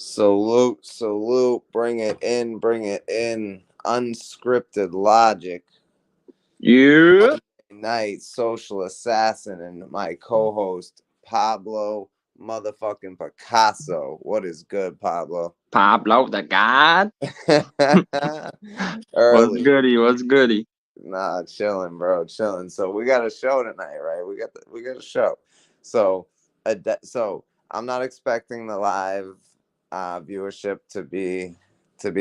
Salute, salute, bring it in. Unscripted Logic. Yeah. Night, social assassin, and my co-host, Pablo motherfucking Pickasso. What is good, Pablo? Pablo the God. Early. What's goody? Nah, chilling, bro, chilling. So we got a show tonight, right? We got a show. So I'm not expecting the live viewership to be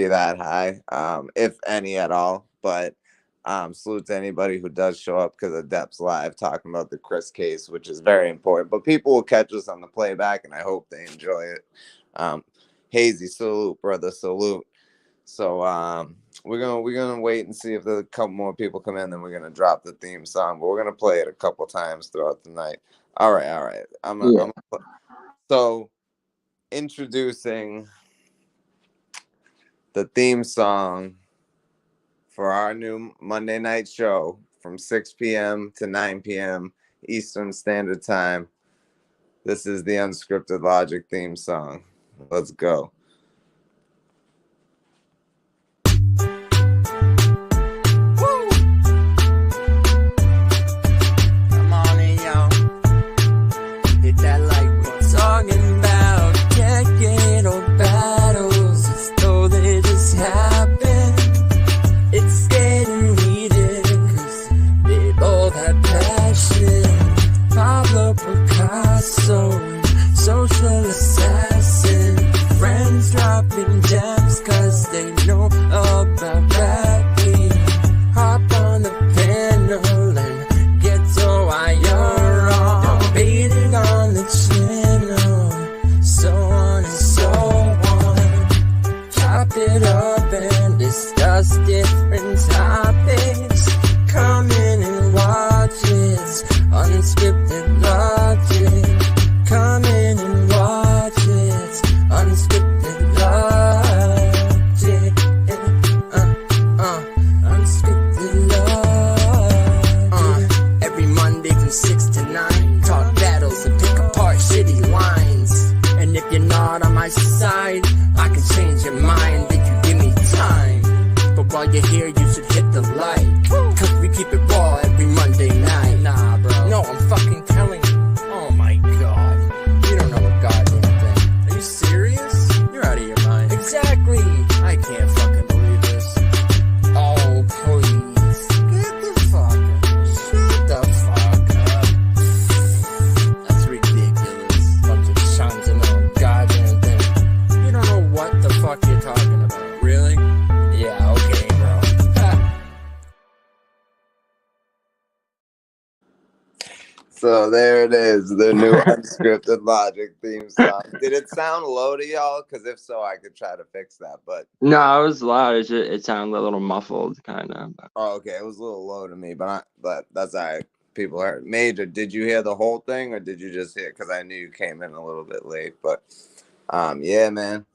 that high, if any at all. But salute to anybody who does show up, because Adept's live talking about the Chris case, which is very important. But people will catch us on the playback, and I hope they enjoy it. Hazie, salute, brother, salute. So we're gonna wait and see if there's a couple more people come in, then we're gonna drop the theme song. But we're gonna play it a couple times throughout the night. All right. So introducing the theme song for our new Monday night show from 6 p.m. to 9 p.m. Eastern Standard Time. This is the Unscripted Logic theme song. Let's go. Pablo Pickasso, social assassin, friends dropping gems cause they know about rapping. Hop on the panel and get to why you're wrong. Debated on the channel, so on and so on. Chop it up and discuss different topics. Come in and watch it. Unscripted Logic. Come in and watch it. Unscripted Logic. Unscripted Logic. Every Monday from 6 to 9. Talk battles and pick apart shitty lines. And if you're not on my side, I can change your mind if you give me time. But while you're here, you should hit the like. Cause we keep it raw every Monday night. Nah, bro. No, I'm fucking telling you. Oh my god. You don't know a goddamn thing. Are you serious? You're out of your mind. Exactly. I can't fucking believe this. Oh, please. Get the fuck up. Shut the fuck up. That's ridiculous. Bunch of chuns and no goddamn thing. You don't know what the fuck you're talking about. Really? Yeah, okay, bro. So there it is, the new Unscripted Logic theme song. Did it sound low to y'all? Because if so, I could try to fix that. But no, it was loud. It sounded a little muffled, kind of. oh, okay, it was a little low to me, but that's all right. People heard. Major, did you hear the whole thing, or did you just hear? Because I knew you came in a little bit late. But yeah, man.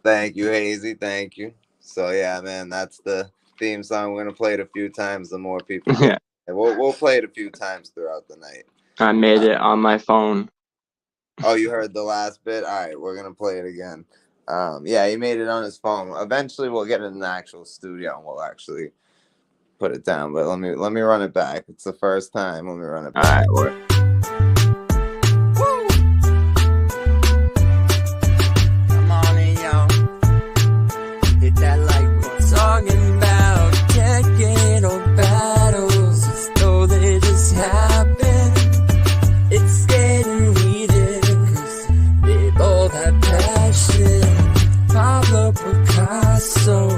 Thank you, Hazie. Thank you. So yeah, man, that's the theme song. We're gonna play it a few times. The more people. Yeah. And we'll play it a few times throughout the night. I made it on my phone. Oh, you heard the last bit? All right, we're going to play it again. Yeah, he made it on his phone. Eventually, we'll get it in the actual studio and we'll actually put it down. But let me run it back. It's the first time. Let me run it back. All right. Come on in, y'all. Hit that like we're talking about. Technical battles as though they just happen. It's getting heated cause they both have passion. Pablo Pickasso,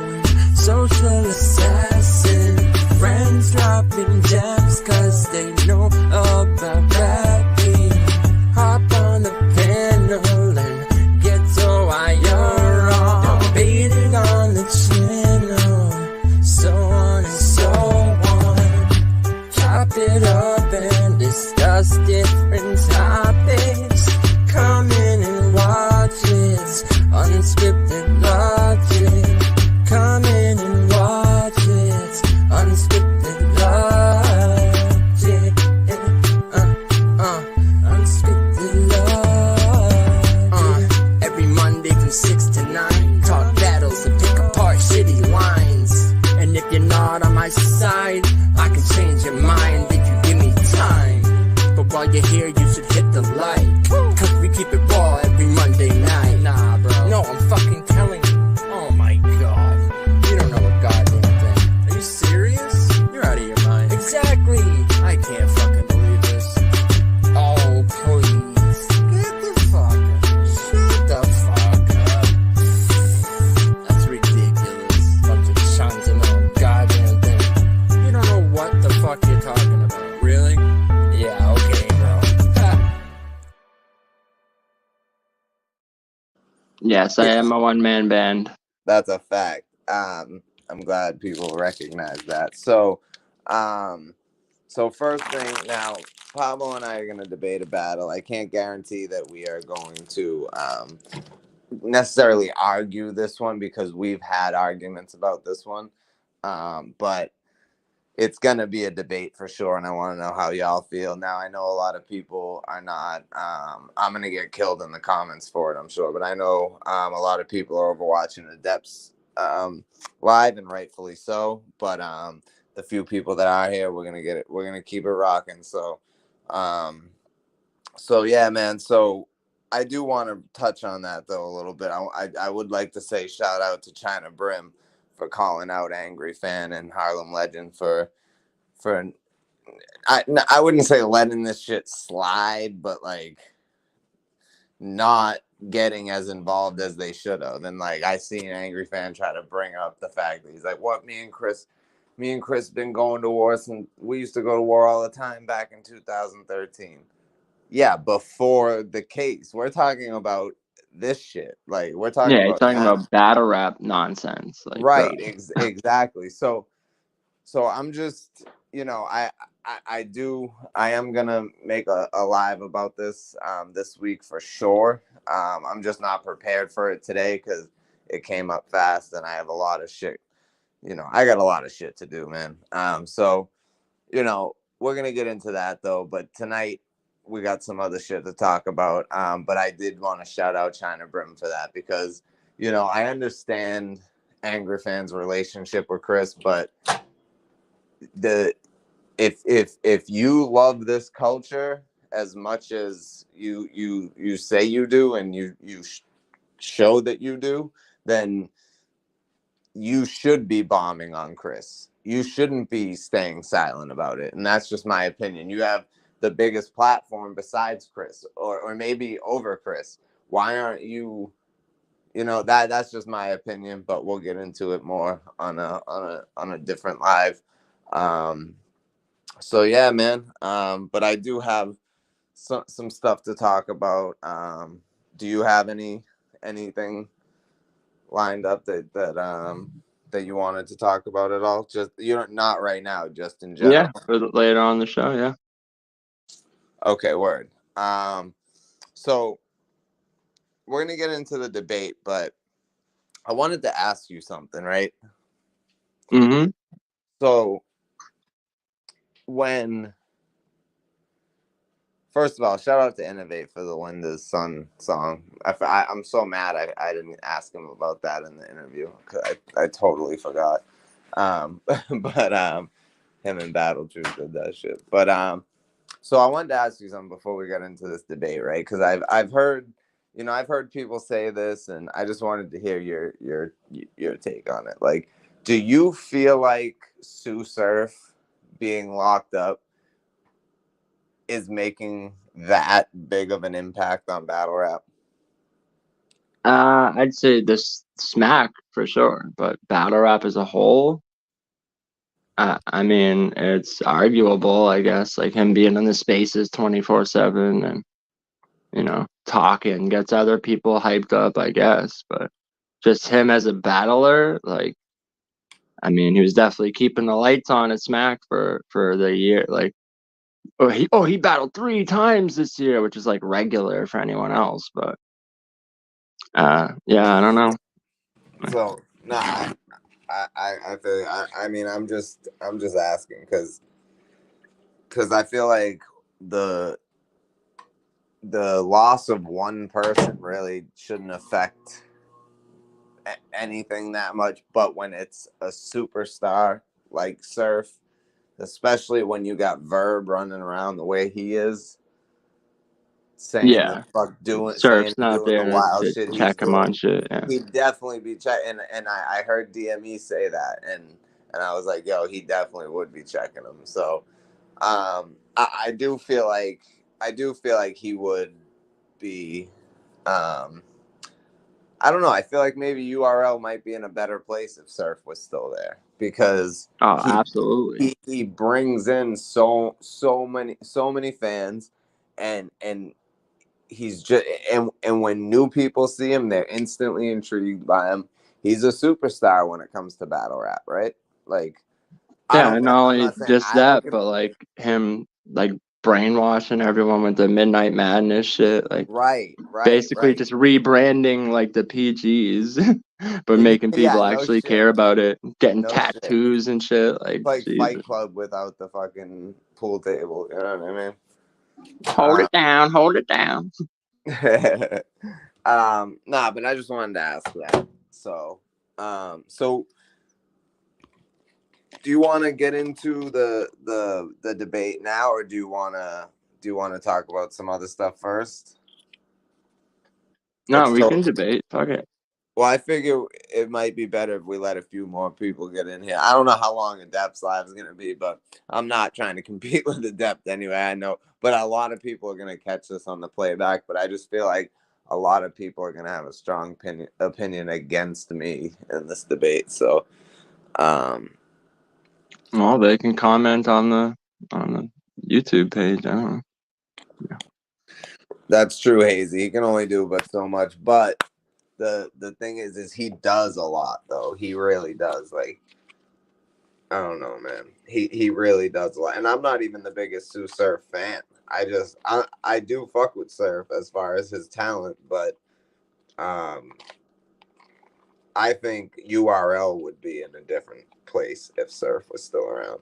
social assassin, friends dropping gems cause they know about rapping. Hop on the panel and get to why you're wrong. Debated on the channel, so on and so on. Chop it up and discuss different topics. Come in and watch it. Unscripted Logic. Come in and watch it. Unscripted Logic. Unscripted Logic. while you're here, you should hit the like. Cause we keep it raw every Monday night. Nah, bro. No, I'm fucking telling you. Oh my god. You don't know a goddamn thing. Are you serious? You're out of your mind. Exactly. I can't fucking believe this. Oh, please. Get the fuck up. Shut the fuck up. That's ridiculous. Bunch of chuns and no goddamn thing. You don't know what the fuck you're talking about. Really? Yeah, okay, bro. Yes, I am a one-man band. That's a fact. I'm glad people recognize that. So, so first thing now, Pablo and I are going to debate a battle. I can't guarantee that we are going to necessarily argue this one because we've had arguments about this one. But it's going to be a debate for sure, and I want to know how y'all feel. Now, I know a lot of people are not, I'm going to get killed in the comments for it, I'm sure, but I know a lot of people are overwatching Adepts live, and rightfully so, but the few people that are here, we're going to keep it rocking. So, so yeah, man, so I do want to touch on that, though, a little bit. I would like to say shout out to China Brim for calling out Angry Fan and Harlem Legend for I wouldn't say letting this shit slide, but like not getting as involved as they should have. And like I seen Angry Fan try to bring up the fact that he's like, what, me and Chris been going to war since we used to go to war all the time back in 2013. Yeah, before the case. We're talking about this shit. Like we're talking Yeah, you're about talking now. about battle rap nonsense. Like, Right, bro. exactly. So I'm just, I am gonna make a live about this this week for sure. I'm just not prepared for it today because it came up fast and I have a lot of shit. I got a lot of shit to do, man. So we're gonna get into that though. But tonight we got some other shit to talk about. But I did want to shout out China Brim for that because I understand Angry Fan's relationship with Chris, but if you love this culture as much as you say you do and you show that you do, then you should be bombing on Chris. You shouldn't be staying silent about it. And that's just my opinion. You have the biggest platform besides Chris or maybe over Chris. Why aren't you that's just my opinion, but we'll get into it more on a different live. So yeah, man. But I do have some stuff to talk about. Do you have anything lined up that you wanted to talk about at all? Just not right now, just in general. Yeah, for later on the show. Yeah. Okay, word. So we're gonna get into the debate, but I wanted to ask you something, right? Mm-hmm. So first of all, shout out to Innovate for the Linda's Son song. I'm so mad I didn't ask him about that in the interview. I totally forgot. But him and Battle Truth did that shit. But so I wanted to ask you something before we got into this debate, right? Because I've heard people say this, and I just wanted to hear your take on it. Like, do you feel like Sue Surf being locked up is making that big of an impact on battle rap? I'd say this smack for sure, but battle rap as a whole, I mean, it's arguable, I guess. Like him being in the spaces 24/7 and talking gets other people hyped up, I guess. But just him as a battler, like, I mean, he was definitely keeping the lights on at Smack for the year. Like, he battled 3 times this year, which is like regular for anyone else. But yeah, I don't know. So nah, I feel I mean I'm just asking because I feel like the loss of one person really shouldn't affect anything that much, but when it's a superstar like Surf, especially when you got Verb running around the way he is, saying Yeah. the fuck Surf's doing not there the wild to shit he's check him doing, on shit. Yeah. he'd definitely be checking. And I heard DME say that, and I was like, yo, he definitely would be checking him. So I do feel like he would be. I don't know. I feel like maybe URL might be in a better place if Surf was still there, because Oh, absolutely. he brings in so many fans, and he's just and when new people see him, they're instantly intrigued by him. He's a superstar when it comes to battle rap, right? Like, Yeah, not I'm only not saying just I look that, at but like him like brainwashing everyone with the Midnight Madness shit. Like right. basically just rebranding like the PGs, but making Yeah, people no actually shit. care about it, getting No shit. tattoos and shit. Like, Like Jesus. Fight Club without the fucking pool table. You know what I mean? Hold it down, hold it down. Nah, but I just wanted to ask that. So, so do you want to get into the debate now, or do you want to talk about some other stuff first? No, we can debate. Fuck it. Well, I figure it might be better if we let a few more people get in here. I don't know how long Adept's live is going to be, but I'm not trying to compete with Adept anyway. I know, but a lot of people are going to catch this on the playback. But I just feel like a lot of people are going to have a strong opinion against me in this debate. So, Well, they can comment on the YouTube page. I don't know. Yeah. that's true, Hazie. He can only do but so much. But the thing is he does a lot, though. He really does. Like, I don't know, man. He really does a lot. And I'm not even the biggest Sue Surf fan. I do fuck with Surf as far as his talent, but I think URL would be in a different place if Surf was still around.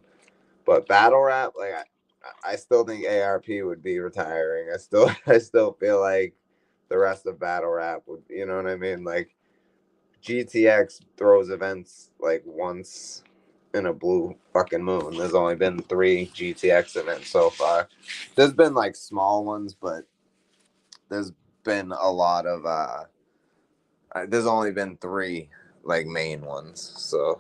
But battle rap, like I still think ARP would be retiring. I still feel like the rest of battle rap would, you know what I mean? Like, GTX throws events like once in a blue fucking moon. There's only been 3 GTX events so far. There's been like small ones, but there's been a lot of there's only been 3 like main ones. So,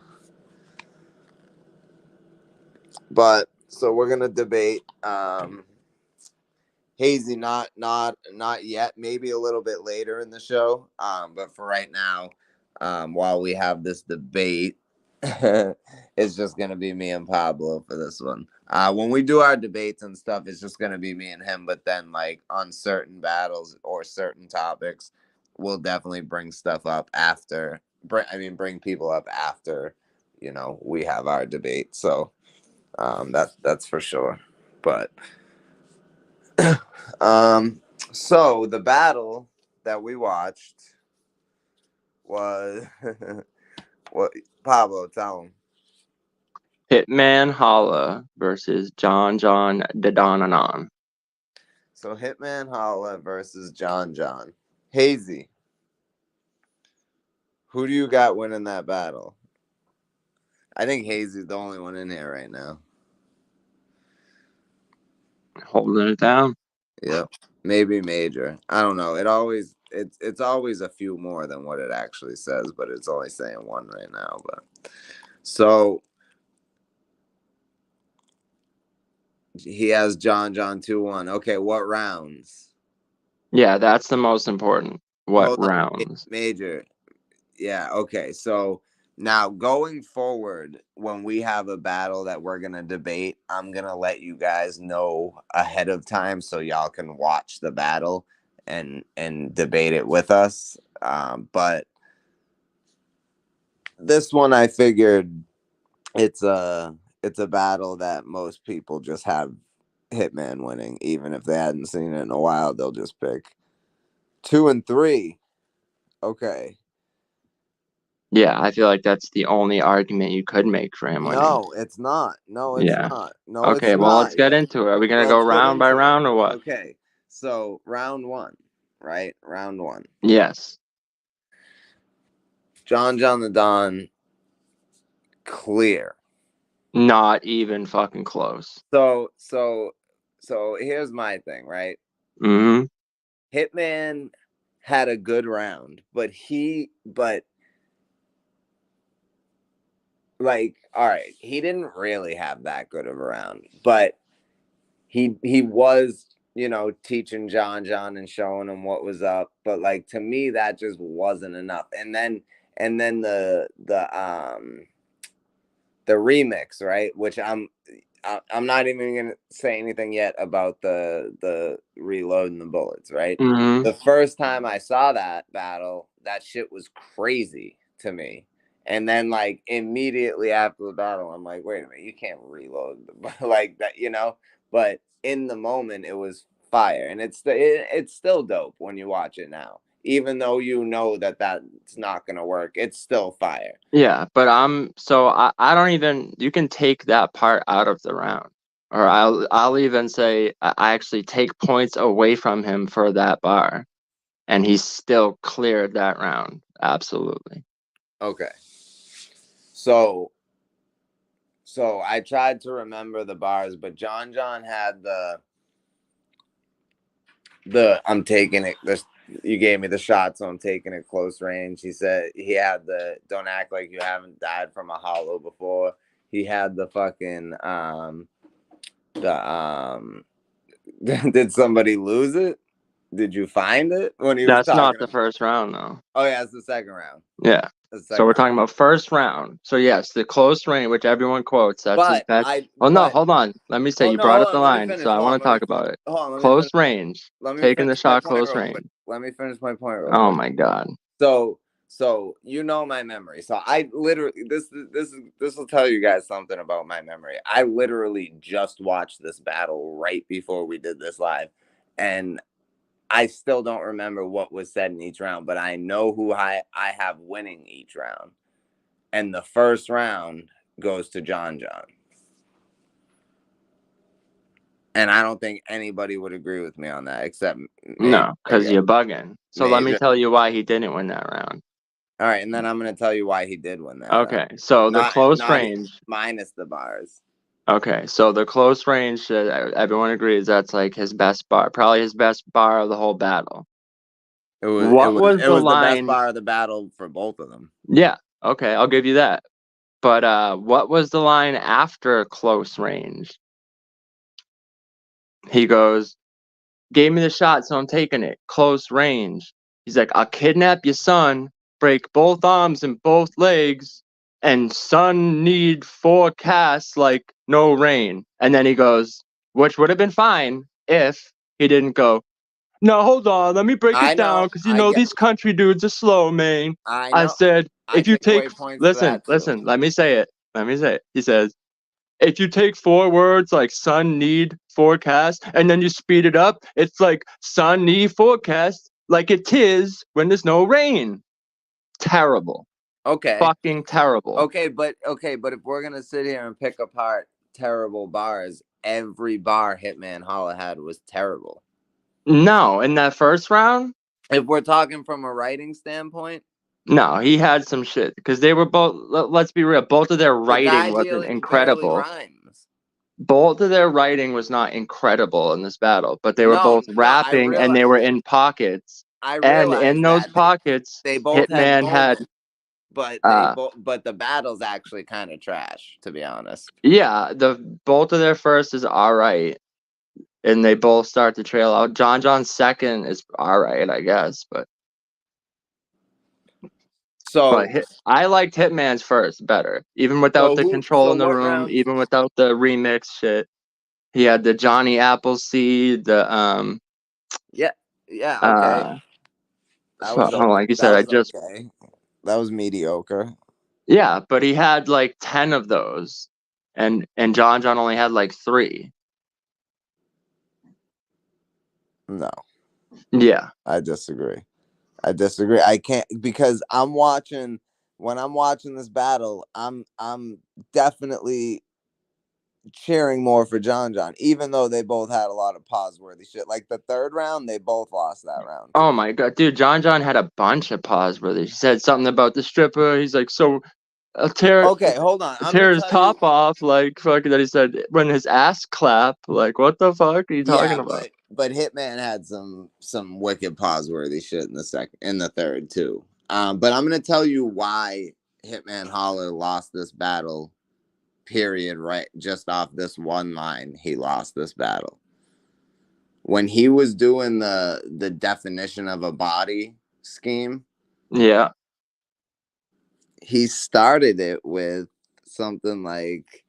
but so we're gonna debate Hazie, not yet, maybe a little bit later in the show. But for right now, while we have this debate, it's just gonna be me and Pablo for this one. When we do our debates and stuff, it's just gonna be me and him. But then, like, on certain battles or certain topics, we'll definitely bring stuff up after. Bring people up after, we have our debate. So, that's for sure. But so the battle that we watched was what, Pablo, tell him. Hitman Holla versus John Dedonanon. So Hitman Holla versus John. Hazie, who do you got winning that battle? I think Hazie's the only one in here right now. Holding it down. Yep. Maybe Major. I don't know. It's always a few more than what it actually says, but it's only saying 1 right now. But so he has John 2-1. Okay, what rounds? Yeah, that's the most important. What Hold on, rounds? Major. Yeah, okay. So now going forward, when we have a battle that we're gonna debate, I'm gonna let you guys know ahead of time so y'all can watch the battle and debate it with us. But this one, I figured it's a battle that most people just have Hitman winning, even if they hadn't seen it in a while. They'll just pick 2 and 3. Okay. Yeah, I feel like that's the only argument you could make for him winning. No, it's not. No, it's Yeah. not. No, Okay, it's well, not. let's get into it. Are we gonna go Let's get round by into it. round or what? Okay. So round 1, right? Round 1. Yes. John the Don, clear. Not even fucking close. So here's my thing, right? Mm-hmm. Hitman had a good round, but like, all right, he didn't really have that good of a round, but he was, you know, teaching John and showing him what was up. But like, to me, that just wasn't enough. And then the remix, right? Which I'm not even gonna say anything yet about the reloading the bullets, right? Mm-hmm. The first time I saw that battle, that shit was crazy to me. And then like immediately after the battle, I'm like, wait a minute, you can't reload like that, you know? But in the moment, it was fire, and it's still dope when you watch it now. Even though you know that that's not gonna work, it's still fire. Yeah, but I don't even, you can take that part out of the round. Or I'll even say I actually take points away from him for that bar, and he still cleared that round. Absolutely. Okay. So I tried to remember the bars, but John had the I'm taking it. You gave me the shot, so I'm taking it close range. He said he had the don't act like you haven't died from a hollow before. He had the fucking did somebody lose it? Did you find it when he was That's not talking? the first round, though. Oh yeah, it's the second round. Yeah. So we're talking about first round. So yes, the close range, which everyone quotes, that's his best. No, hold on. Let me say, you brought up the line, so I want to talk about it. Close range, taking the shot close range. Let me finish my point real quick. Oh my God. So you know my memory. So I literally this will tell you guys something about my memory. I literally just watched this battle right before we did this live, and I still don't remember what was said in each round, but I know who I have winning each round. And the first round goes to John. And I don't think anybody would agree with me on that, except no, because you're bugging. So let me tell you why he didn't win that round. All right, and then I'm going to tell you why he did win that round. So the close range. Minus the bars. Okay, so the close range, everyone agrees that's like his best bar, probably his best bar of the whole battle. It was the best bar of the battle for both of them. Yeah, okay, I'll give you that. But what was the line after close range? He goes, gave me the shot, so I'm taking it. Close range. He's like, I'll kidnap your son, break both arms and both legs, and son need 4 casts like no rain. And then he goes, which would have been fine if he didn't go, no, hold on, let me break it down, because these country dudes are slow, man. I said, if you take, listen, let me say it. He says, if you take 4 words like sun need forecast and then you speed it up, it's like sun need forecast like it is when there's no rain. Terrible. Okay. Fucking terrible. Okay, but if we're gonna sit here and pick apart terrible bars, every bar Hitman Holla had was terrible. No, in that first round? If we're talking from a writing standpoint? No, he had some shit because they were both, let's be real, both of their writing wasn't incredible. Both of their writing was not incredible in this battle, but they were both rapping and they were in pockets. And in those pockets, they both Hitman had but the battle's actually kind of trash, to be honest. Yeah, both of their first is all right, and they both start to trail out. John's second is all right, I guess, but I liked Hitman's first better, even without the control in the room, even without the remix shit. He had the Johnny Appleseed, the okay. Like you said, that was mediocre. Yeah, but he had like 10 of those, and John only had like 3. No. Yeah. I disagree. I can't, because when I'm watching this battle, I'm definitely cheering more for John, even though they both had a lot of pause-worthy shit. Like the third round, they both lost that round. Oh my God, dude, John had a bunch of pause-worthy. He said something about the stripper. He's like, so Okay, hold on. I'm tear gonna his tell top you. off, like fucking. Then he said when his ass clap, like what the fuck are you talking Yeah, about? but Hitman had some wicked pause worthy shit in the third too. But I'm gonna tell you why Hitman Holler lost this battle. Period. Right, just off this one line, he lost this battle. When he was doing the definition of a body scheme, Yeah. he started it with something like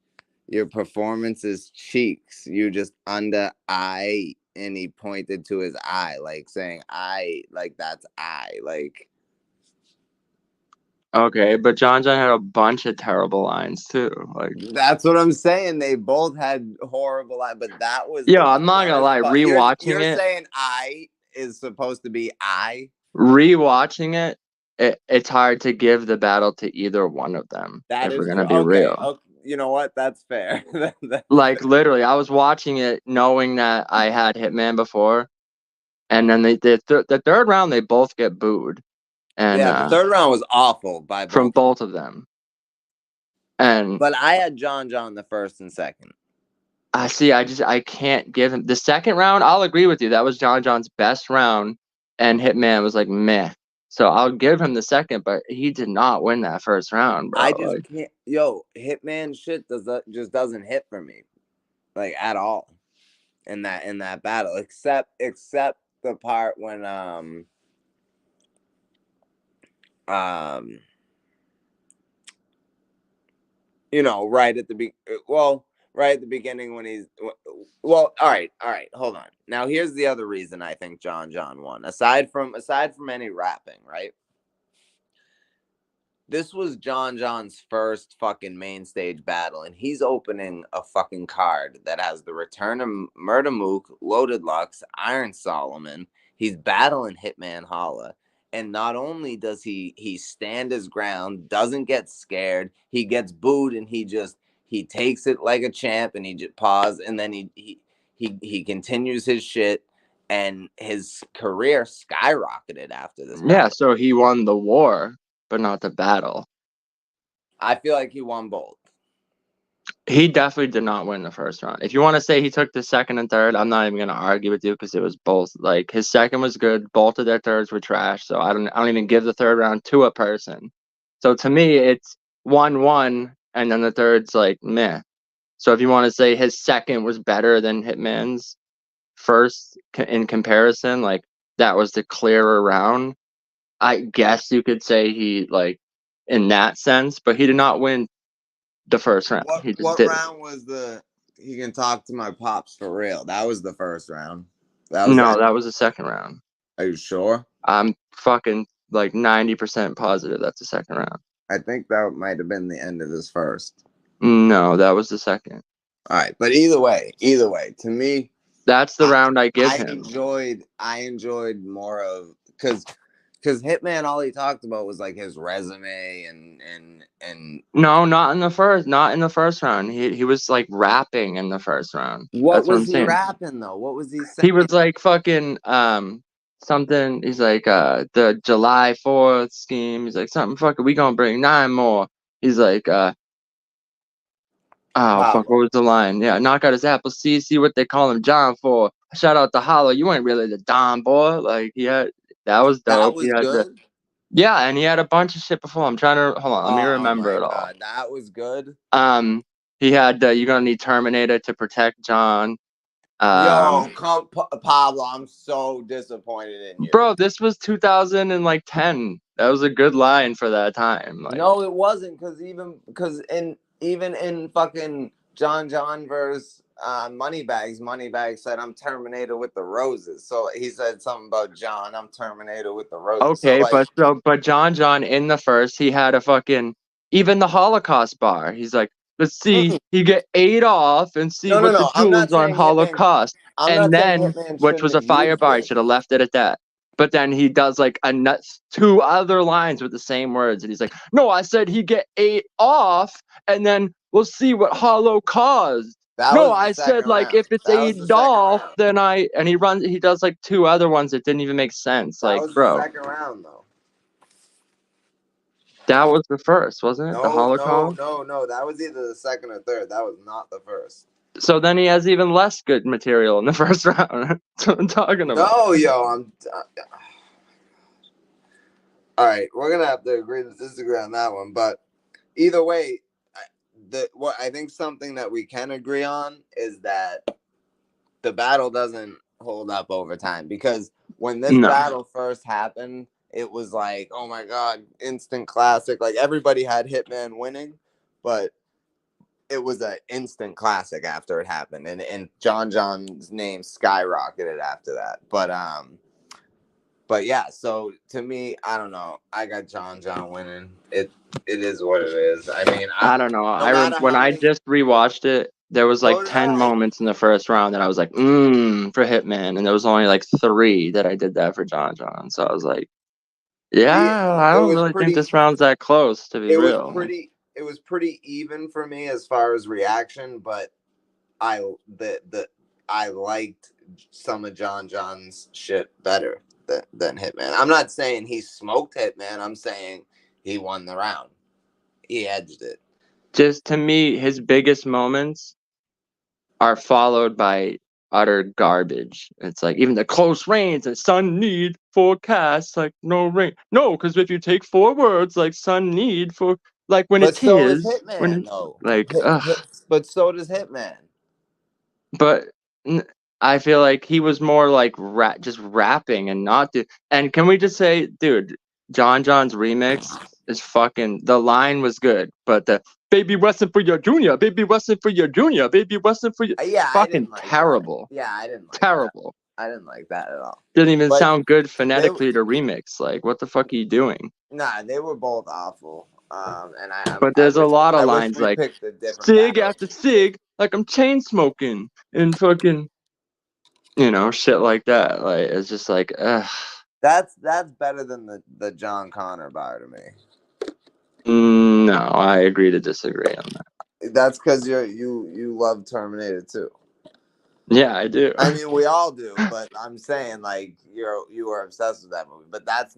your performance is cheeks. You just under eye, and he pointed to his eye, like saying I, like that's I, like. Okay, but John had a bunch of terrible lines too. Like That's what I'm saying. They both had horrible eye, but that was yeah, the I'm not gonna worst lie. part. Rewatching You're it, saying I is supposed to be I. rewatching it's hard to give the battle to either one of them. That If we're is gonna true. be Okay. real. Okay. You know what? That's fair. Like literally, I was watching it knowing that I had Hitman before, and then the third round they both get booed, and Yeah, the third round was awful by from both. both of them. And But I had John the first and second. I see. I can't give him the second round. I'll agree with you. That was John's best round, and Hitman was like meh. So I'll give him the second, but he did not win that first round, bro. I just can't. Yo, Hitman shit just doesn't hit for me, like at all, in that battle. Except the part when you know, right at the right at the beginning when he's all right, hold on. Now here's the other reason I think John won. Aside from any rapping, right? This was John's first fucking main stage battle, and he's opening a fucking card that has the return of Murder Mook, Loaded Lux, Iron Solomon. He's battling Hitman Holla. And not only does he stand his ground, doesn't get scared, he gets booed, and he takes it like a champ, and he just pause, and then he continues his shit, and his career skyrocketed after this battle. Yeah, so he won the war, but not the battle. I feel like he won both. He definitely did not win the first round. If you want to say he took the second and third, I'm not even gonna argue with you because it was both. Like his second was good, both of their thirds were trash. So I don't even give the third round to a person. So to me, it's 1-1, and then the third's like meh. So if you want to say his second was better than Hitman's first in comparison, like that was the clearer round. I guess you could say he like in that sense, but he did not win the first round. He just What did. round was the he can talk to my pops for real? That was the first round. That was the second round. Are you sure? I'm fucking like 90% positive that's the second round. I think that might have been the end of his first. No, that was the second. All right, but either way, to me, that's the round I give him. I enjoyed more of because Hitman, all he talked about was like his resume and no, not in the first round. He was like rapping in the first round. What was he rapping though? What was he saying? He was like fucking something. He's like the July 4th scheme. He's like something fucking. We gonna bring 9 more. He's like oh, fuck, what was the line? Yeah, knock out his apple. See what they call him John for. Shout out to Hollow. You ain't really the Don boy. Like, that was dope. That was good? Yeah, and he had a bunch of shit before. I'm trying to, hold on, let me remember it all. God, that was good. He had, you're gonna need Terminator to protect John. Yo, Pablo, I'm so disappointed in you. Bro, this was 2010. That was a good line for that time. Like, no, it wasn't, because even in fucking John verse Moneybags said I'm Terminator with the roses. So he said something about John, I'm Terminator with the roses. okay, so, but John in the first, he had a fucking even the Holocaust bar. He's like, let's see, he get 8 off and see what the jewels on Holocaust. And then, which was a fire bar, he should have left it at that. But then he does like 2 other lines with the same words, and he's like, "No, I said he get 8 off, and then we'll see what Holocaust." No, I said like if it's 8 off, then and he does like 2 other ones that didn't even make sense. That like, was bro. the second round though. That was the first, wasn't it? The No, Holocaust. no. That was either the second or third. That was not the first. So then he has even less good material in the first round. That's what I'm talking about. No, yo, all right. We're gonna have to agree to disagree on that one, but either way, what I think something that we can agree on is that the battle doesn't hold up over time, because when this battle first happened, it was like, oh my god, instant classic. Like everybody had Hitman winning, but it was an instant classic after it happened, and John's name skyrocketed after that. But yeah, so to me, I don't know. I got John winning. It is what it is. I mean, I don't know. no When I just rewatched it, there was like So did 10 I. moments in the first round that I was like, for Hitman, and there was only like 3 that I did that for John. So I was like, yeah, I it don't was really think pretty. this round's that close, to be It was real. pretty. It was pretty even for me as far as reaction, but I liked some of John's shit better than Hitman. I'm not saying he smoked Hitman. I'm saying he won the round. He edged it. Just to me, his biggest moments are followed by utter garbage. It's like even the close range and sun need forecast, like no rain. No, because if you take 4 words like sun need for like when But it so does is Hitman, though. like But so does Hitman. But I feel like he was more like just rapping and not and can we just say, dude, John's remix is fucking. The line was good, but the baby Weston for your junior, baby Weston for your junior, baby Weston for your Yeah, I fucking didn't like terrible. that. Yeah, I didn't like terrible. that. I didn't like that at all. Didn't even But sound good phonetically to remix. Like, what the fuck are you doing? Nah, they were both awful. But there's a lot of lines we like picked a different sig battle. after sig, like I'm chain smoking and fucking, shit like that. Like it's just like, ugh. That's better than the John Connor bar to me. No, I agree to disagree on that. That's because you love Terminator 2. Yeah, I do. I mean, we all do, but I'm saying like you are obsessed with that movie. But that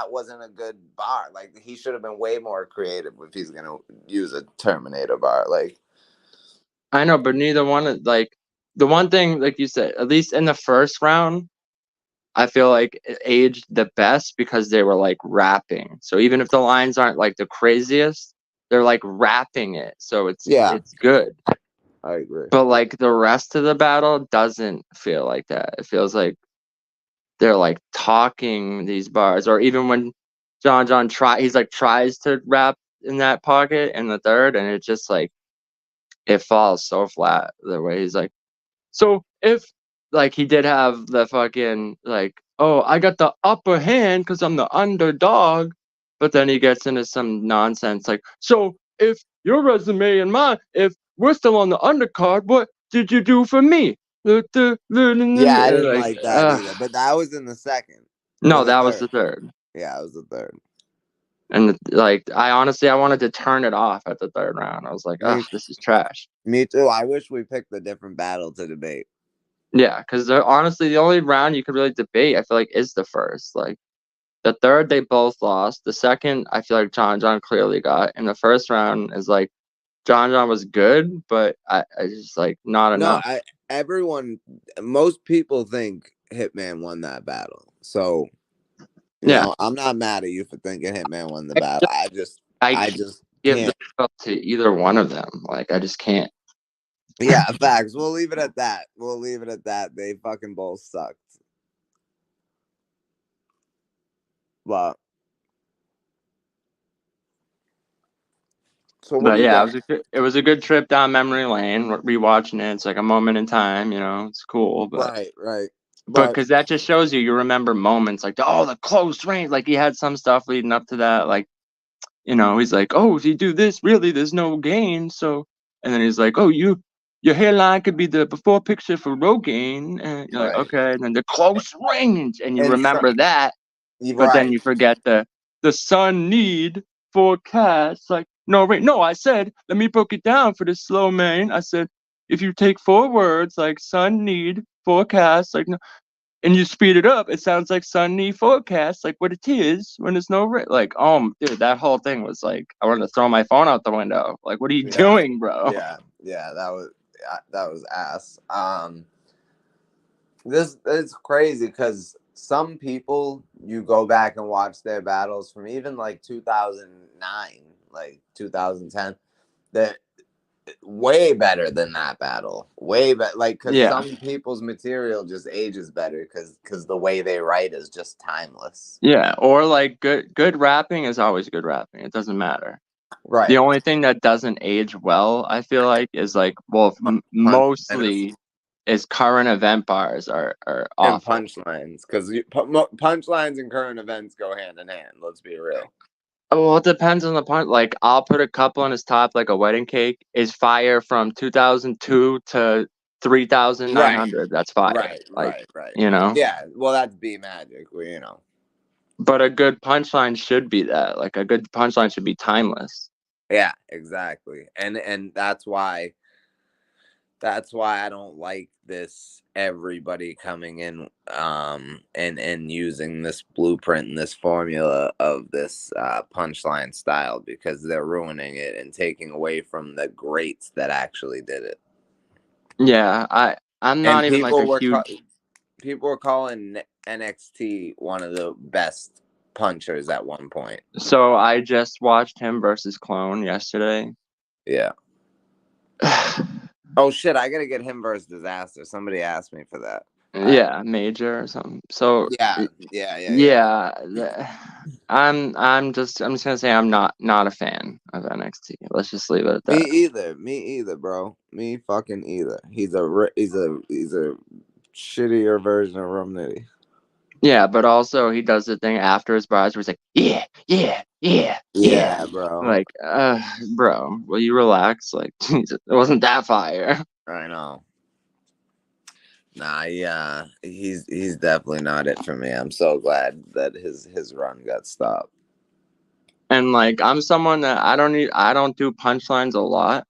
wasn't a good bar. Like he should have been way more creative if he's gonna use a Terminator bar. Like I know, but neither one of like the one thing, like you said, at least in the first round, I feel like it aged the best because they were like rapping. So even if the lines aren't like the craziest, they're like rapping it. So it's good. I agree. But like the rest of the battle doesn't feel like that. It feels like they're like talking these bars, or even when John tries to rap in that pocket in the third, and it just like it falls so flat the way he's like, so if like he did have the fucking like, oh, I got the upper hand because I'm the underdog, but then he gets into some nonsense like, so if your resume and mine, if we're still on the undercard, what did you do for me? Yeah, I didn't like that either. But that was in the second. No, that was the third. Yeah, it was the third. And like, I wanted to turn it off at the third round. I was like, oh, this is trash. Me too. I wish we picked a different battle to debate. Yeah, because honestly, the only round you could really debate, I feel like, is the first. Like, the third, they both lost. The second, I feel like John clearly got. And the first round is like, John was good, but I just like not enough. Most people think Hitman won that battle. So, you know, I'm not mad at you for thinking Hitman won the battle. I just give the belt to either one of them. Like, I just can't. Yeah, facts. We'll leave it at that. They fucking both sucked. But it was a good trip down memory lane. Rewatching it, it's like a moment in time. It's cool. But right. But because that just shows you remember moments like, oh, the close range. Like he had some stuff leading up to that. Like, he's like, oh, if you do this, really, there's no gain. So, and then he's like, oh, your hairline could be the before picture for Rogaine. And you're like, okay. And then the close range. And you remember that. But then you forget the sun need forecast. Like, no, wait, no, I said, let me break it down for the slow man. I said, if you take 4 words like sun need forecast, like, no, and you speed it up, it sounds like sunny forecast, like what it is when there's no rain. Like, oh, dude, that whole thing was like, I wanted to throw my phone out the window. Like, what are you doing, bro? Yeah, that was ass. This it's crazy because some people, you go back and watch their battles from even like 2009, like 2010, they're way better than that battle. Way better, like, because some people's material just ages better because the way they write is just timeless. Yeah, or like good rapping is always good rapping. It doesn't matter. Right. The only thing that doesn't age well, I feel like, is like, well, mostly is current event bars are awful. And punchlines, because punchlines and current events go hand in hand. Let's be real. Well, it depends on the punch. Like, I'll put a couple on his top, like a wedding cake is fire from 2002 to 3,900. Right. That's fire. Right. You know? Yeah, well, that's B Magic, you know. But a good punchline should be that. Like, a good punchline should be timeless. Yeah, exactly. And that's why I don't like this everybody coming in and using this blueprint and this formula of this punchline style, because they're ruining it and taking away from the greats that actually did it. Yeah, I'm not even like a huge... People were calling NXT one of the best punchers at one point. So I just watched him versus Clone yesterday. Yeah. Oh shit, I gotta get him versus Disaster. Somebody asked me for that. Yeah, Major or something. So yeah. I'm just gonna say I'm not a fan of NXT. Let's just leave it at that. Me either, bro. Me fucking either. He's a shittier version of Rum Nitty. Yeah, but also he does the thing after his bars where he's like, yeah, bro. Like, bro, will you relax? Like, Jesus, it wasn't that fire. I know. Nah, yeah, he's definitely not it for me. I'm so glad that his run got stopped. And like, I'm someone that I don't do punchlines a lot.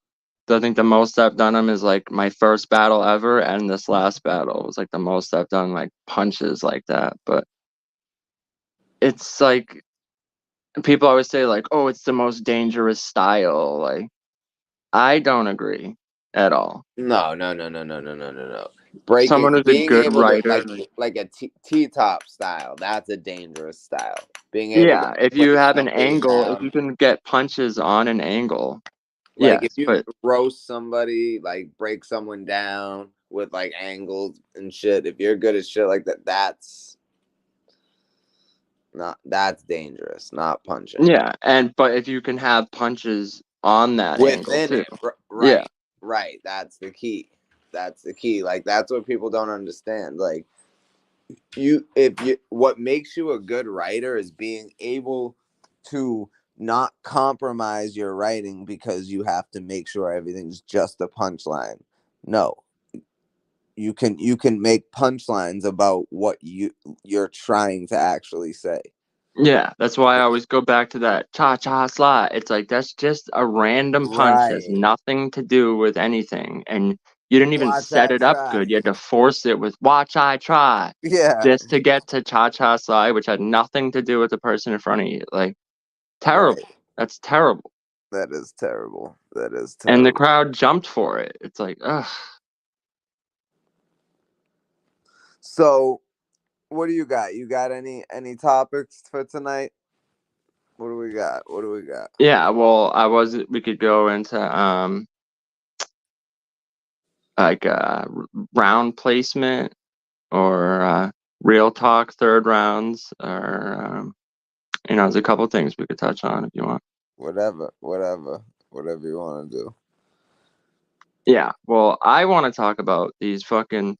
So I think the most I've done them is like my first battle ever, and this last battle was like the most I've done like punches like that. But it's like, people always say like, oh, it's the most dangerous style. Like, I don't agree at all. No. Someone who's a good writer, like a T-top style, that's a dangerous style. Being able to if you have an angle, if you can get punches on an angle, like, if you roast somebody, like break someone down with like angles and shit, if you're good at shit like that, that's dangerous, not punching. Yeah, but if you can have punches on that within angle too. Right, that's the key. Like, that's what people don't understand. Like, what makes you a good writer is being able to not compromise your writing because you have to make sure everything's just a punchline. No, you can make punchlines about what you're trying to actually say. Yeah, that's why I always go back to that cha-cha slide. It's like, that's just a random punch. Right. Has nothing to do with anything. And you didn't even set it up good. You had to force it with watch I try. Yeah. Just to get to cha-cha slide, which had nothing to do with the person in front of you. Like, terrible. Right. That's terrible. That is terrible. And the crowd jumped for it. It's like, ugh. So, what do you got? You got any topics for tonight? What do we got? Yeah, well, we could go into like round placement or real talk third rounds, or there's a couple things we could touch on if you want. Whatever you want to do. Yeah, well, I want to talk about these fucking...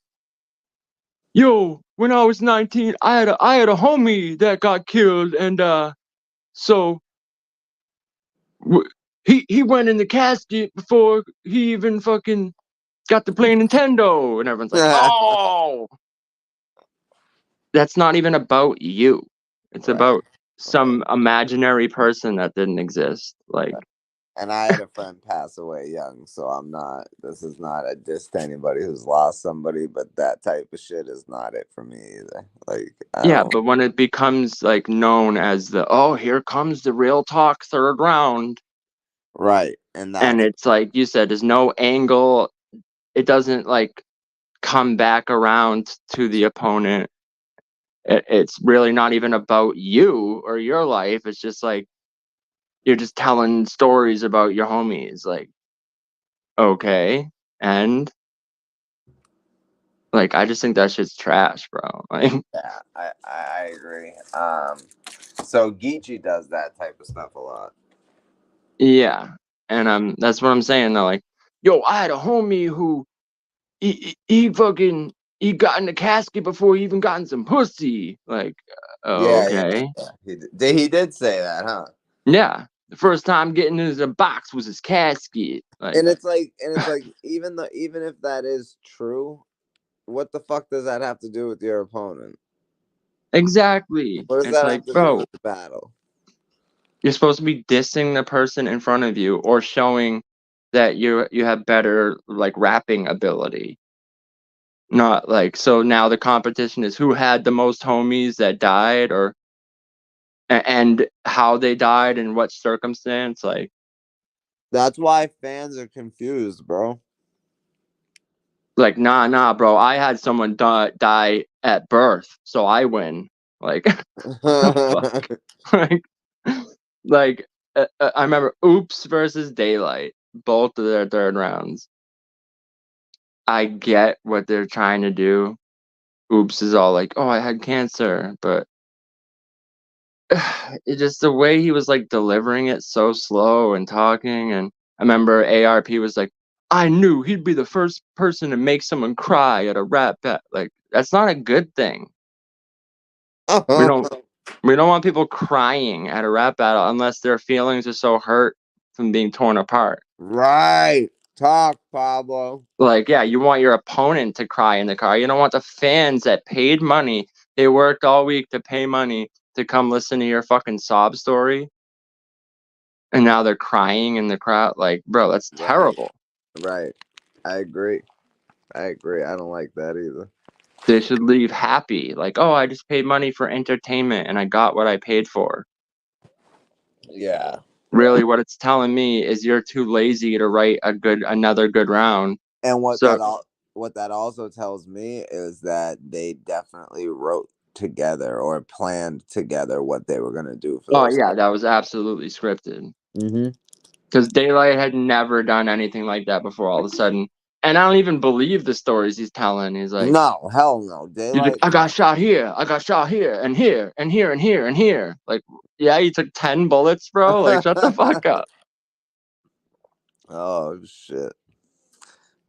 Yo, when I was 19, I had a homie that got killed, and so he went in the casket before he even fucking got to play Nintendo, and everyone's like, oh, that's not even about you. It's about some imaginary person that didn't exist. Like, And I had a friend pass away young, so I'm not. This is not a diss to anybody who's lost somebody, but that type of shit is not it for me either. Like, I Yeah, don't. but when it becomes like known as the, oh, here comes the real talk third round, Right, and and that's it's like you said, there's no angle. It doesn't like come back around to the opponent. It's really not even about you or your life. It's just like you're just telling stories about your homies. Like, okay, and like I just think that shit's trash, bro. Like, yeah, I agree. So Geechee does that type of stuff a lot. yeah, and that's what I'm saying though. Like, yo, I had a homie who he fucking he got in the casket before he even gotten some pussy. Like, Yeah, okay, he did say that, huh? yeah. The first time getting into the box was his casket. Like, And it's like, even if that is true, what the fuck does that have to do with your opponent? exactly. What does It's that like, have to do bro, with the battle? you're supposed to be dissing the person in front of you or showing that you have better like rapping ability. Not like, so now the competition is who had the most homies that died, or and how they died and what circumstance. Like, That's why fans are confused, bro. nah, bro. I had someone die at birth, so I win. Like, the fuck? like, I remember Oops versus Daylight, both of their third rounds. I get what they're trying to do. Oops is all like, oh, I had cancer, but it just the way he was like delivering it so slow and talking. And I remember ARP was like, I knew he'd be the first person to make someone cry at a rap bat. Like, that's not a good thing. We don't want people crying at a rap battle unless their feelings are so hurt from being torn apart. Right. Talk, Pablo. Like, yeah, you want your opponent to cry in the car. You don't want the fans that paid money. They worked all week to pay money to come listen to your fucking sob story. And now they're crying in the crowd. Like, bro, that's terrible. Right. I agree. I don't like that either. They should leave happy. Like, oh, I just paid money for entertainment and I got what I paid for. Yeah. Really, what it's telling me is you're too lazy to write another good round. And So, what that also tells me is that they definitely wrote together or planned together what they were gonna do for oh those. yeah, that was absolutely scripted. Mm-hmm. Because Daylight had never done anything like that before. All of a sudden, and I don't even believe the stories he's telling. He's like, No, hell no. he's like, Daylight. I got shot here, I got shot here, and here, and here, and here, and here. Like, yeah, you took 10 bullets, bro. Like, shut the fuck up. Oh shit.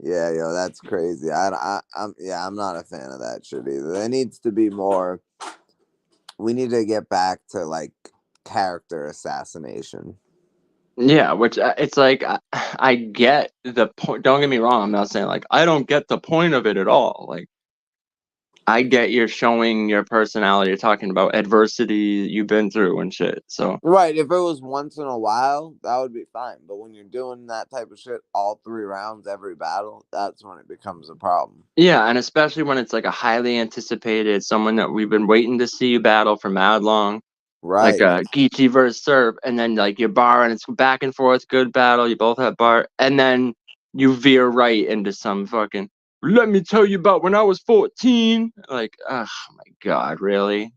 Yeah, yo, that's crazy. I'm not a fan of that shit either. There needs to be more. We need to get back to like character assassination. Yeah, which it's like I get the point. Don't get me wrong. I'm not saying like I don't get the point of it at all. Like, I get you're showing your personality. You're talking about adversity you've been through and shit. So Right. If it was once in a while, that would be fine. But when you're doing that type of shit all 3 rounds every battle, that's when it becomes a problem. yeah, and especially when it's like a highly anticipated someone that we've been waiting to see you battle for mad long. Like Right. a Geechee versus Serb, and then like you're bar and it's back and forth, good battle. You both have bar, and then you veer right into some fucking. Let me tell you about when I was 14. Like, oh my god, really?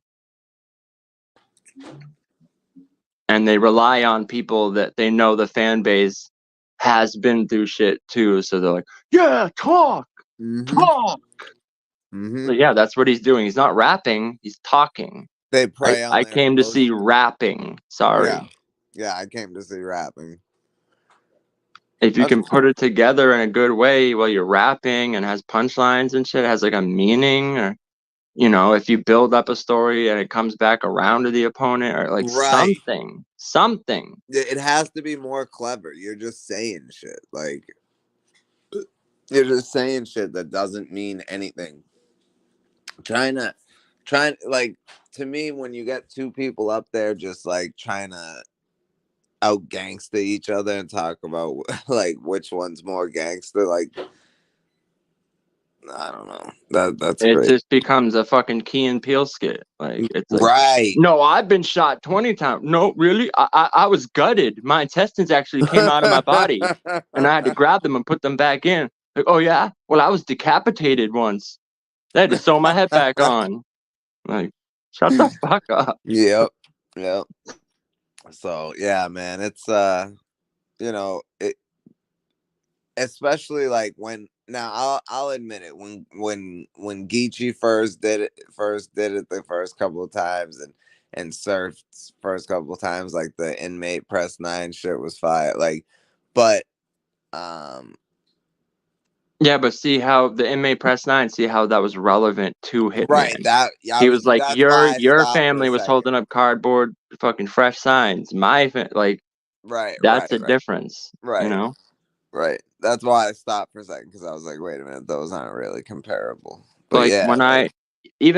And they rely on people that they know the fan base has been through shit too, so they're like, yeah, talk. Mm-hmm. Mm-hmm. So yeah, that's what he's doing. He's not rapping. He's talking. They prey on I their came to see emotions. rapping. Sorry. Yeah, I came to see rapping. If you That's can put it together in a good way while you're rapping and has punchlines and shit, has like a meaning, or if you build up a story and it comes back around to the opponent, or like right. something. It has to be more clever. You're just saying shit. Like you're just saying shit that doesn't mean anything. Trying like to me when you get two people up there just like trying to out gangster each other and talk about like which one's more gangster. Like, I don't know. That's It great. just becomes a fucking Key and Peele skit. Like, it's like, Right. no, I've been shot 20 times. No, really? I was gutted. My intestines actually came out of my body, and I had to grab them and put them back in. Like, oh yeah? Well, I was decapitated once. They had to sew my head back on. Like, shut the fuck up. Yep. So yeah, man, it's it, especially like when now I'll admit it, when Geechee first did it the first couple of times, and Surf's first couple of times, like the inmate press 9 shit was fire. Like, but Yeah, but see how the inmate press 9, see how that was relevant to Hitman. right, that He was like, that's why I your stopped for a family was second. holding up cardboard fucking fresh signs. Like, Right, that's a difference. right, You know? right. That's why I stopped for a second, because I was like, wait a minute, those aren't really comparable. But Like, yeah, when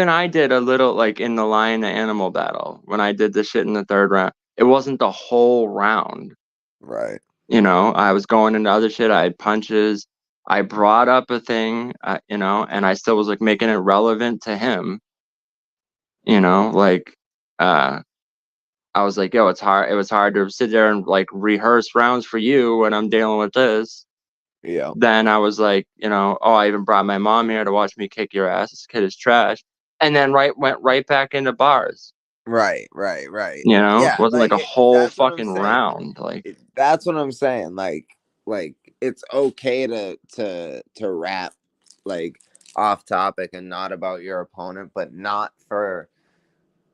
I did a little, like, in the lion animal battle, when I did the shit in the 3rd round, it wasn't the whole round. right. You know, I was going into other shit. I had punches. I brought up a thing, you know, and I still was like making it relevant to him. You know, like, I was like, yo, it's hard. It was hard to sit there and like rehearse rounds for you when I'm dealing with this. Yeah. Then I was like, you know, oh, I even brought my mom here to watch me kick your ass. This kid is trash. And then went right back into bars. Right. You know, it Yeah, wasn't like a whole that's what I'm fucking saying. round. Like, That's what I'm saying. Like it's okay to rap like off topic and not about your opponent, but not for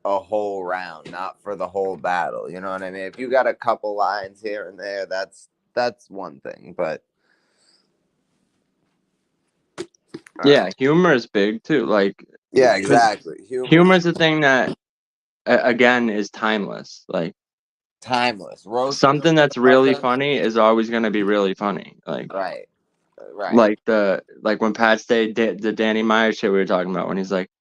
a whole round, not for the whole battle. You know what I mean? If you got a couple lines here and there, that's one thing. But yeah, humor is big too. Like, yeah, exactly. Humor is a thing that, again, is timeless. Like, timeless. Roasting something a that's really motherfucker. funny is always going to be really funny. Like, Right. like when Pat Stay did the Danny Meyer shit we were talking about, when he's like,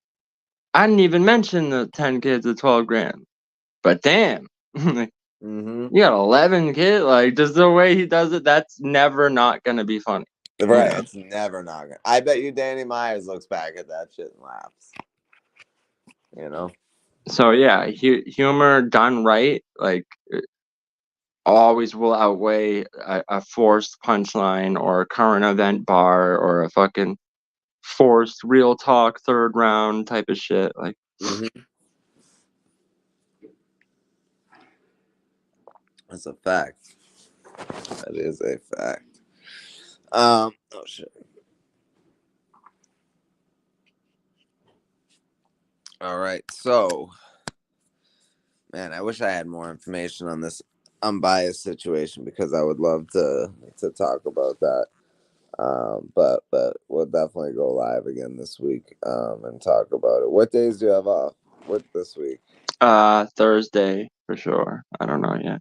I didn't even mention the 10 kids at 12 grand, but damn, like, Mm-hmm. you got 11 kids. Like, just the way he does it, that's never not going to be funny. Right. You know? It's never not gonna. I bet you Danny Myers looks back at that shit and laughs. You know? So yeah, humor done right, like, always will outweigh a forced punchline or a current event bar or a fucking forced real talk 3rd round type of shit. Like, Mm-hmm. That's a fact. That is a fact. Oh shit. All right. So, man, I wish I had more information on this unbiased situation, because I would love to talk about that. But we'll definitely go live again this week and talk about it. What days do you have off? What this week? Thursday for sure. I don't know yet.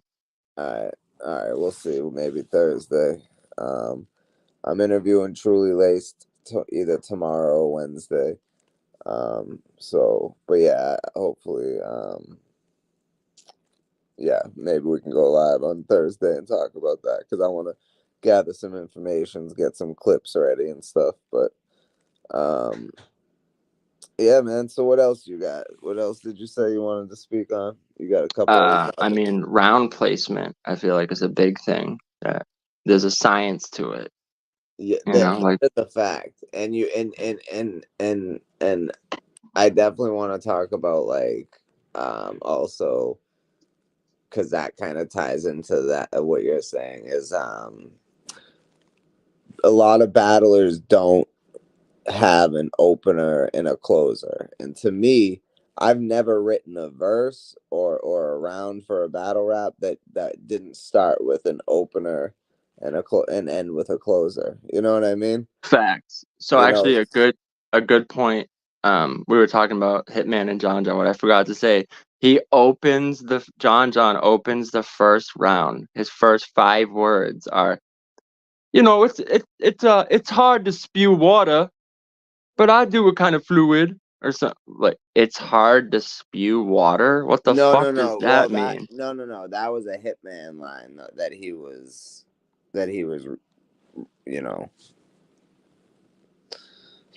All right. We'll see. Maybe Thursday. I'm interviewing Truly Laced either tomorrow or Wednesday. So, but yeah, hopefully, yeah, maybe we can go live on Thursday and talk about that, because I want to gather some information, get some clips ready and stuff. But, yeah, man. So what else you got? What else did you say you wanted to speak on? You got a couple. I mean, round placement, I feel like, is a big thing. That there's a science to it. Yeah, You know, like, that's a fact. And you and I definitely want to talk about like also, because that kind of ties into that what you're saying is a lot of battlers don't have an opener and a closer. And to me, I've never written a verse or a round for a battle rap that didn't start with an opener and and end with a closer. You know what I mean? facts. So You know, actually, a good point. We were talking about Hitman and John John. What I forgot to say, John John opens the first round. His first 5 words are, you know, it's hard to spew water, but I do it kind of fluid. or something. Like, it's hard to spew water. What the No, fuck no, does no. Well, that that mean? no. That was a Hitman line that he was, you know,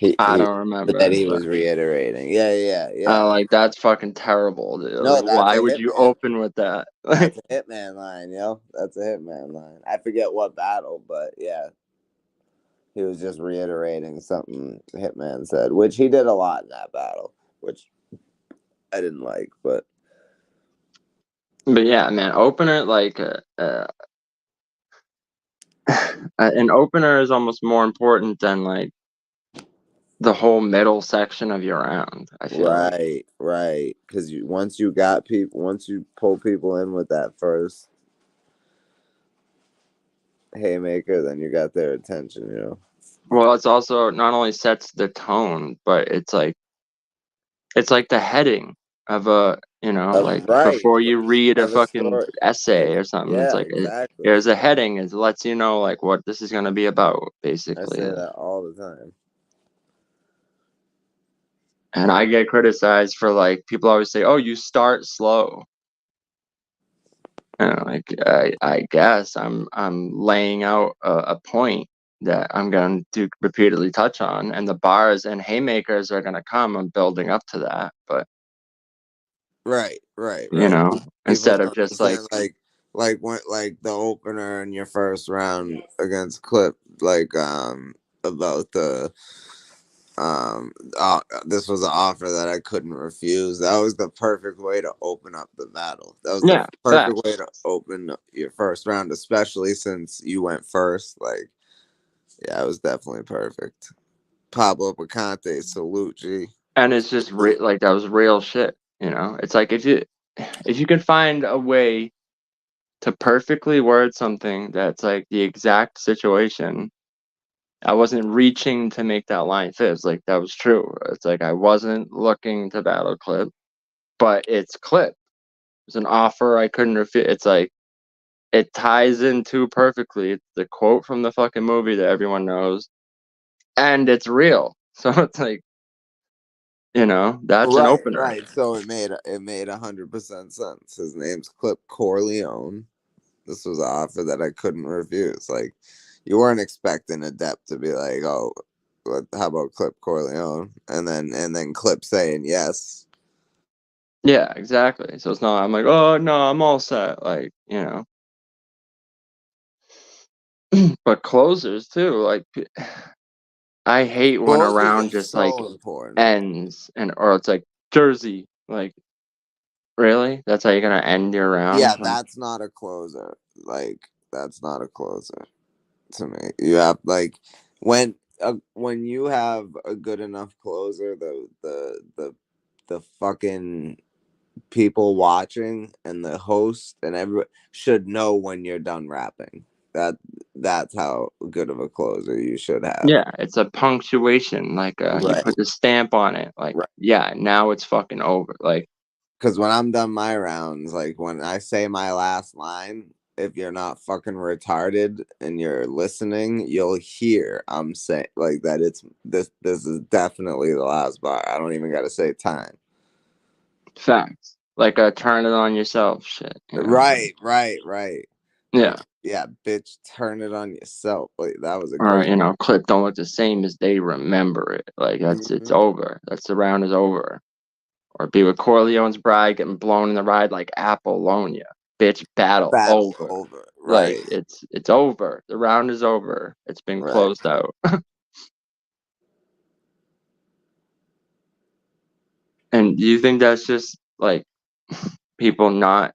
I he don't that remember. he But was reiterating. Yeah. like, that's fucking terrible, dude. No, Like, that's why a would you Hitman. open with that? That's a Hitman line, yo. That's a Hitman line. I forget what battle, but yeah, he was just reiterating something Hitman said, which he did a lot in that battle, which I didn't like, but yeah, man, opener, like, an opener is almost more important than like the whole middle section of your round. I feel like. right, because once you pull people in with that first haymaker, then you got their attention, you know. Well, it's also not only sets the tone, but it's like the heading of a, like, Right, before you read a of a fucking story. essay or something. It's Yeah, like exactly. there's a heading. It lets you know like what this is gonna be about, I basically. say that all the time. And I get criticized for, like, people always say, "Oh, you start slow." And like, I guess I'm laying out a point that I'm going to repeatedly touch on, and the bars and haymakers are going to come. I'm building up to that, but Right. People instead of don't just like, understand, like the opener in your first round against Clip, like about the this was an offer that I couldn't refuse. That was the perfect way to open up the battle. That was the yeah, perfect facts. way to open your first round, especially since you went first. Like, yeah, it was definitely perfect. Pablo Picante, salute, G. And it's just like, that was real shit. It's like, if you can find a way to perfectly word something that's like the exact situation. I wasn't reaching to make that line fit. It's like, that was true. It's like, I wasn't looking to battle Clip, but it's Clip. It's an offer I couldn't refuse. It's like, it ties in too perfectly. It's the quote from the fucking movie that everyone knows, and it's real. So it's like, that's an opener. Right. So it made 100% sense. His name's Clip Corleone. This was an offer that I couldn't refuse. Like, you weren't expecting Adept to be like, "Oh, how about Clip Corleone?" And then Clip saying yes. Yeah, exactly. So it's not, I'm like, oh no, I'm all set. Like, but closers too. Like, I hate when a Closers round are just like so important. ends, or it's like Jersey. Like, really? That's how you're gonna end your round? Yeah, Like, that's not a closer. Like, that's not a closer to me. You have like when you have a good enough closer, the fucking people watching and the host and everyone should know when you're done rapping. That's how good of a closer you should have. yeah, it's a punctuation. Like, you Right. put the stamp on it. Like, Right. yeah, now it's fucking over. Like, Because when I'm done my rounds, like when I say my last line, if you're not fucking retarded and you're listening, you'll hear I'm saying like that. It's this is definitely the last bar. I don't even got to say time. facts. Like, turn it on yourself shit. Right. Yeah. Yeah, bitch, turn it on yourself. Like, that was a Or, great. Clip don't look the same as they remember it. Like, it's Mhm. over. That's, the round is over. Or be with Corleone's bride getting blown in the ride like Apollonia. Bitch, battle Battle over. over. Like, Right. it's over. The round is over. It's been Right. closed out. And do you think that's just like people not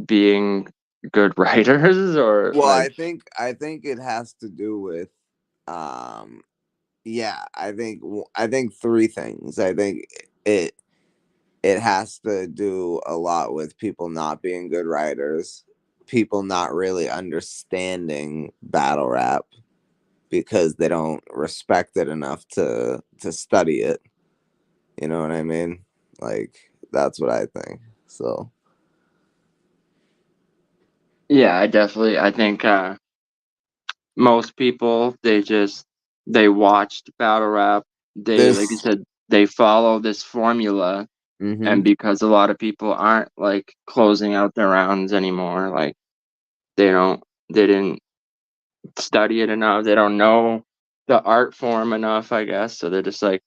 being good writers, or Well, like, I think it has to do with yeah, I think three things. I think it it has to do a lot with people not being good writers, people not really understanding battle rap because they don't respect it enough to study it. You know what I mean? Like, that's what I think. So yeah, I think most people, they watched battle rap. They, like you there's said, they follow this formula, Mm-hmm. and because a lot of people aren't like closing out their rounds anymore, like they didn't study it enough, they don't know the art form enough, I guess, so they're just like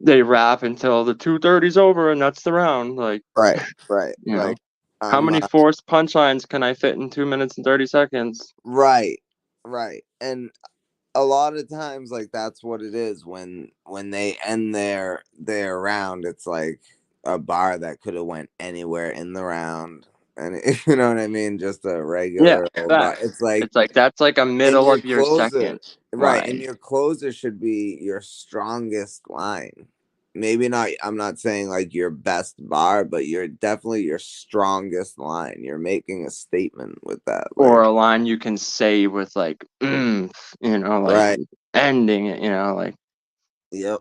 they rap until the 2:30's over and that's the round, like, Right. you know. Like, How many forced punchlines can I fit in 2 minutes and 30 seconds? right. And a lot of times, like, that's what it is when they end their round. It's like a bar that could have went anywhere in the round, and you know what I mean, just a regular old bar. It's like that's like a middle of your closer, second right? line. And your closer should be your strongest line. Maybe not. I'm not saying like your best bar, but you're definitely your strongest line. You're making a statement with that, Or like, a line you can say with like like right. ending it, like. Yep.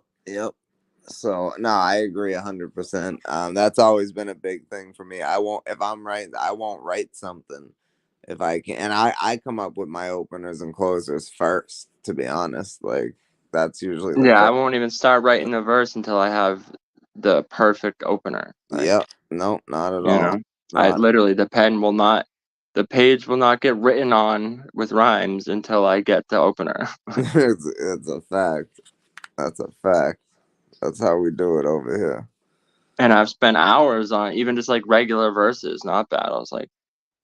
So no, I agree 100%. That's always been a big thing for me. If I'm right, I won't write something if I can. And I come up with my openers and closers first, to be honest. Like, that's usually the Yeah, I first. won't even start writing a verse until I have the perfect opener. Like, Yep. No, not at all. I Not. literally, the page will not get written on with rhymes until I get the opener. It's a fact. That's a fact. That's how we do it over here. And I've spent hours on even just like regular verses, not battles. Like,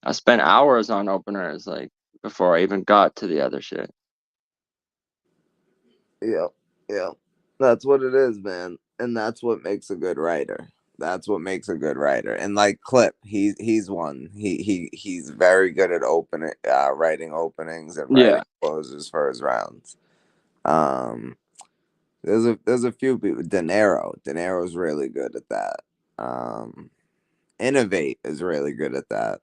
I spent hours on openers, like, before I even got to the other shit. Yep. That's what it is, man. And that's what makes a good writer. That's what makes a good writer. And like Clip, he's one. He's very good at writing openings and writing Yeah. closes for his rounds. Um, there's a few people. De Niro's really good at that. Innovate is really good at that.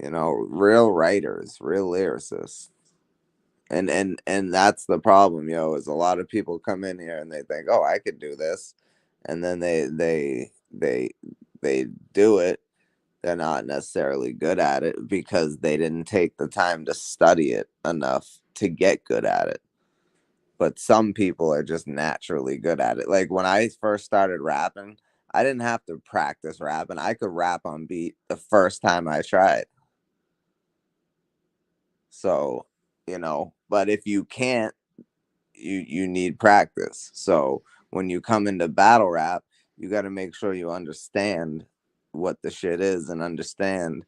Real writers, real lyricists. And that's the problem, is a lot of people come in here and they think, oh, I could do this, and then they do it. They're not necessarily good at it because they didn't take the time to study it enough to get good at it. But some people are just naturally good at it. Like when I first started rapping, I didn't have to practice rapping. I could rap on beat the first time I tried. So, but if you can't, you need practice. So when you come into battle rap, you got to make sure you understand what the shit is and understand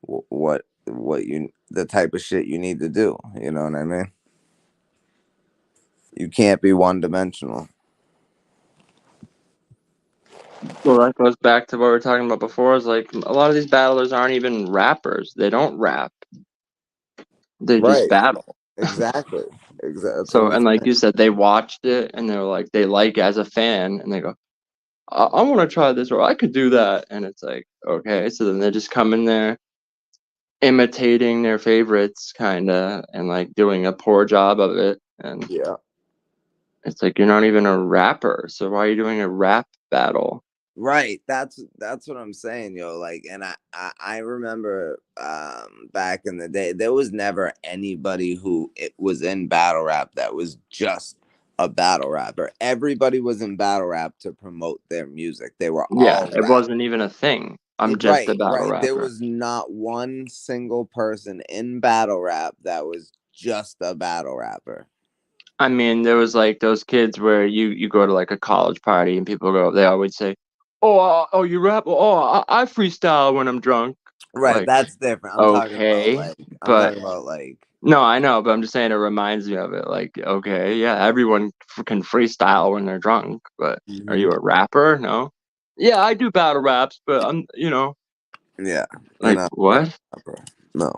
what the type of shit you need to do. You know what I mean? You can't be one dimensional. Well, that goes back to what we were talking about before. Is like a lot of these battlers aren't even rappers. They don't rap. They just Right. battle. Exactly. That's what So, I'm and like saying. you said, they watched it and they're like, they like as a fan, and they go, I want to try this, or I could do that. And it's like, okay. So then they just come in there imitating their favorites, kind of, and like doing a poor job of it. And Yeah. it's like, you're not even a rapper. So why are you doing a rap battle? Right. That's what I'm saying, yo. Like, and I remember back in the day, there was never anybody who it was in battle rap that was just a battle rapper. Everybody was in battle rap to promote their music. They were Yeah, all it rap. wasn't even a thing. I'm just a Right, battle right. There rapper. was not one single person in battle rap that was just a battle rapper. I mean, there was like those kids where you go to like a college party and people go, they always say, "Oh, you rap? Oh, I freestyle when I'm drunk." Right, Like, that's different. okay, I'm but talking about like no, I know, but I'm just saying it reminds me of it. Like, okay, yeah, everyone can freestyle when they're drunk, but are mhm. you a rapper? No. Yeah, I do battle raps, but I'm, Yeah, you're like, not a what? rapper. No.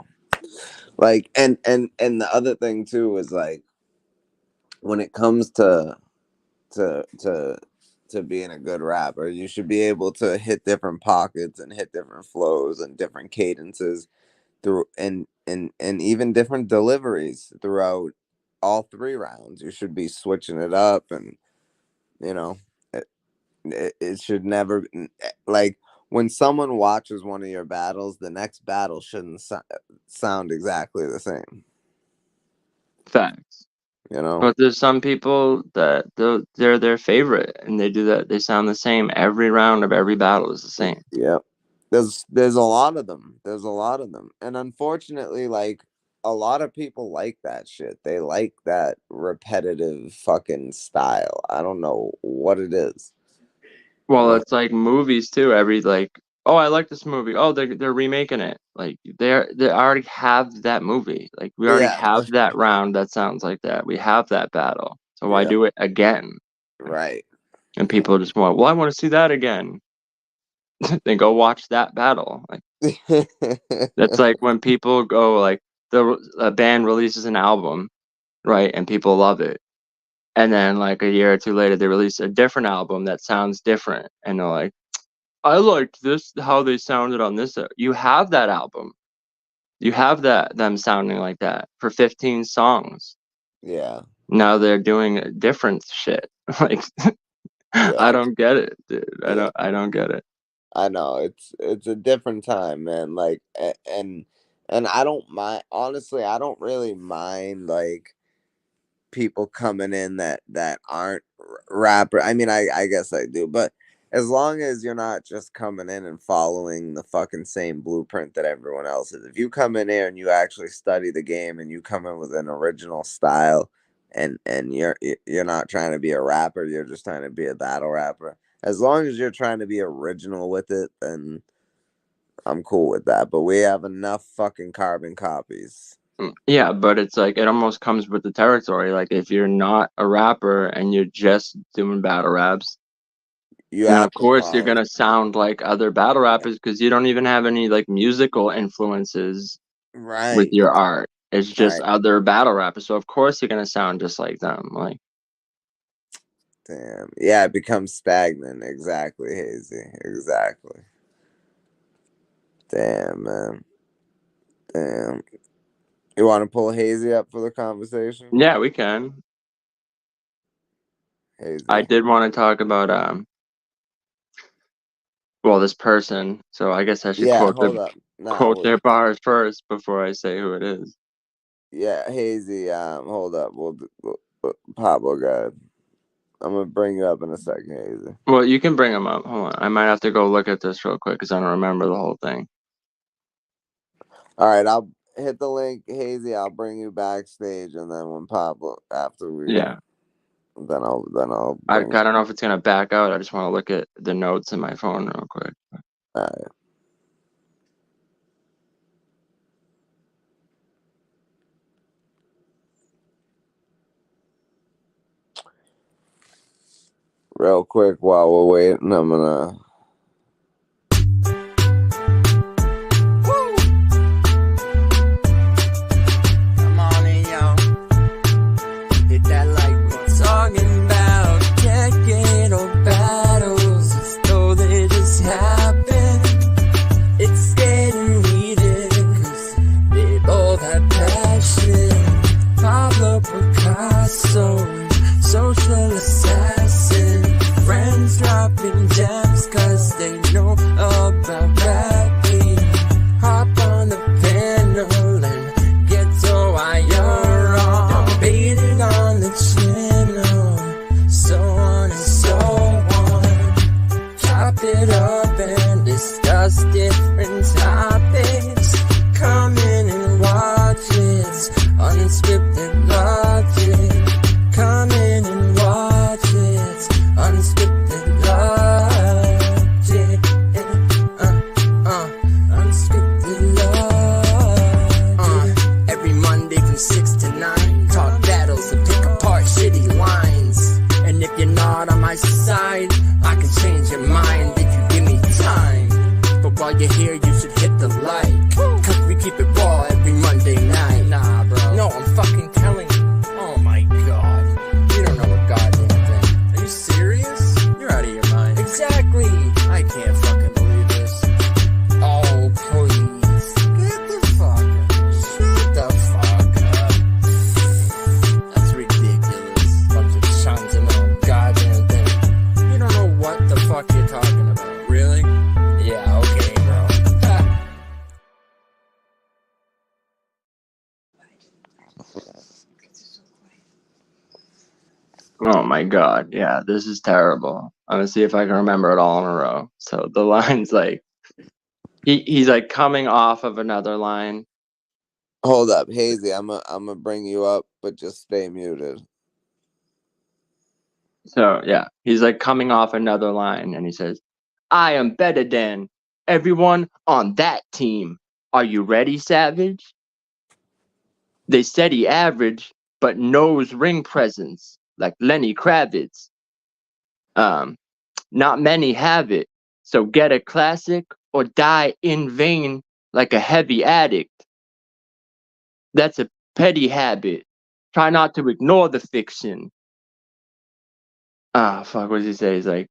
Like and the other thing too is like when it comes to to to being a good rapper, you should be able to hit different pockets and hit different flows and different cadences through and even different deliveries throughout all three rounds. You should be switching it up, and you know it should never like when someone watches one of your battles, the next battle shouldn't sound exactly the same. Facts. You know? But there's some people that they're their favorite, and they do that. They sound the same every round of every battle is the same. Yeah. There's a lot of them. There's a lot of them. And unfortunately, like, a lot of people like that shit. They like that repetitive fucking style. I don't know what it is. Well, Uh, it's like movies too. Every like, oh, I like this movie. Oh, they're remaking it. Like they already have that movie. Like we already yeah, have that round that sounds like that. We have that battle. So why yeah, do it again? right. And people just want, well, I want to see that again. Then go watch that battle. Like that's like when people go like a band releases an album, right? And people love it. And then like a year or two later they release a different album that sounds different. And they're like, I liked this how they sounded on this. You have that album. You have them sounding like that for 15 songs. Yeah, Now they're doing different shit. Like I yeah, don't get it, dude. yeah. I don't get it. I know it's a different time, man. Like, and I don't mind. Honestly, I don't really mind like people coming in that aren't rapper. I mean, I guess I do, but as long as you're not just coming in and following the fucking same blueprint that everyone else is. If you come in here and you actually study the game and you come in with an original style, and you're not trying to be a rapper, you're just trying to be a battle rapper. As long as you're trying to be original with it, then I'm cool with that. But we have enough fucking carbon copies. Yeah, but it's like it almost comes with the territory. Like if you're not a rapper and you're just doing battle raps, You then have of to course you're follow. gonna sound like other battle Yeah. rappers because you don't even have any like musical influences with Right. your art. It's just Right. other battle rappers. So of course you're gonna sound just like them. Like Damn. Yeah, it becomes stagnant. Exactly, Hazie. Exactly. Damn, man. Damn. You want to pull Hazie up for the conversation? yeah, we can. I Hazie. did want to talk about well, this person. So I guess I should Yeah, hold up. Nah, quote their bars first before I say who it is. yeah, Hazie. Hold up. Pablo, God. I'm gonna bring you up in a second, Hazie. Well, you can bring him up. Hold on. I might have to go look at this real quick because I don't remember the whole thing. All right, I'll hit the link, Hazie. I'll bring you backstage, and then when Pablo after we Yeah. then I'll I bring. don't know if it's gonna back out. I just want to look at the notes in my phone real quick. All right. Real quick while we're waiting, I'm gonna. Come on in, y'all. Hit that like we're talking about decadal battles as though they just happen. It's getting heated cause they both have passion. Pablo Picasso, social assassin. Friends dropping gems cause they know about rapping. Hop on the panel and get to why you're wrong. Debated on the channel, so on and so on. Chop it up and discuss different topics. Come in and watch it, unscripted logic. Come in and watch it, unscripted logic. Unscripted logic. Every Monday from 6 to 9, talk battles and pick apart shitty lines. And if you're not on my side, I can change your mind if you give me time. But while you're here, you should hit the like, cause we keep it raw every Monday night. Nah, bro. No, I'm fucking telling you. Oh my god. You don't know a goddamn thing. Are you serious? You're out of your mind. Exactly. I can't fucking believe this. Oh, please. Get the fuck up. Shut the fuck up. That's ridiculous. Bunch of chuns and no goddamn thing. You don't know what the fuck you're talking about. Really? Yeah, okay, bro. Oh my god, yeah, this is terrible. I'm gonna see if I can remember it all in a row. So the line's like he's like coming off of another line. Hold up, Hazie. I'm gonna bring you up, but just stay muted. So yeah, he's like coming off another line and he says, I am better than everyone on that team. Are you ready, Savage? They said he average, but knows ring presence, like Lenny Kravitz. Not many have it, so get a classic or die in vain like a heavy addict. That's a petty habit. Try not to ignore the fiction. Ah, fuck, what does he say? He's like,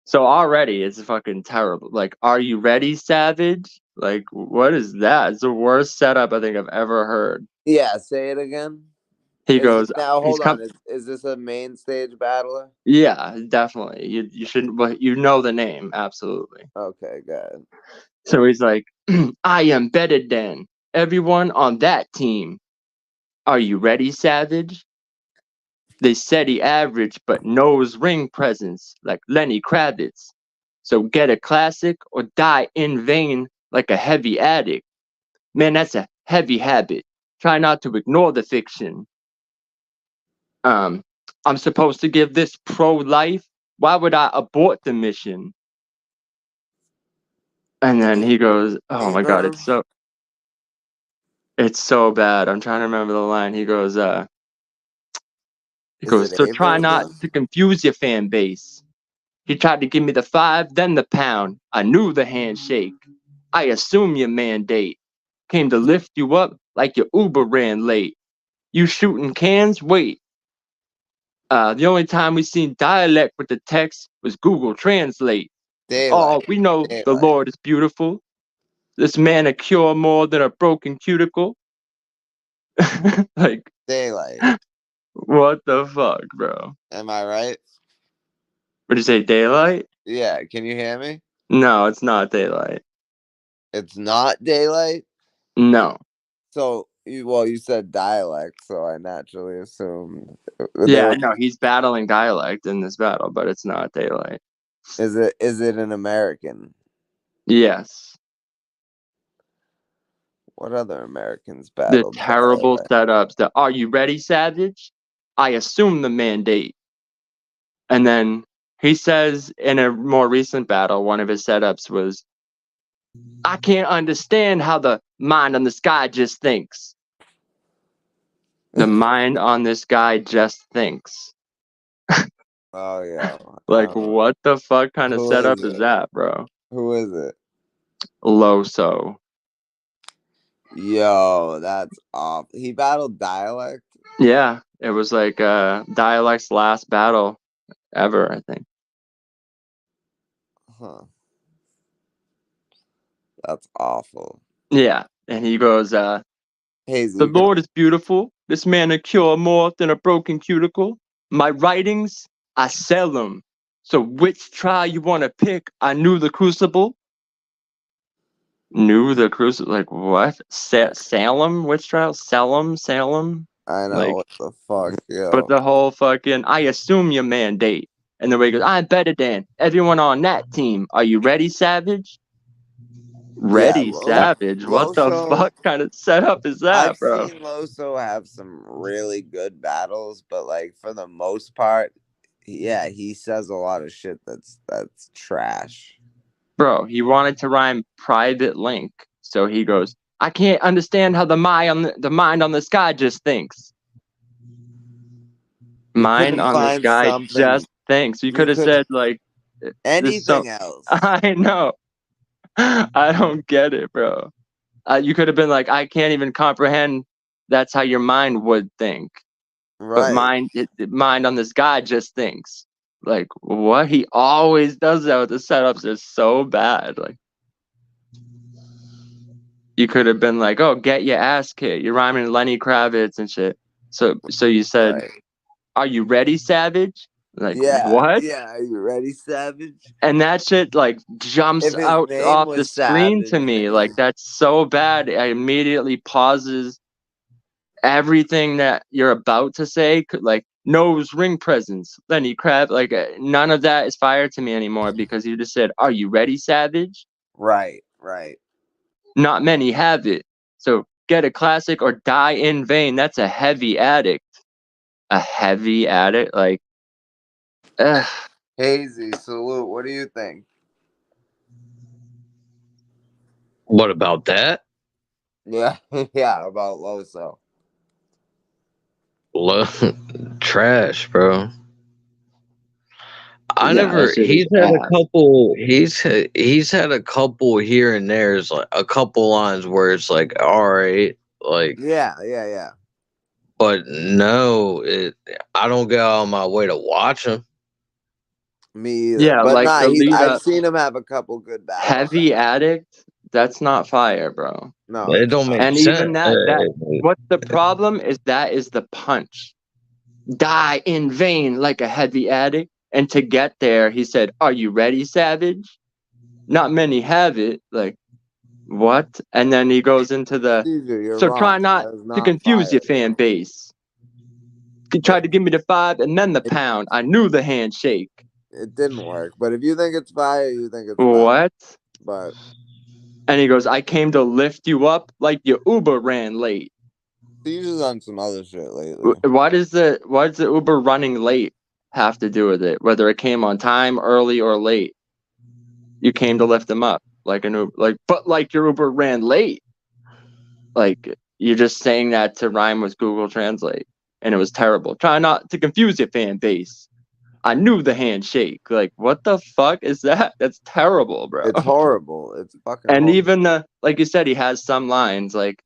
so already it's fucking terrible. Like, are you ready, Savage? Like, what is that? It's the worst setup I think I've ever heard. Yeah, say it again. He goes, now he's hold on. Is this a main stage battler? Yeah, definitely. You shouldn't, but you know the name, absolutely. Okay, good. So he's like, I am better than everyone on that team. Are you ready, Savage? They said he average, but knows ring presence like Lenny Kravitz. So get a classic or die in vain like a heavy addict. Man, that's a heavy habit. Try not to ignore the fiction. I'm supposed to give this pro-life. Why would I abort the mission? And then he goes, oh my god, it's so bad. I'm trying to remember the line. He goes, so try not to confuse your fan base. He tried to give me the 5, then the pound. I knew the handshake. I assume your mandate came to lift you up like your Uber ran late. You shooting cans? Wait. The only time we seen dialect with the text was Google Translate. Daylight. Oh, we know Daylight. the Lord is beautiful. This man a cure more than a broken cuticle. Like, Daylight. What the fuck, bro? Am I right? Would you say daylight? Yeah, can you hear me? No, it's not daylight. It's not daylight? No. So, you said dialect, so I naturally assumed. Yeah, no, he's battling dialect in this battle, but it's not daylight. Is it an American? Yes. What other Americans battle? The terrible setups. Are you ready, Savage? I assume the mandate. And then he says in a more recent battle, one of his setups was, I can't understand how the mind on this guy just thinks. The mind on this guy just thinks. Oh, yeah. Like, what the fuck kind of setup is that, bro? Who is it? Loso. Yo, that's off. He battled dialect? Yeah, it was like dialect's last battle ever, I think. Huh. That's awful. Yeah, and he goes, Hazie, the Lord is beautiful. This man a cure more than a broken cuticle. My writings, I sell them. So which trial you want to pick? I knew the crucible. Knew the crucible? Like what? Salem? Which trial? Salem? I know, like, what the fuck, yo. But the whole fucking, I assume your mandate. And the way he goes, I'm better than everyone on that team. Are you ready, Savage? Ready, Savage? What the fuck kind of setup is that, bro? I've seen Loso have some really good battles, but like for the most part, yeah, he says a lot of shit that's trash. Bro, he wanted to rhyme private link. So he goes, I can't understand how the mind on this guy just thinks. Mind on this guy just thinks. You could have said like anything else. I know. I don't get it, bro. You could have been like, I can't even comprehend. That's how your mind would think. Right. But mind on this guy just thinks. Like, what? He always does that with the setups. Are so bad. Like, you could have been like, oh, get your ass kicked. You're rhyming Lenny Kravitz and shit. So you said, right. Are you ready, Savage? Like, what? Yeah, are you ready, Savage? And that shit like jumps out off the screen to me. Like, that's so bad. I immediately pauses everything that you're about to say. Like, nose ring presents, Lenny Crab. Like none of that is fire to me anymore because you just said, "Are you ready, savage?" Right, right. Not many have it. So get a classic or die in vain. That's a heavy addict. A heavy addict, like. Hazie, salute. What do you think? What about that? Yeah, yeah, about Loso. Trash, bro. I Yeah, never. that shit is He's had a ass. couple. He's had a couple here and there's like a couple lines where it's like, all right, like, Yeah, yeah, yeah. but no, I don't go out of my way to watch him. Me either. Yeah, But like nah, the lead I've up, seen him have a couple good battles. heavy addict. That's not fire, bro. No, It it's don't not. make And sense. even what's the problem is that is the punch. Die in vain like a heavy addict. And to get there, he said, "Are you ready, savage?" Not many have it. Like, what? And then he goes into the. Cyzure, you're So wrong. try not That is to not confuse fire, your fan bro. base. He tried to give me the 5 and then the pound. I knew the handshake. It didn't work. But if you think it's fire, you think it's fire. What? But And he goes, "I came to lift you up like your Uber ran late." Cyzure's on some other shit lately. Why does the Uber running late have to do with it? Whether it came on time, early, or late, you came to lift them up like an Uber, but like your Uber ran late. Like you're just saying that to rhyme with Google Translate, and it was terrible. Try not to confuse your fan base. I knew the handshake. Like what the fuck is that? That's terrible, bro. It's horrible. It's fucking And horrible. even like you said, he has some lines like.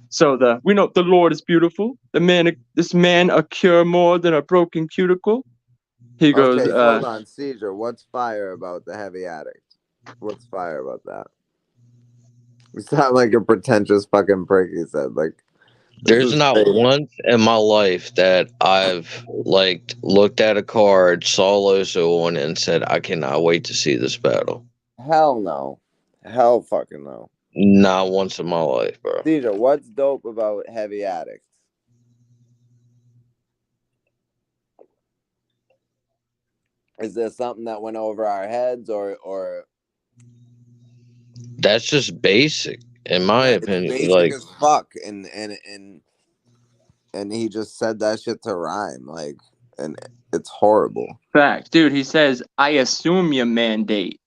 So we know the Lord is beautiful. This man a cure more than a broken cuticle. He goes, Okay, hold on, Cyzure. What's fire about the heavy addict? What's fire about that? You sound like a pretentious fucking prick. He said, like, There's not once in my life that I've like looked at a card, saw Loso on it, and said, I cannot wait to see this battle. Hell no. Hell fucking no. Not once in my life, bro. Cyzure, what's dope about heavy addicts? Is there something that went over our heads or That's just basic, in my opinion. basic Like, as fuck and he just said that shit to rhyme, like, and it's horrible. fact, dude, he says, "I assume your mandate."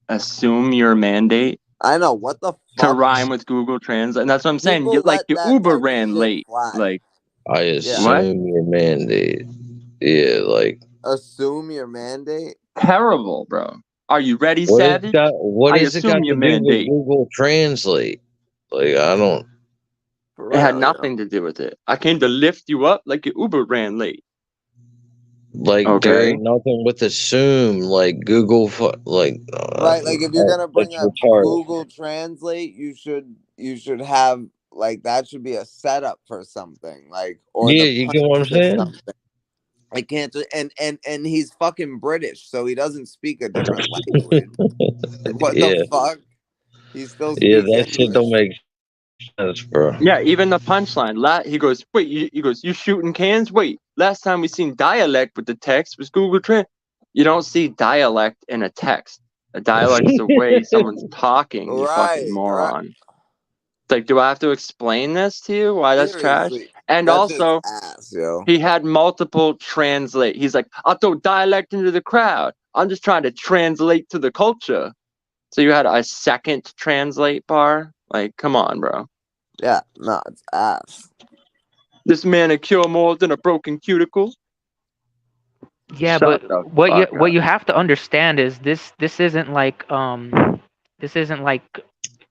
Assume your mandate I know, what the fuck? to rhyme with Google Translate. And that's what I'm saying. People You like let your that Uber type of ran shit late. fly. Like I assume your mandate. Yeah, like assume your mandate. terrible, bro. Are you ready, what savage? What I is it assume got to your do with mandate. Google Translate? Like, I don't. For It had real, nothing to do with it. I came to lift you up like your Uber ran late. Like, Okay. there ain't nothing with assume. Like, Google, like, right, like if you're gonna bring up retarded. Google Translate, you should have, like, that should be a setup for something, like, or Yeah, the you get what I'm punch to saying? something. I can't just and he's fucking British, so he doesn't speak a different language. Like, what the fuck? He still speaks that English. shit don't make sense, bro. Yeah, even the punchline. He goes, wait, you shooting cans? Wait, last time we seen dialect with the text was Google Trans. You don't see dialect in a text. A dialect's the way someone's talking, you fucking moron. It's like, do I have to explain this to you? Why that's trash? Seriously, And that's also, just ass, yo. he had multiple translate. He's like, I'll throw dialect into the crowd. I'm just trying to translate to the culture. So you had a second translate bar? Like, come on, bro. Yeah, no, it's ass. This man a cure more than a broken cuticle. Yeah, Shut but what up. you have to understand is this isn't like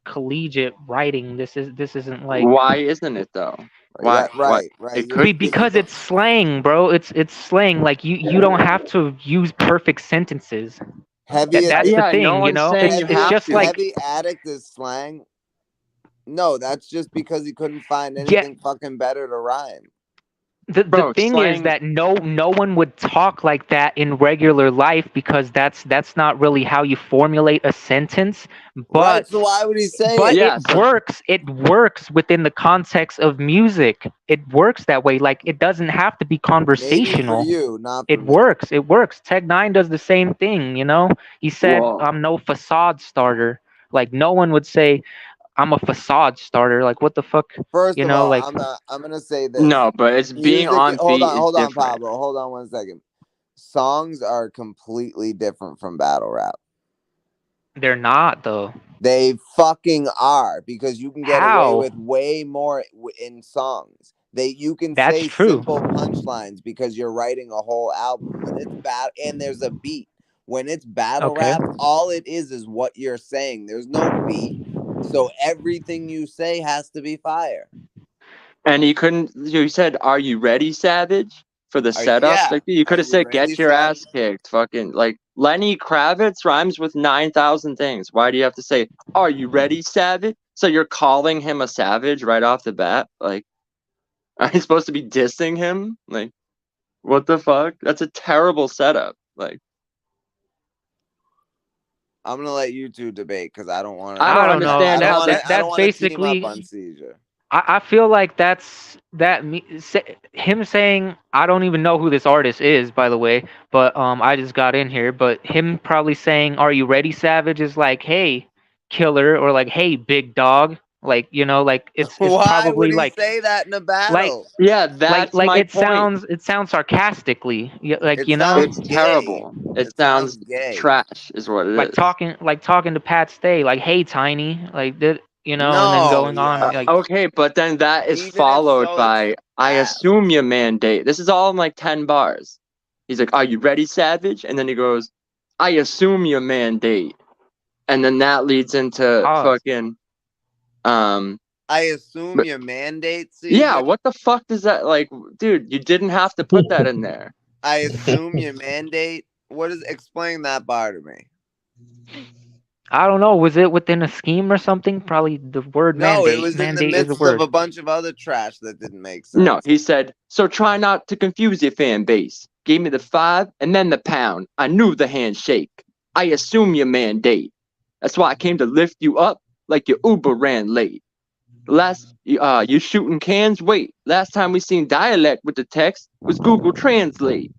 collegiate writing. This isn't like. Why isn't it though? Yeah, Why? right. It could be. Because it's slang, bro. It's slang. Like you don't have to use perfect sentences. Heavy. That's the thing, no you one's know. saying you It's have just to. like heavy addict is slang. No, that's just because he couldn't find anything fucking better to rhyme. the Bro, thing is slang. that no one would talk like that in regular life because that's not really how you formulate a sentence. Right. But So why would he say but it? Yeah, so it works within the context of music. It works that way. Like, it doesn't have to be Maybe for conversational. you, not for It me. works. It works. Tech Nine does the same thing, you know? He said, well, I'm no facade starter. Like, no one would say I'm a facade starter. Like, what the fuck? First You of know, all, like, I'm gonna say this. no, but it's being Music. on beat is Hold on, different. Pablo. Hold on 1 second. Songs are completely different from battle rap. they're not though. They fucking are, because you can get away How? with way more in songs. You can That's say true. simple punchlines because you're writing a whole album. When it's bad and there's a beat. When it's battle Okay. rap, all it is what you're saying. There's no beat. So everything you say has to be fire. And he couldn't. You said, "Are you ready, Savage?" For the setup. Yeah. Like, you Are could have you said, ready, "Get your Savage? ass kicked." Fucking like Lenny Kravitz rhymes with 9,000 things. Why do you have to say, "Are you ready, Savage?" So you're calling him a savage right off the bat. Like, are you supposed to be dissing him? Like, what the fuck? That's a terrible setup. Like, I'm gonna let you two debate because I don't want I to. I don't don't know. understand how this. I don't That's want to team up basically. on Cyzure. I feel like him saying, I don't even know who this artist is, by the way, but I just got in here. But him probably saying, "Are you ready, Savage?" is like, "Hey, killer," or like, "Hey, big dog." Like, you know, like it's Why would probably he say that in a like battle? Yeah, that's like my point. it sounds sarcastically, like, It you know, sounds It's gay. terrible. It It sounds sounds gay. trash, is what it is. like talking to Pat Stay, like, "Hey, Tiny," like that, you know, and then No, going on yeah. like, Okay, but then that is Even if followed so, it's by, "I fast. assume you mandate." This is all in like 10 bars. He's like, "Are you ready, Savage?" And then he goes, "I assume you mandate." And then that leads into oh, fucking, um, I assume but your mandate, yeah, Caesar. what the fuck does that, like, dude, you didn't have to put that in there. I assume your mandate. What is explain that bar to me? I don't know. Was it within a scheme or something? Probably the word No, it mandate. was in the Mandate is a midst of word. a bunch of other trash that didn't make No, sense. he said, "So try not to confuse your fan base. Gave me the 5 and then the pound. I knew the handshake. I assume your mandate. That's why I came to lift you up like your Uber ran late. You shooting cans? Wait, last time we seen dialect with the text was Google Translate.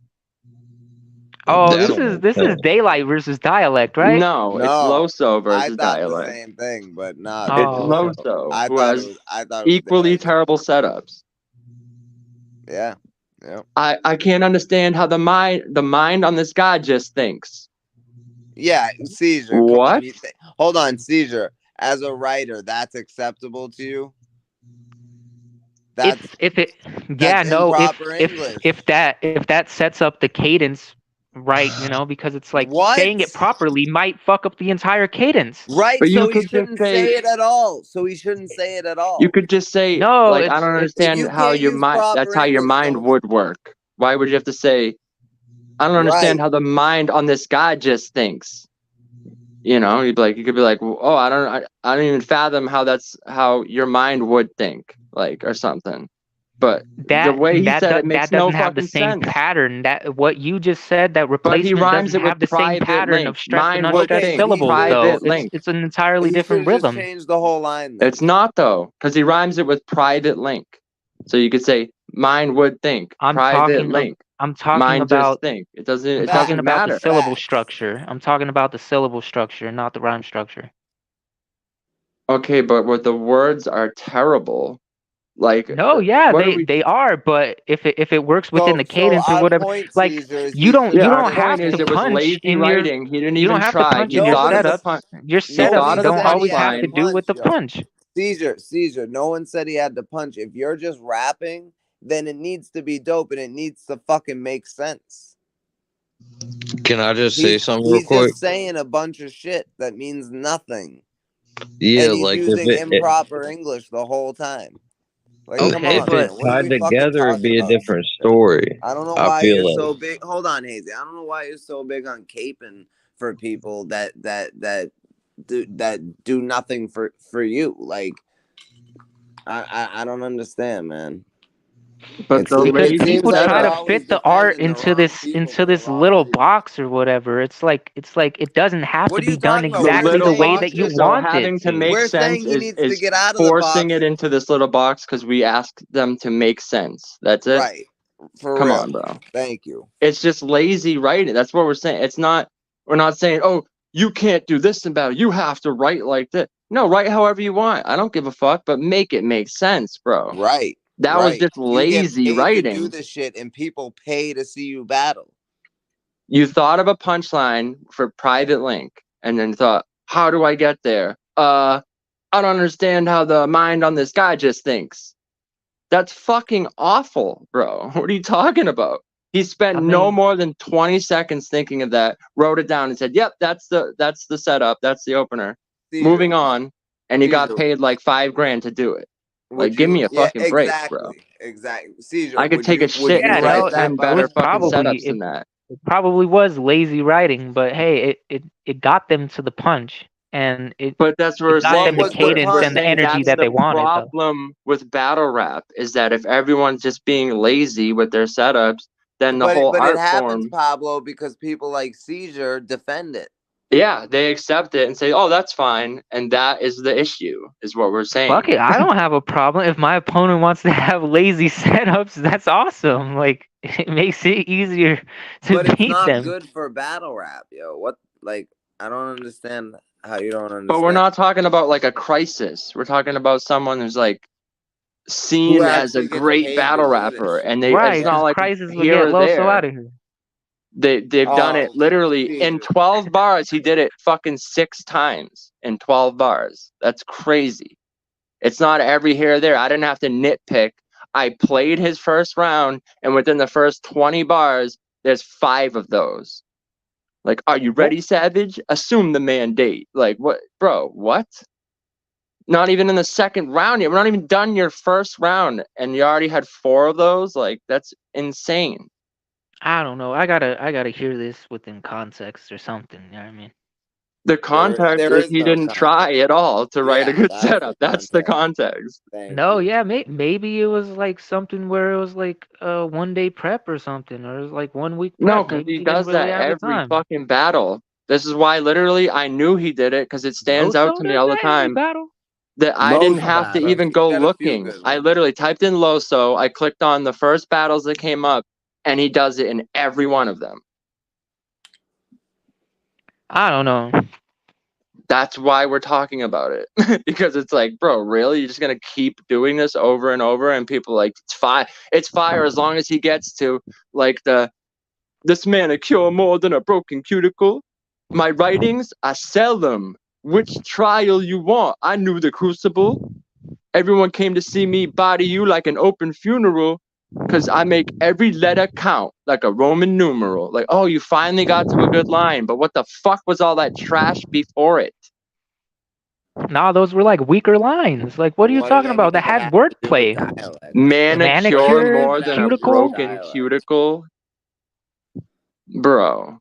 Oh, That this don't is make this is sense. daylight versus dialect, right? No, it's No, Loso I versus thought the dialect. same thing, but not. It's Oh, okay. Loso who has I thought it was equally daylight. terrible setups. Yeah, yeah, I can't understand how the mind on this guy just thinks. yeah. Seizure. Come on. What? Hold on, Seizure. As a writer, that's acceptable to you. That's If it, that's yeah, no, improper English. if that sets up the cadence right, you know, because it's like What? saying it properly might fuck up the entire cadence. Right. But you So he could just shouldn't say, say it at all. So he shouldn't say it at you all. could just say, No, like, I don't If understand you how can't your use mind, that's proper how your English, mind don't. would work. Why would you have to say, I don't understand Right. how the mind on this guy just thinks? You know, you could be like, oh, I don't even fathom how that's how your mind would think, like, or something. But the way he said it makes that no doesn't have the fucking same sense. pattern. That what you just said, that But he replacement rhymes doesn't it with have the same private pattern link. of stressed and Mind would unstressed Okay, think, he syllables, should though. private link. It's an entirely he should different have just rhythm. changed the whole line then. It's not though, because he rhymes it with private link. So you could say, mind would think, I'm private talking of, link. I'm talking Mind just about think. I'm It talking doesn't Facts. about the matter. syllable Facts. structure. I'm talking about the syllable structure, not the rhyme structure. Okay, but what the words are terrible. Like, No, yeah, what are we? they are, but if it works within the So cadence or our whatever, point, like, Caesar, is he should Yeah, you have our don't just point have is to it was changed. punch lazy in your writing. He didn't you don't even have to try. punch He in your thought of the Nobody's setup. punch. Your He setups thought of the nobody don't said he always had have to to punchline. do punch, with the yo. punch. Caesar, no one said he had to punch. If you're just rapping, then it needs to be dope and it needs to fucking make sense. Can I just say something real He's quick? just saying a bunch of shit that means nothing. Yeah, And he's like if using improper English the whole time. Like, come Okay, if on, it but man. What are tied we fucking together, it'd talking be a about? different story. I don't know I why you're feel like. so big. Hold on, Hazie. I don't know why you're so big on caping for people that do nothing for you. Like, I don't understand, man. But the Because It lazy seems people like try we're to setup. always fit the art defending the into wrong this people for the wrong little reason. box or whatever. It's like it doesn't have What to are be you done talking about? The We're exactly the little way saying that box. you So want it having to to. make we're saying sense he needs to is get out of the forcing box. it into this little box because we ask them to make sense. That's it. Right. For Come real. on, bro. Thank you. It's just lazy writing. That's what we're saying. It's not. We're not saying, oh, you can't do this about it. You have to write like this. No, write however you want. I don't give a fuck, but make it make sense, bro. Right. That was Right. just You get lazy paid to do writing. this shit and people pay to see you battle. You thought of a punchline for private link and then thought, how do I get there? I don't understand how the mind on this guy just thinks. That's fucking awful, bro. What are you talking about? He spent I no mean, more than 20 seconds thinking of that, wrote it down and said, yep, that's the setup, that's the opener. Cyzure, Moving on, and he got Cyzure, paid like $5,000 to do it. would Like, give you? me a Yeah, fucking break, bro. exactly. Cyzure, I could take a would shit you and yeah, write no, write that 10 box? better was fucking probably setups than that. it probably was lazy writing, but hey, it got them to the punch, and But that's what it we're got What them saying. the was the cadence We're and the punch? saying energy that's that the they wanted, though. problem with battle rap is that if everyone's just being lazy with their setups, then the whole But it art happens, form, Pablo, because people like Cyzure defend it. yeah, they accept it and say, "Oh, that's fine," and that is the issue, is what we're Fuck saying. it, I don't have a problem if my opponent wants to have lazy setups. That's awesome. Like it makes it easier to But it's beat not them. good for battle rap, yo. What? Like, I don't understand how you don't But we're understand. not talking about like a crisis. We're talking about someone who's like Who seen as a actually gets great paid to battle do this rapper, shit? and it's Right, not because like prices will here get or low, so there. out of here. They've done it Oh, literally in Cyzure. 12 bars. He did it fucking 6 times in 12 bars. That's crazy. It's not every here or there. I didn't have to nitpick. I played his first round, and within the first 20 bars, there's 5 of those. Like, are you ready, Savage? Assume the mandate. Like, what, bro? What? Not even in the second round yet. We're not even done your first round, and you already had 4 of those. Like, that's insane. I don't know. I gotta hear this within context or something. You know what I mean? The context There is is he no didn't try context. at all to write a Yeah, good that's the setup. That's the context. context. Thank No, you. yeah, maybe it was like something where it was like a 1 day prep or something, or it was like 1 week No, prep. because Maybe he he didn't does really that have the every time. fucking battle. This is why literally I knew he did it because it stands out Loso to me does all the that every time battle. that I didn't Most have to battles. even He's go got a few looking. good I ones. literally typed in Loso, I clicked on the first battles that came up, and he does it in every one of them. I don't know. That's why we're talking about it. Because it's like, bro, really? You're just gonna keep doing this over and over, and people are like, it's fine. It's fire as long as he gets to like this manicure more than a broken cuticle. My writings, I sell them. Which trial you want? I knew the crucible. Everyone came to see me body you like an open funeral. Cause I make every letter count like a Roman numeral. Like, oh, you finally got to a good line, but what the fuck was all that trash before it? Nah, those were like weaker lines. Like, what are you What does talking about? That anything had have to do with wordplay. dialect? Manicure Manicure, more What than a have to do with cuticle. broken dialect? cuticle, bro.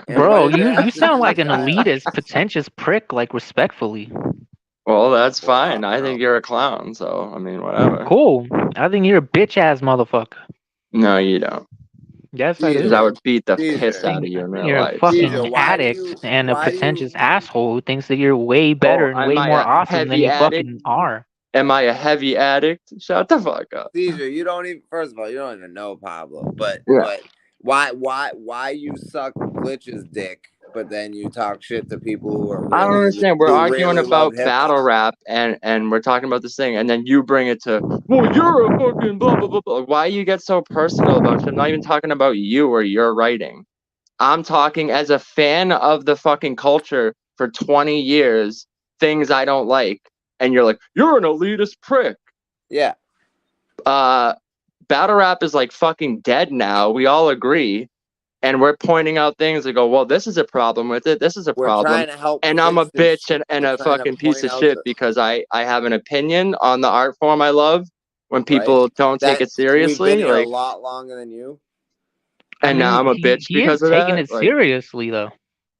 And what Bro, does it you have to sound do like with an dialect? elitist, pretentious prick. Like, respectfully. Well, that's fine. I Wow. think you're a clown, so I mean, whatever. Cool. I think you're a bitch ass motherfucker. No, you don't. Yes, I Because do. I Caesar, would beat the piss Caesar, out of I you in think real you're a life. So. Caesar. fucking addict and a Why do you? pretentious asshole who thinks that you're way Oh, better and am way I more a awesome than heavy you addict? fucking are. Am I a heavy addict? Shut the fuck up. Caesar, you don't even. First of all, you don't even know Pablo. Yeah. But why you suck glitches dick, but then you talk shit to people I don't understand. We're who arguing really love about hip battle hop. rap and we're talking about this thing, and then you bring it to, well, you're a fucking blah blah blah blah. Why you get so personal about shit? I'm not even talking about you or your writing. I'm talking as a fan of the fucking culture for 20 years, things I don't like, and you're like, you're an elitist prick. Yeah. Battle rap is like fucking dead now. We all agree. And we're pointing out things that go, well, this is a problem with it. This is a We're problem. trying to help And I'm a fix this bitch shit. and We're a trying to fucking piece point of out shit the because I have an opinion on the art form I love when right people don't take that it we've been seriously. here a Like, lot longer than you. I and now mean, I'm a bitch he is because of taking that. it Like, seriously though.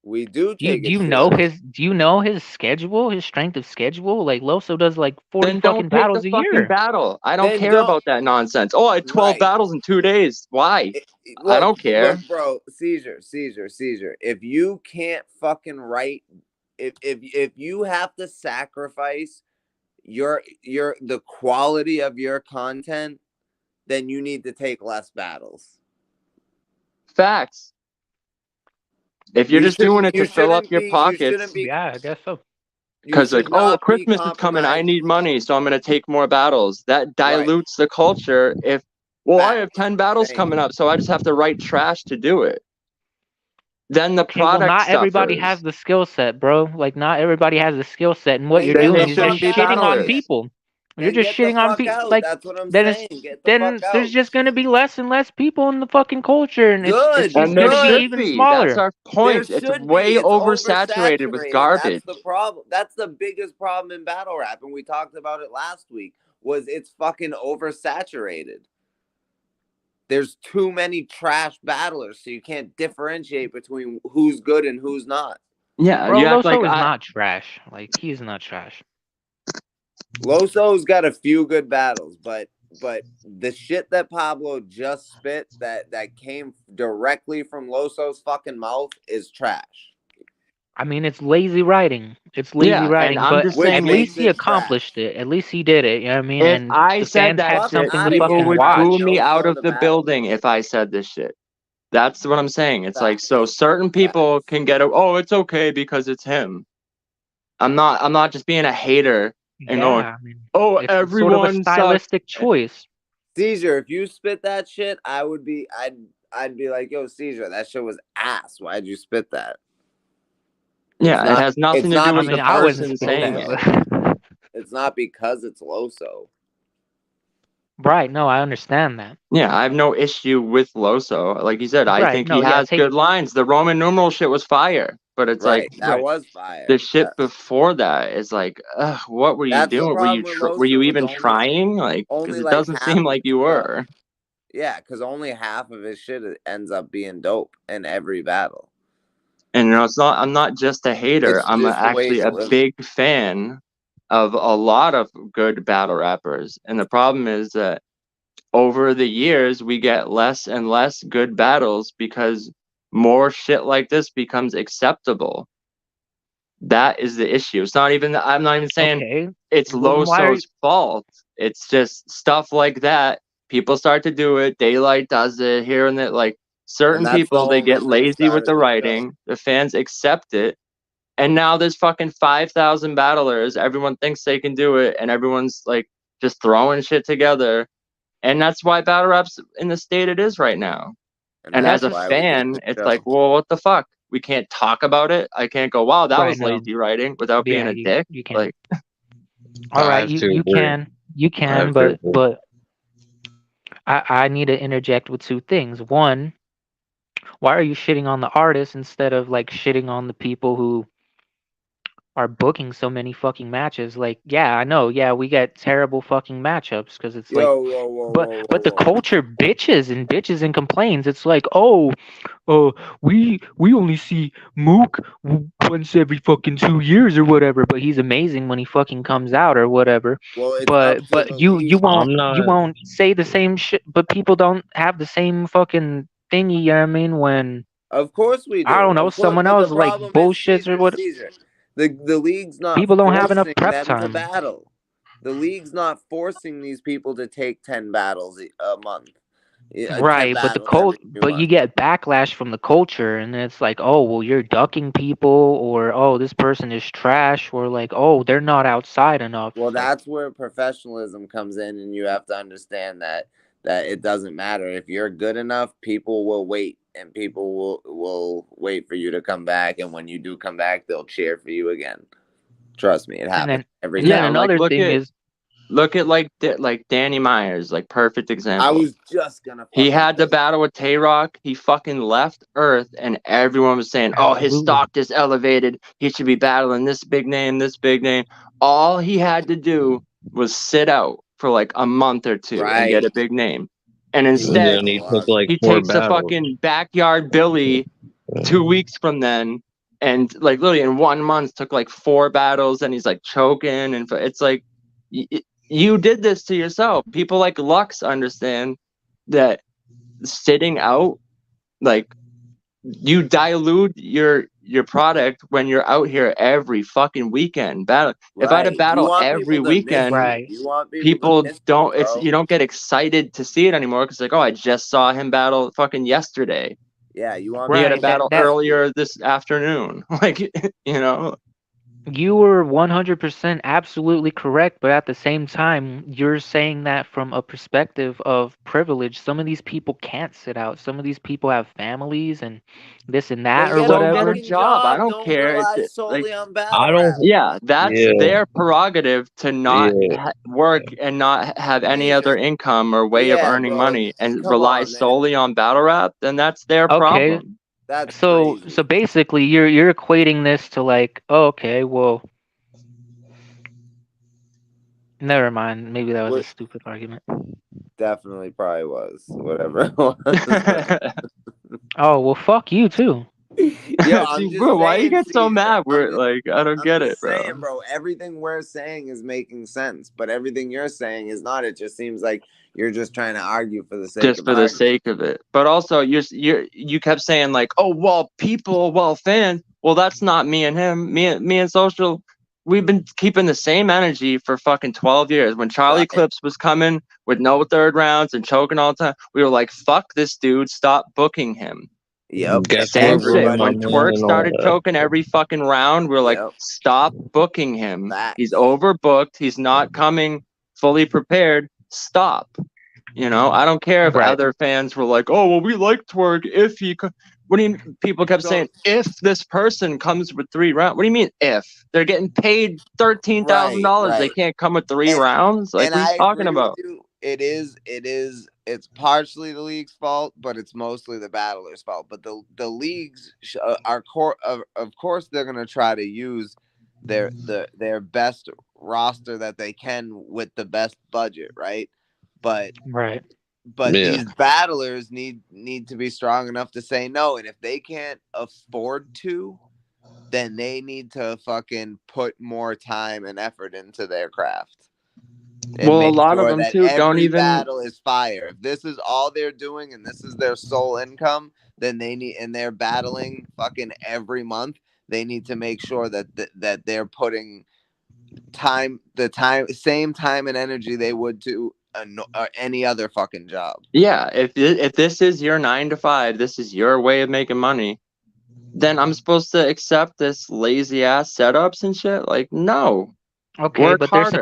We do Do you, take do it you know seriously. his schedule, his strength of schedule? Like Loso does like 40 Then don't fucking pick the battles a fucking year. battle. I don't Then care don't. about that nonsense. Oh, I had 12 Right. battles in 2 days. Why? I Look, don't care. look, bro. Cyzure. If you can't fucking write, if you have to sacrifice your the quality of your content, then you need to take less battles. Facts. If you're just doing it to fill up your pockets, Yeah, I guess so. You because like, should oh, not be Christmas is coming, I compromised. need money, so I'm gonna take more battles. That Right. dilutes the culture. If I have Facts. 10 battles Thank coming up, so I just have to write trash to do it. Then the Okay, well, product not everybody has suffers. the skill set, bro. Like, not everybody has the skill set, and what Then you're Then get they the doing is just fuck shouldn't be out shitting on then. battlers. people. You're Then just get the shitting on fuck people. out. Like, That's what I'm then it's saying. Get the fuck then there's out. just gonna be less and less people in the fucking culture, and it's Good. just And there gonna be Good. should even be. That's smaller. our There point. It's should be. way It's oversaturated with oversaturated. That's garbage. the problem. That's the biggest problem in battle rap, and we talked about it last week. Was it's fucking oversaturated. There's too many trash battlers, so you can't differentiate between who's good and who's not. Yeah, Bro, you act like Loso is not trash. Like, he's not trash. Loso's got a few good battles, but the shit that Pablo just spit that came directly from Loso's fucking mouth is trash. I mean, it's lazy writing. It's lazy yeah, and writing, I'm but just Which at saying least makes he it accomplished trash. it. At least he did it. You know what I mean? if And I the said fans that had Fuck shit, something to out of people here. fucking would I boo want watch. me out Loso of to the battle building me. if I said this shit. That's what I'm saying. It's like, Facts. so certain people Facts. can get oh, it's okay because it's him. I'm not just being a hater and going, Yeah, I mean, oh, it's sort of a everyone sucks. stylistic choice. Cyzure, if you spit that shit, I'd be like, yo, Cyzure, that shit was ass. Why'd you spit that? Yeah, it has nothing to do I with mean, the I wouldn't person spit saying that, it. but It's not because it's Loso. right. No, I understand that. Yeah, I have no issue with Loso. Like you said, I Right. think he No, yeah. has good lines. The Roman numeral shit was fire, but it's like Right. That Right. was fire. the shit before that is like, what were you That's the doing? problem with Were you Loso was even trying? Like, because only it like doesn't half seem of like his you stuff. were. Yeah, because only half of his shit ends up being dope in every battle. And it's not. I'm not just a hater. It's I'm just the way actually he's a living. big fan of a lot of good battle rappers. And the problem is that over the years we get less and less good battles because more shit like this becomes acceptable. That is the issue. It's not even I'm not even saying Okay. it's Well, then why are you? Loso's fault. It's just stuff like that. People start to do it. Daylight does it here and there. Like And certain that's the people, they whole get reason we lazy with started the the show. writing. The fans accept it. And now there's fucking 5,000 battlers. Everyone thinks they can do it. And everyone's like just throwing shit together. And that's why battle rap's in the state it is right now. And as that's a why we did fan, the it's like, show. well, what the fuck? We can't talk about it. I can't go, wow, that Right. was No. lazy writing without being Yeah. a dick. You can. Like, All I right. have You to you agree. can. You I can. have to agree. But I need to interject with two things. One, why are you shitting on the artist instead of like shitting on the people who are booking so many fucking matches? Like, yeah, I know, yeah, we get terrible fucking matchups because it's like, Yo, whoa, whoa, but whoa, but the whoa, whoa. culture bitches and complains. It's like, oh, we only see Mook once every fucking 2 years or whatever, but he's amazing when he fucking comes out or whatever. Well, it's But up to the you league. I'm you not. won't say the same shit. But people don't have the same fucking thingy. You know what I mean? When Of course we I do. don't know, Of course, someone but the else like problem is bullshits or what, Caesar. The league's not people don't have enough forcing prep them to time. battle. The league's not forcing these people to take 10 battles a month. 10 Right, but battles every 2 but you months. get backlash from the culture, and it's like, oh, well, you're ducking people, or oh, this person is trash, or like, oh, they're not outside enough. Well, Like, that's where professionalism comes in, and you have to understand that it doesn't matter if you're good enough. People will wait, and people will wait for you to come back. And when you do come back, they'll cheer for you again. Trust me, it and happens then every and then time. yeah, like another thing is, look at like Danny Myers, like perfect I example. was just gonna. He Fucking had the battle with Tay Rock. He fucking left Earth, and everyone was saying, "Oh, his absolutely, stock is elevated. He should be battling this big name, this big name." All he had to do was sit out for like a month or two and get right. a big name. And He was instead, Then a he took lot. like he 4 takes a battles. fucking backyard Billy 2 weeks from then and like literally in 1 month took like 4 battles, and he's like choking, and it's like you did this to yourself. People like Lux understand that sitting out, like, you dilute your product when you're out here every fucking weekend battle. If I had a Right. You battle want every people to miss weekend, you. Right. You want people to people miss don't you, bro. you don't get excited to see it anymore, because like, oh, I just saw him battle fucking yesterday. Yeah, you want He had a Right. people to battle That earlier this afternoon. Like, you know. you were 100% absolutely correct, but at the same time, you're saying that from a perspective of privilege. Some of these people can't sit out. Some of these people have families and this and that Then or get a So get a whatever. fucking job. I job. don't Don't care. rely Like, solely on I battle don't. rap. yeah, that's Yeah, their prerogative to not yeah. work and not have any We, other income or way of yeah, earning bro. money, and Come rely on, man. solely on battle rap. Then that's their Okay. problem. That's So crazy. basically you're equating this to like, oh, okay, well, never mind. Maybe that was a What stupid argument. definitely probably was. Whatever it was. Oh, well, fuck you too. Yo, I'm Dude, just bro, why you saying, get so Caesar. mad? We're like, I don't I'm get it, just bro. saying, bro. Everything we're saying is making sense, but everything you're saying is not. It just seems like you're just trying to argue for the sake Just of for the arguing. sake of it. But also, you kept saying like, oh well, people, well, fans. Well, that's not me and him. Me and social. We've been keeping the same energy for fucking 12 years. When Charlie Right. Clips was coming with no third rounds and choking all the time, we were like, fuck this dude, stop booking him. Yep. Guess Same what, bro? shit. My When Everybody. man Twerk and all started that. choking every fucking round, we were like, Yep. stop booking him. He's Facts. overbooked. He's not coming fully prepared. Stop. You know, I don't care if Right. other fans were like, "Oh, well, we like Twerk if he." What do you? People kept saying, So "If this person comes with 3 rounds." What do you mean? If they're getting paid right, $13,000, they right. can't come with 3 And rounds. Like, and what are you I talking agree with about? you. It's partially the league's fault, but it's mostly the battlers' fault. But the leagues are of course they're gonna try to use their best roster that they can with the best budget, right? But Right. Yeah. these battlers need to be strong enough to say no, and if they can't afford to, then they need to fucking put more time and effort into their craft and Well, a make lot of sure them that too don't every even. battle is fire. If this is all they're doing and this is their sole income, then they need, and they're battling fucking every month, they need to make sure that they're putting same time and energy they would to any other fucking job. Yeah, if this is your 9 to 5, this is your way of making money. Then I'm supposed to accept this lazy ass setups and shit? Like, no. Okay, Work but harder.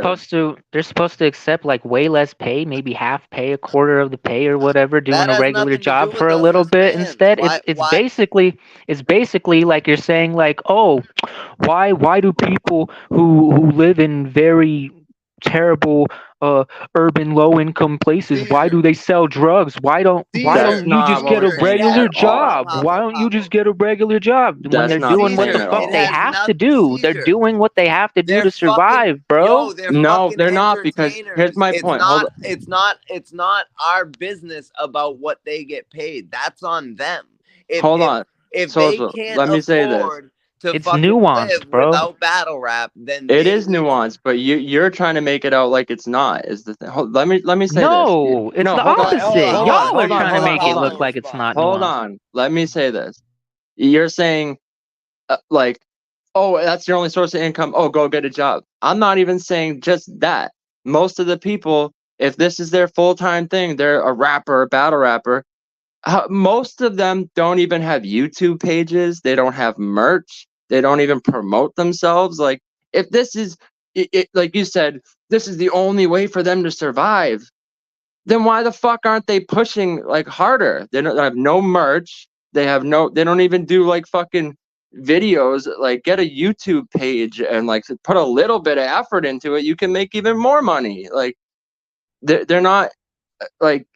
they're supposed to accept like way less pay, maybe half pay, a quarter of the pay or whatever, doing That a has regular nothing to do job for with a us little as bit fans. instead. Why? It's basically like you're saying like, "Oh, why do people who live in very terrible urban low income places, why do Caesar, they sell drugs? Why That's don't you not just what get we're a Caesar, saying regular at Pablo, all. job? Why Pablo, don't you just Pablo. get a regular job when That's they're not doing what we're what saying the Caesar, at fuck it all. they has have to nothing. do? They're Caesar, doing what they have to do they're to fucking survive, bro. they're No, fucking they're not, because here's entertainers. my point. Hold on. It's not our business about what they get paid. That's on them. If Hold if on. if they Social. can't Let me say this. afford to It's fucking live nuanced, bro. without battle rap, then It they is need to. nuanced, but you're trying to make it out like it's not. Is the thing. Let me say this. No, it's No, the hold on. opposite. Hold Hold on. on. Y'all are Hold on. trying to Hold Let on. make it Hold on. look Pablo like it's respond. not Hold nuanced. on. Let me say this. You're saying like, oh, that's your only source of income. Oh, go get a job. I'm not even saying just that. Most of the people, if this is their full-time thing, they're a rapper, a battle rapper. Most of them don't even have YouTube pages. They don't have merch. They don't even promote themselves. Like, if this is like you said, this is the only way for them to survive, then why the fuck aren't they pushing like harder? They have no merch. They don't even do like fucking videos. Like, get a YouTube page and like put a little bit of effort into it. You can make even more money. Like, they're not like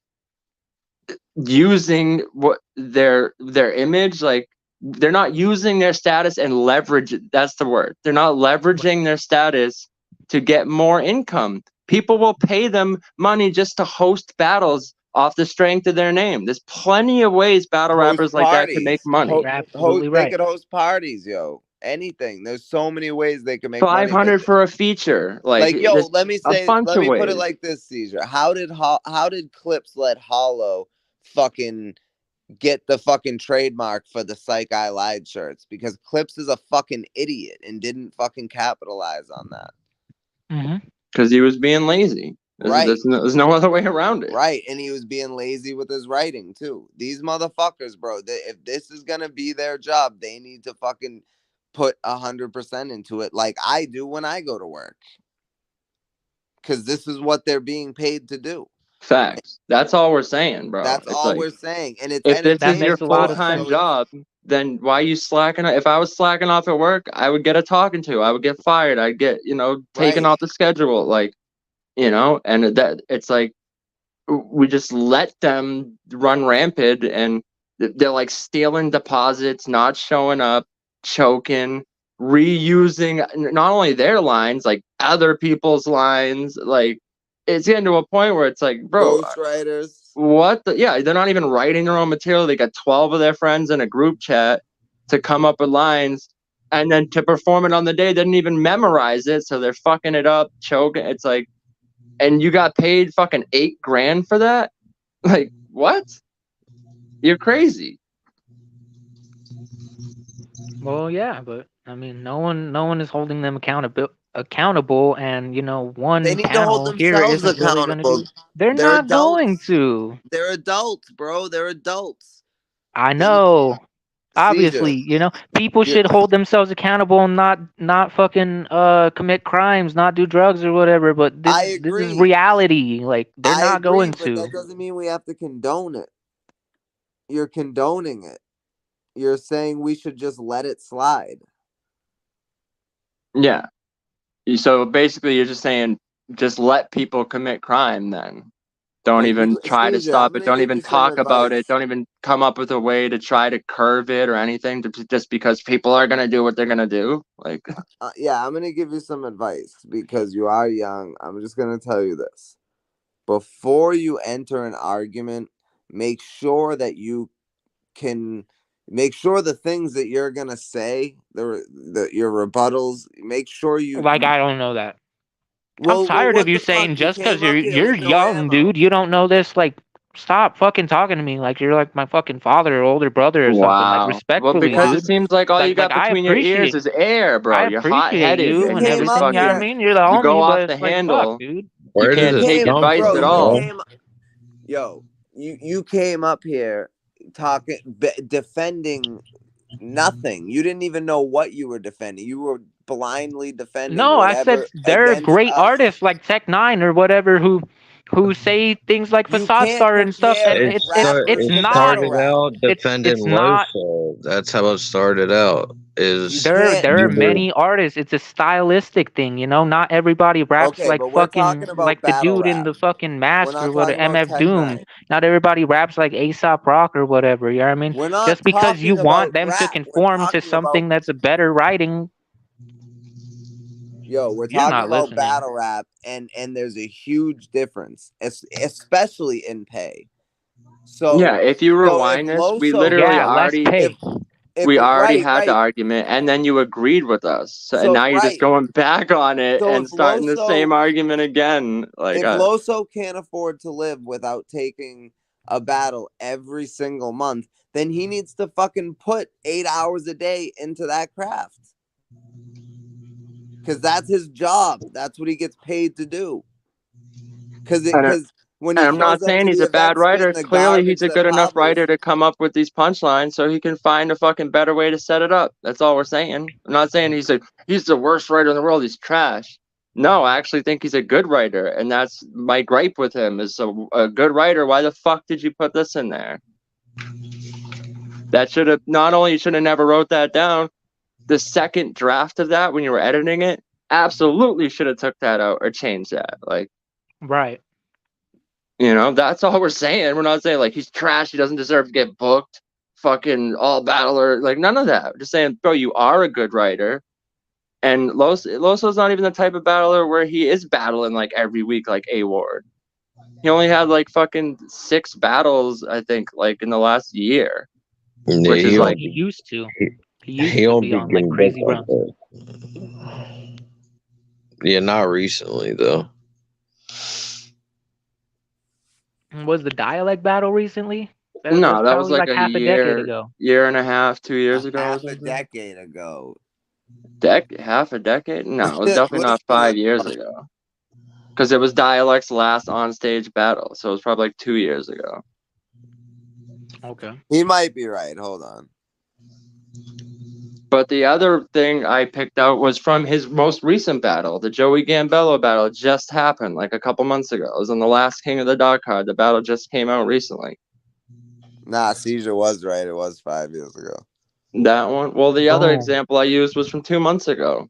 using what their image, like they're not using their status and leverage. That's the word. They're not leveraging their status to get more income. People will pay them money just to host battles off the strength of their name. There's plenty of ways battle Host rappers like that can make parties. money. You're absolutely They right. could host parties, yo. Anything. There's so many ways they can make money. 500 for a feature. Like yo, there's let me a bunch of put it ways. like this, Cyzure. How did Clips let Hollow fucking get the fucking trademark for the Psych I Lied shirts? Because Clips is a fucking idiot and didn't fucking capitalize on that. Because he was being lazy. Right. There's no other way around it. Right. And he was being lazy with his writing too. These motherfuckers, bro, if this is gonna be their job, they need to fucking put 100% into it, like I do when I go to work. Because this is what they're being paid to do. Facts. That's all we're saying, bro. That's it's all like, we're saying. And it's if this is your makes a lot of full-time sense. job, then why are you slacking off? If I was slacking off at work, I would get a talking to. I would get fired. I'd get, taken Right. off the schedule. Like, and that it's like we just let them run rampant, and they're like stealing deposits, not showing up, choking, reusing not only their lines, like other people's lines. Like, it's getting to a point where it's like, bro, Ghostwriters. what the, yeah, they're not even writing their own material. They got 12 of their friends in a group chat to come up with lines, and then to perform it on the day, they didn't even memorize it, so they're fucking it up, choking. It's like, and you got paid fucking $8,000 for that? Like, what? You're crazy. Well, yeah, but I mean, no one is holding them accountable, and one They need to hold panel here themselves isn't really going to accountable. do. They're They're not going adults. to. They're adults, bro. They're adults. I know. Obviously, Cyzure, people should hold themselves accountable and not fucking commit crimes, not do drugs or whatever. But this I is agree. reality. Like, they're I not agree, going but to. that doesn't mean we have to condone it. You're condoning it. You're saying we should just let it slide. Yeah. So basically, you're just saying, just let people commit crime then. Don't But even try to Cyzure, I'm stop it. gonna Don't give even you some talk about advice. it. Don't even come up with a way to try to curve it or anything, just because people are going to do what they're going to do. Like, yeah, I'm gonna give you some advice because you are young. I'm just gonna tell you this: before you enter an argument, make sure that you can make sure the things that you're gonna say, your rebuttals, make sure you. Like, I don't know that. I'm Well, tired of what you the fuck? saying You just because came up here you're with no young, ammo. dude. You don't know this. Like, stop fucking talking to me like you're like my fucking father or older brother or something. Like, wow. Well, respectfully, because dude. it seems like all you got I between your ears appreciate is air, bro. You're hot-headed, you You and and you came just up everything. Yeah, I here. fucking, mean, you're the you go homie, but off the it's like, fuck, handle. dude. You Where did can't this take come advice from, at You all. bro? came, yo, you came up here talking, defending nothing. You didn't even know what you were defending. You were blindly defending No, I said whatever there are against great us. artists like Tech9 or whatever who say things like You facade can't starter and stuff, compare and rappers it's It to not battle started rap. out defending it's not. Loso. That's how it started out. You Is can't. There are you were many artists. It's a stylistic thing, Not everybody raps Okay, like but we're talking fucking about like the battle dude in rap. the fucking We're mask not or what talking about MF Tech Doom. Nine. Not everybody raps like Aesop Rock or whatever. You know what I mean? We're not Just because you talking want about them to rap. We're conform to talking about something that's a better writing, we're you're talking not about listening. battle rap, and there's a huge difference, especially in pay. Yeah, So if you if rewind this, Yeah, less pay. if we already right, had the argument, and then you agreed with us. So, and so now you're just right, going back on it so and starting the same argument again. Like, if Loso can't afford to live without taking a battle every single month, then he needs to fucking put 8 hours a day into that craft. Because that's his job. That's what he gets paid to do. Because when he and I'm shows not up saying to he's the a bad event spitting writer. the Clearly, he's garbage a that good enough Pablo's, writer to come up with these punchlines so he can find a fucking better way to set it up. That's all we're saying. I'm not saying he's the worst writer in the world. He's trash. No, I actually think he's a good writer, and that's my gripe with him. Is a good writer. Why the fuck did you put this in there? That should have not only you should have never wrote that down. The second draft of that when you were editing it, absolutely should have took that out or changed that. Like, Right. that's all we're saying. We're not saying like he's trash, he doesn't deserve to get booked, fucking all battler, like none of that. We're just saying, bro, you are a good writer. And Loso's not even the type of battler where he is battling like every week like A Ward. He only had like fucking 6 battles, I think, like in the last year, Yeah, which is like He used to. He he used to don't be be on like getting booked crazy like runs. that. Yeah, not recently though. Was the dialect battle recently? That's no, that was probably like like a half a decade ago. year and a half, 2 years A ago or half a something. decade ago. Half a decade? No, it was definitely Listen not to 5 years ago. Because it was Dialect's last on-stage battle, so it was probably like 2 years ago. Okay. He might be right. Hold on. But the other thing I picked out was from his most recent battle, the Joey Gambello battle. It just happened like a couple months ago. It was on the last King of the Dog card. The battle just came out recently. Nah, Cyzure was right. It was 5 years ago. That one? Well, the other Boom. example I used was from 2 months ago.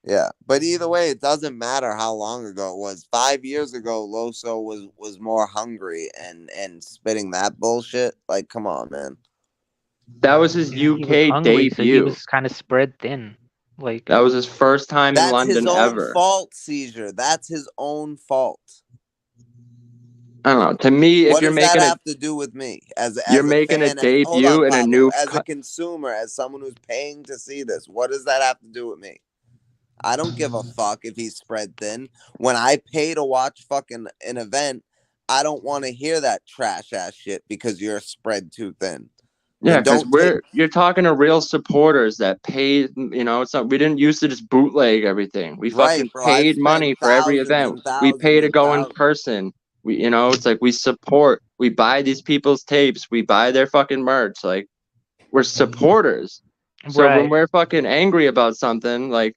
Yeah, but either way, it doesn't matter how long ago it was. 5 years ago, Loso was more hungry and spitting that bullshit. Like, come on, man. That was his Yeah, he was UK hungry, so he debut. was kind of spread thin. Like, That was his first time in That's his London own ever. fault, Cyzure. That's his own fault. I don't know. To me, What if you're does that making have to do with me as you're a making a fan? Hold on, debut in a Pablo. new As a consumer, as someone who's paying to see this, what does that have to do with me? I don't give a fuck if he's spread thin. When I pay to watch fucking an event, I don't want to hear that trash ass shit because you're spread too thin. Yeah, Then because don't take you're talking to real supporters that paid. It's not we didn't used to just bootleg everything. We right, fucking bro. I've paid spent money for every thousands event. and We pay thousands to and go in thousands. person. It's like we support. We buy these people's tapes. We buy their fucking merch. Like we're supporters. So when right. we're fucking angry about something, like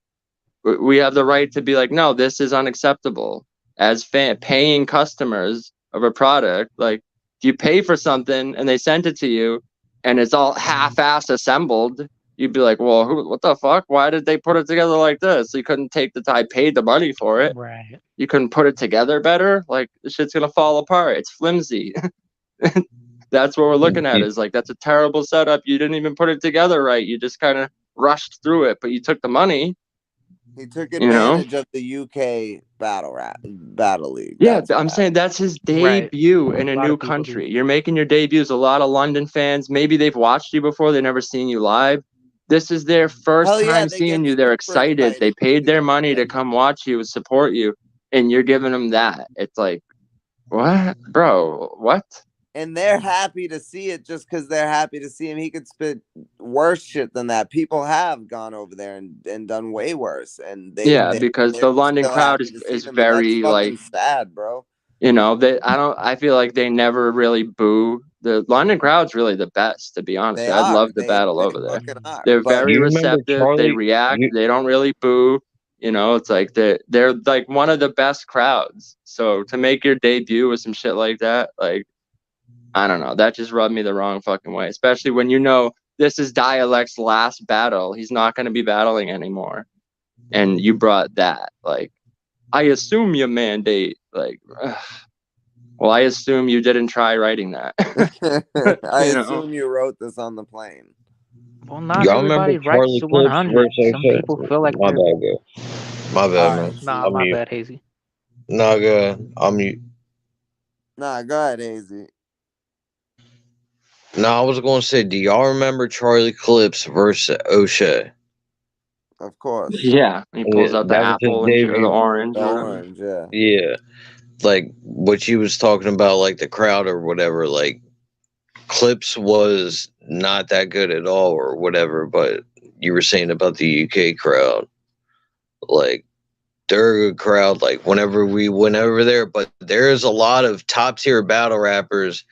we have the right to be like, no, this is unacceptable. As paying customers of a product, like if you pay for something and they sent it to you and it's all half-ass assembled, you'd be like, well, what the fuck? Why did they put it together like this? You couldn't take I paid the money for it. Right. You couldn't put it together better. Like the shit's gonna fall apart. It's flimsy. That's what we're looking at. Is like that's a terrible setup. You didn't even put it together right. You just kind of rushed through it, but you took the money. He took You know. advantage of the UK battle league. Yeah, That's I'm what saying that's his Right. debut in A a lot new of people do. country. You're making your debuts. A lot of London fans, maybe they've watched you before, they've never seen you live. This is their first Hell yeah, time they get seeing you. They're super excited. They excited. paid their money to come watch you, support you, and you're giving them that. It's like, what, bro? What? And they're happy to see it just because they're happy to see him. He could spit worse shit than that. People have gone over there and done way worse, and Yeah, because they're the London still crowd happy is to see is them, and that's very like, fucking sad, bro. I feel like they never really boo. The London crowd's really the best, to be honest They with you. I'd are. love the battle They over there. fucking are. They're But very You remember receptive. They Charlie? react. They don't really boo. It's like they're like one of the best crowds. So to make your debut with some shit like that, like I don't know, that just rubbed me the wrong fucking way. Especially when this is Dialect's last battle. He's not going to be battling anymore, and you brought that. Like I assume your mandate. Like, well, I assume you didn't try writing that. I assume you wrote this on the plane. Well, not Y'all remember everybody writes Charlie to Clips 100. versus Some O'Shea? people feel like My they're. bad, go. My bad, All man. right, Nah, I'm my mute. bad, Hazie. Nah, go ahead. I'm mute. nah, go ahead, Hazie. No, I was going to say, do y'all remember Charlie Clips versus O'Shea? Of course, Yeah, he pulls Yeah, out the that was his apple or the debut. orange the or whatever. orange, yeah. Yeah, like what you was talking about, like the crowd or whatever. Like Clips was not that good at all, or whatever. But you were saying about the UK crowd, like they're a good crowd. Like whenever we went over there, but there's a lot of top tier battle rappers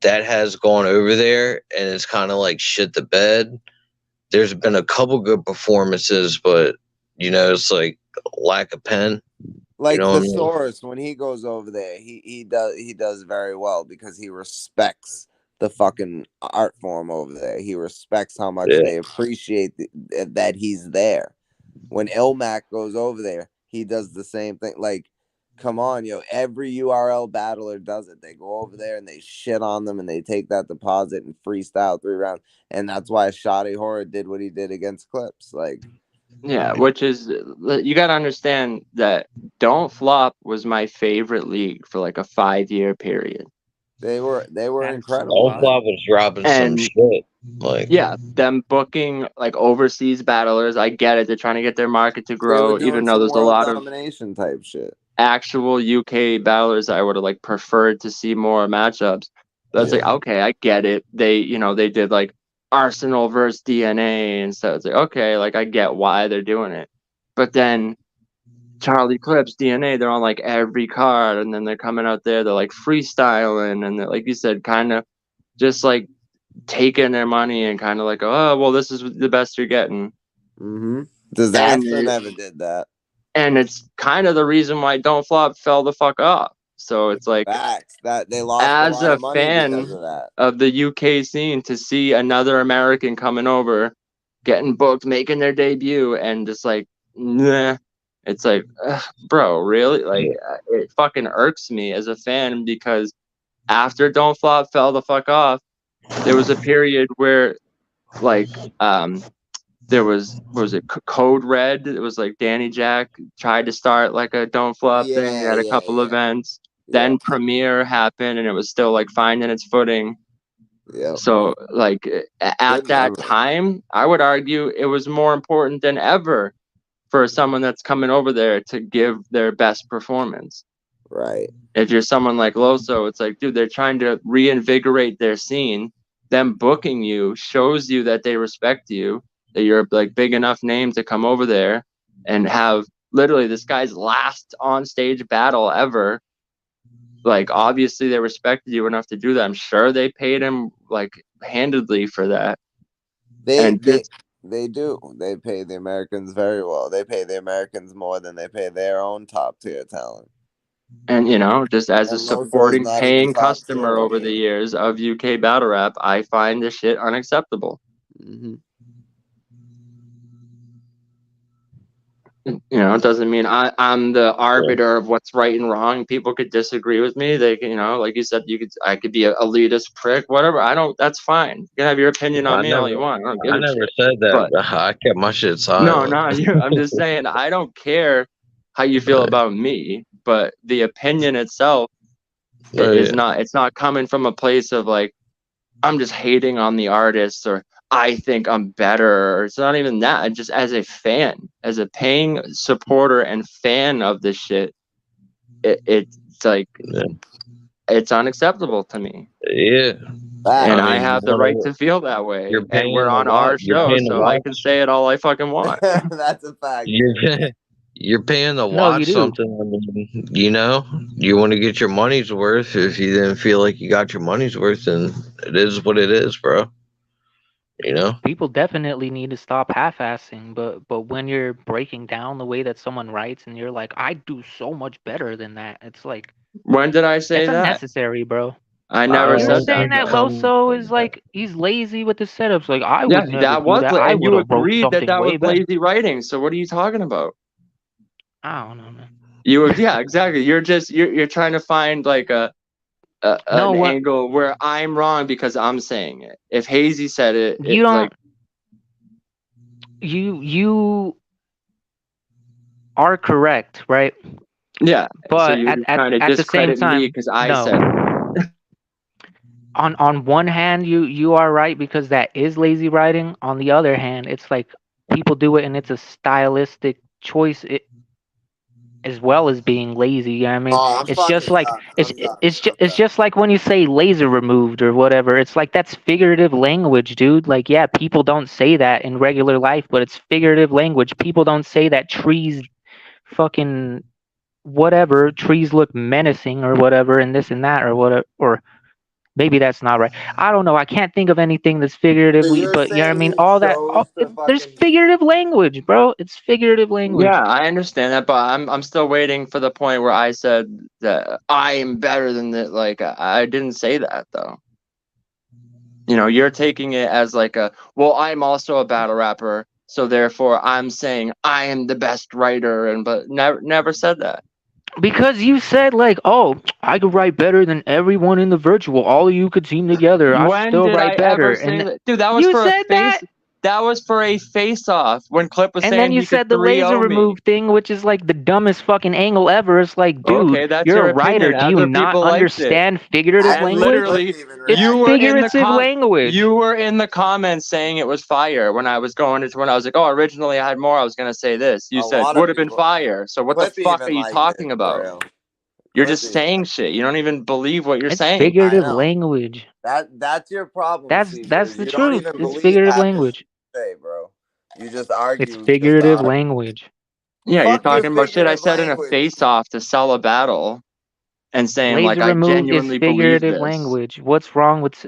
that has gone over there, and it's kind of like shit the bed. There's been a couple good performances, but it's like lack of pen. You Like know the what I mean? source, when he goes over there, he does very well because he respects the fucking art form over there. He respects how much Yeah. they appreciate that he's there. When Ilmac goes over there, he does the same thing. Like, come on, every URL battler does it. They go over there and they shit on them and they take that deposit and freestyle 3 rounds. And that's why Shoddy Horror did what he did against Clips. Like, Yeah, which is you got to understand that Don't Flop was my favorite league for like a 5-year period. They were That's incredible. All wild. Flop was dropping some And shit. Like, yeah, them booking like overseas battlers, I get it. They're trying to get their market to They were grow, doing even though some there's a world lot of domination type shit. actual UK battlers I would have like preferred to see more matchups. That's like, Yeah. okay, I get it. They, they did like Arsenal versus DNA and stuff. It's like, okay, like I get why they're doing it. But then Charlie Clips, DNA, they're on like every card, and then they're coming out there, they're like freestyling, and they're, like you said, kind of just like taking their money and kind of like, oh, well, this is the best you're getting. Mm-hmm. Disaster And never did that. And it's kind of the reason why Don't Flop fell the fuck off. So it's like, Facts that they lost a as lot a of money because fan of that. of the UK scene, to see another American coming over, getting booked, making their debut, and just like, nah, it's like, bro, really? Like, it fucking irks me as a fan, because after Don't Flop fell the fuck off, there was a period where, like, there was, what was it, Code Red? It was like Danny Jack tried to start like a Don't Flop thing. They had a couple events. Then Premiere happened, and it was still like finding its footing. Yeah. So like at Good that memory. time, I would argue it was more important than ever for someone that's coming over there to give their best performance. Right. If you're someone like Loso, it's like, dude, they're trying to reinvigorate their scene. Them booking you shows you that they respect you, that you're like big enough name to come over there and have literally this guy's last on stage battle ever. Like, obviously they respected you enough to do that. I'm sure they paid him like handedly for that. They do. They pay the Americans very well. They pay the Americans more than they pay their own top tier talent. And just as a And Loso's supporting not even paying top customer tier. over the years of UK battle rap, I find this shit unacceptable. Mm-hmm. It doesn't mean I'm the arbiter of what's right and wrong. People could disagree with me. They can, like you said, I could be a elitist prick, whatever. That's fine. You can have your opinion on me all you want. I don't give a never shit. said that. But I kept my shit no, silent. not you. I'm just saying, I don't care how you feel about me, but the opinion itself is not. It's not coming from a place of like, I'm just hating on the artist, or I think I'm better, or it's not even that. Just as a fan, as a paying supporter and fan of this shit, it's like, it's unacceptable to me. Yeah. And I have the right to feel that way. You're And we're paying on to our watch. You're show, paying to so I watch. can say it all I fucking want. That's a fact. You're paying to No, you watch do. something. I mean, you want to get your money's worth. If you didn't feel like you got your money's worth, then it is what it is, bro. People definitely need to stop half-assing, but when you're breaking down the way that someone writes and you're like, I do so much better than that, it's like, When did I say it's that? unnecessary, bro. I never You're said saying that. that Loso is like, he's lazy with the setups. Like, I Yeah, would never that do was, that. I and would you have wrote agreed that something was way better. lazy writing. So what are you talking about? I don't know, man. Yeah, exactly. You're trying to find like an angle where I'm wrong because I'm saying it. If Hazie said it, You don't. like, You are correct, right? yeah. But So you're trying to at the same discredit time, me because I no. said it. On one hand, you are right, because that is lazy writing. On the other hand, it's like people do it and it's a stylistic choice, as well as being lazy. You know what I mean? Oh, It's just like I'm it's just like when you say laser removed or whatever. It's like, that's figurative language, dude. Like, yeah, people don't say that in regular life, but it's figurative language. People don't say that trees fucking whatever, trees look menacing or whatever, and this and that or whatever, or maybe that's not right. I don't know. I can't think of anything that's figuratively, but you know what I mean? All that, there's figurative language, bro. It's figurative language. Yeah, I understand that, but I'm still waiting for the point where I said that I am better than that. Like, I didn't say that though. You're taking it as like well, I'm also a battle rapper, so therefore I'm saying I am the best writer, but never said that. Because you said like, oh, I could write better than everyone in the virtual. All of you could team together. I When still did I write better. ever say And that? Dude, that was you for a said face. that? That was for a face-off when Clip was And saying then you he could said the laser 3-0 me. remove thing, which is like the dumbest fucking angle ever. It's like, dude, Okay, that's you're your a writer. opinion. Do you Other not people liked it. understand figurative I And believe language? literally, Clip even It's you reacted. were in the figurative language. You were in the comments saying it was fire when I was going into when I was like, oh, originally I had more. I was gonna say this. You A said lot of would have been people. fire. So what the Clip fuck are even you liked talking it, about? for real. You're Clip just even saying liked shit. You don't even believe what you're It's saying. I figurative know. language. That's your problem, Cyzure. That's the You don't truth. even It's believe figurative half the shit language. you say, bro. You just It's argue just to figurative argue. language. Yeah, you're Fuck your talking about shit I figurative said in a language. face-off to sell a battle, and saying like Laser I remove is genuinely believe figurative this. language. What's wrong with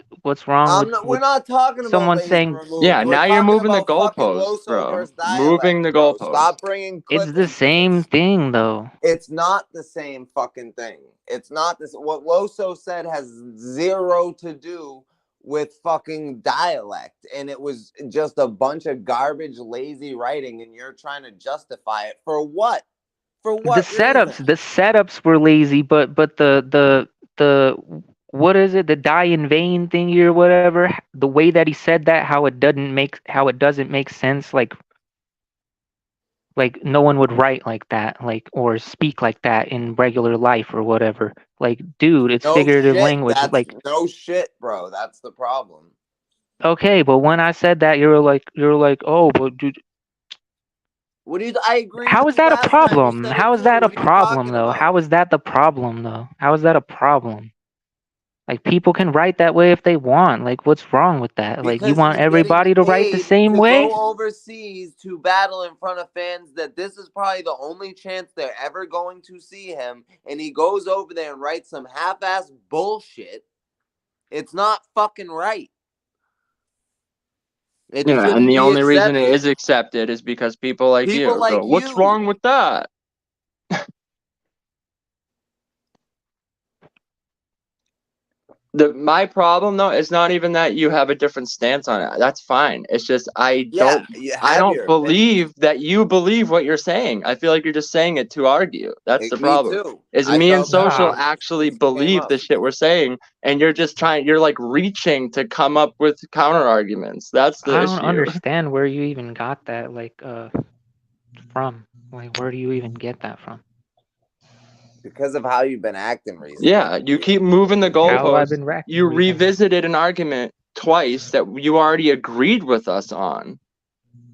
We're not talking about someone laser saying removes. Yeah, We're now you're talking moving the about fucking goalposts, Loso bro. versus Moving dialect, the bro. goalposts. Stop bringing it's Clip the into same this. thing though? It's not the same fucking thing. It's not this. What Loso said has zero to do with fucking dialect, and it was just a bunch of garbage, lazy writing, and you're trying to justify it for what? For what reason? The setups were lazy, but the what is it, the die in vain thingy or whatever, the way that he said that, how it doesn't make sense, like no one would write like that, like, or speak like that in regular life or whatever. Like, dude, it's No figurative shit. language. That's Like, no shit, bro. That's the problem. okay, but when I said that, you were like, oh, but dude, What do you? I agreed how with is you that a last time. You problem? said it How is too. that a What are you problem talking though? about? How is that the problem though? How is that a problem? Like, people can write that way if they want. Like, what's wrong with that? Like, you Because want he's getting everybody to write the paid same to way? go overseas to battle in front of fans that this is probably the only chance they're ever going to see him, and he goes over there and writes some half-ass bullshit. It's not fucking right. It Yeah, and shouldn't the be only reason it accepted. is accepted is because people like People you like go, "What's you. wrong with that?" My problem though is not even that you have a different stance on it. That's fine. It's just Yeah, you I have don't your opinion. believe that you believe what you're saying. I feel like you're just saying it to argue. That's the Me problem. too. Is I me and felt that Social Nah, way actually since you came believe up. the shit we're saying, and you're like reaching to come up with counter arguments. That's the I don't issue. understand where you even got that, like, from. Like, where do you even get that from? Because of how you've been acting recently. Yeah, you keep moving the How have I goalposts. been racking You recently? revisited an argument twice that you already agreed with us on.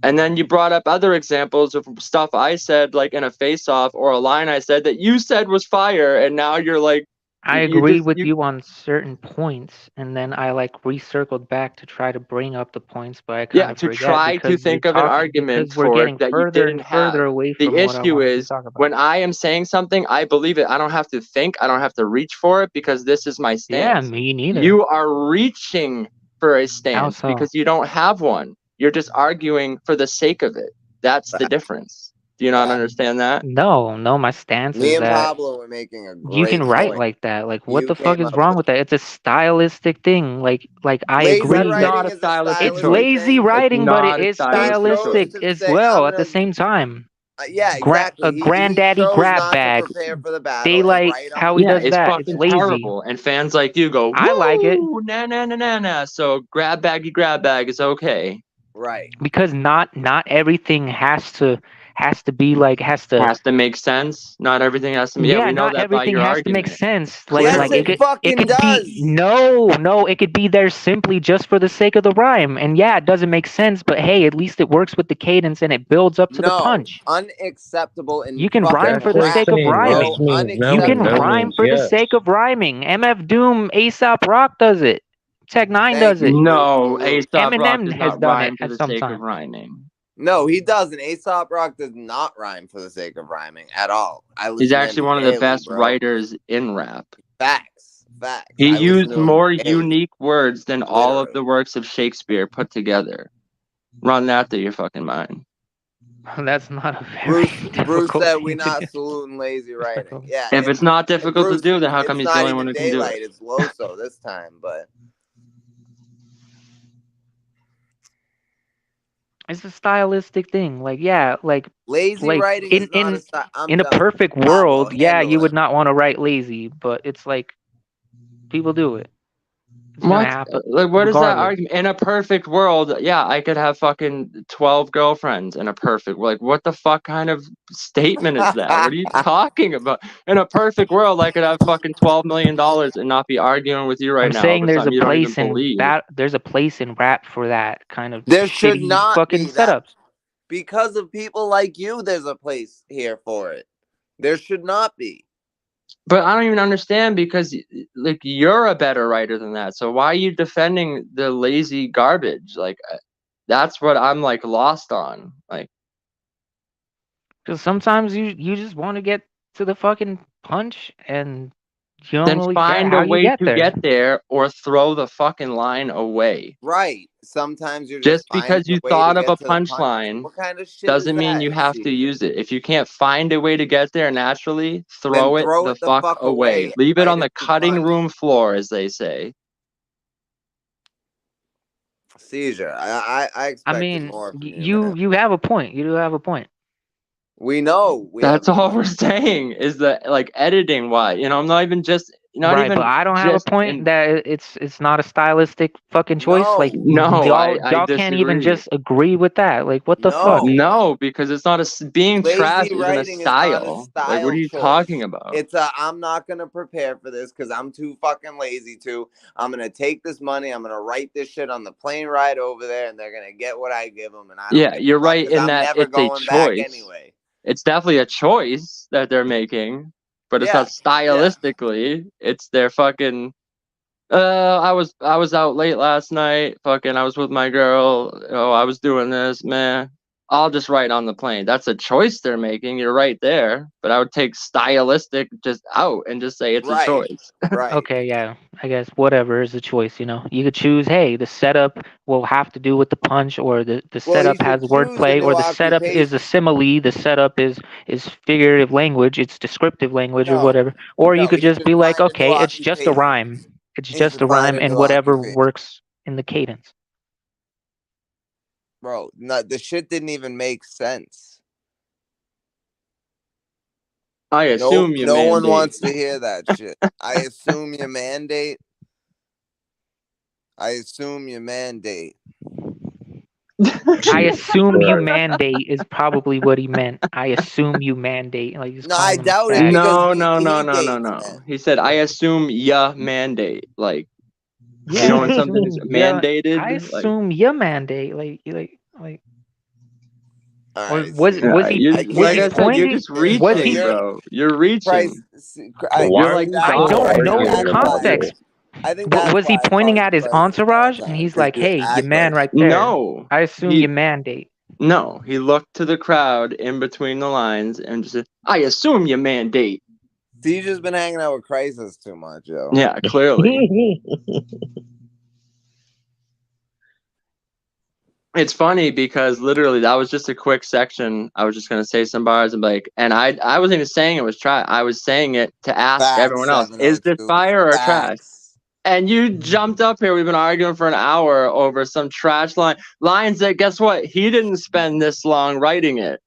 And then you brought up other examples of stuff I said, like in a face-off or a line I said that you said was fire, and now you're like, I you agreed just with you on certain points, and then I like recircled back to try to bring up the points, but I kind yeah, of to forget try to because think of an argument because we're for it getting that you further didn't and have. further away The from what I issue wanted to is talk about. when I am saying something, I believe it. I don't have to think. I don't have to reach for it because this is my Yeah, stance. me neither. You are reaching for a How stance so? because you don't have one. You're just arguing for the sake of it. That's the difference. Do you not understand that? No, my stance Me is and that Pablo were making a you can great write point. like that. Like, what You the fuck came is up wrong with with that? It's a stylistic thing. Like I lazy agree That's that writing not a is a stylistic it's choice. stylistic lazy thing. It's writing, but it not a is He stylistic chose choice. stylistic to as say, "I'm well at the gonna." same time. Yeah, exactly. A He granddaddy chose grab not to bag. prepare for the battle and Daylight, write on how the he Yeah, does it's fly. that. It's fucking lazy. terrible. And fans like you go, I like it woo, na na na na na. So grab bag is okay. Right. because not everything has to be like Has to make sense. Not everything has to. Yeah, yeah, we know not that by everything your has to make argument. sense. Yes, Like it Clearly. it fucking could be does. no, it could be there simply just for the sake of the rhyme. And yeah, it doesn't make sense, but hey, at least it works with the cadence and it builds up to the No, punch. unacceptable and You can rhyme fucking for the sake of rap, rhyming. bro. Which means You no, can and no Unacceptable. rhyme means for the yes. sake of rhyming. MF Doom, Aesop Rock does it. Tech Nine Thank does it. you, No, Bruce. Aesop Rock Eminem does has not done it rhyme for at the some sake of time. rhyming. No, he doesn't. Aesop Rock does not rhyme for the sake of rhyming at all. I He's listen to actually him one of the daily, best bro. writers in rap. Facts. Facts. He I listen used to him more daily. unique words than all of Literally. the works of Shakespeare put together. Run that through your fucking mind. That's not a very Bruce difficult said thing we to not do. saluting lazy writing. Yeah, If it's not difficult to Bruce, do, then how come it's he's the not only one even who can do daylight. it? It's Loso this time, but It's a stylistic thing. Like, yeah, lazy like writing is not a style. I'm in a done. perfect Pablo, world, yeah, handle you it. would not want to write lazy, but it's like people do it. It's gonna What? happen. Like, what is that regardless. argument? In a perfect world, yeah, I could have fucking 12 girlfriends in a perfect. Like, what the fuck kind of statement is that? What are you talking about? In a perfect world, I could have fucking $12 million and not be arguing with you right I'm now saying over there's a something you don't even place in believe. that. There's a place in rap for that kind of There should shitty not fucking be that. setups. Because of people like you, there's a place here for it. There should not be. But I don't even understand because, like, you're a better writer than that. So why are you defending the lazy garbage? Like, that's what I'm like lost on. Like, Because sometimes you just want to get to the fucking punch, and you don't then really care find how a you way get to there. get there or throw the fucking line away. Right. Sometimes you're Just just finding because a you way to thought of a get to the punch. punchline What kind of shit is doesn't mean that, you have to Caesar? use it. If you can't find a way to get there naturally, Then throw it throw the it the fuck fuck away. away. Leave it Write on a the new cutting punch. room floor, as they say. Cyzure. I expected more from you, man. You have a point. You do have a point. We know we That's have a all point. we're saying is that, like, editing wise, I'm not even just Right, but I don't have a just point that it's not a stylistic fucking choice. Like no, I y'all can't even disagree. just agree with that. Like what the fuck? No. No, because it's not being trash Lazy isn't a writing is not a style. Like, what are style you choice. talking about? It's a I'm not gonna prepare for this because I'm too fucking lazy to. I'm gonna take this money. I'm gonna write this shit on the plane ride over there, and they're gonna get what I give them, and I don't Yeah, give you're a fuck right because in I'm that never it's a going back choice. anyway. It's definitely a choice that they're making, but it's not stylistically. It's their fucking. I was out late last night. Fucking, I was with my girl. Oh, I was doing this, man. I'll just write on the plane. That's a choice they're making. You're right there, but I would take stylistic just out and just say it's a Right, choice. right. Okay, yeah. I guess whatever is a choice, you know. You could choose, hey, the setup will have to do with the punch, or the Well, he setup has should choose a wordplay, new or the setup is a occupation. simile, the setup is figurative language, it's descriptive language or No, whatever. Or you no. could He just should be like, find a new okay, it's just a occupation. rhyme. It's He just should a find rhyme a and new whatever occupation. works in the cadence. Bro, no, the shit didn't even make sense. I No, assume you no one mandate. wants to hear that shit. I assume you mandate. I assume you mandate. I assume you mandate is probably what he meant. I assume you mandate. Like he's No, I calling him a doubt it fag. because No, he dates men. He said, I assume ya mandate. Like, Yeah, I when something is assume yeah. I mandated, like, assume your mandate. Like. All Or right, was see, he was like he I said, you're pointing? just so Was reaching, he? you're bro. You're Price. reaching. Why You're are like you I still don't stopping know right the arguing now. about context. it? I think that's Was he why I pointing call at you his Price the entire entourage? And time he's because like, you "Hey, your act man like right there. No, I assume he your mandate." no. He looked to the crowd in between the lines and just said, I assume you mandate. You've just been hanging out with Crisis too much, yo. Yeah, clearly. It's funny because literally that was just a quick section. I was just gonna say some bars and like, and I wasn't even saying it was trash. I was saying it to ask Facts, everyone else, is this 702. fire or trash? Facts. And you jumped up here. We've been arguing for an hour over some trash lines that, guess what? He didn't spend this long writing it.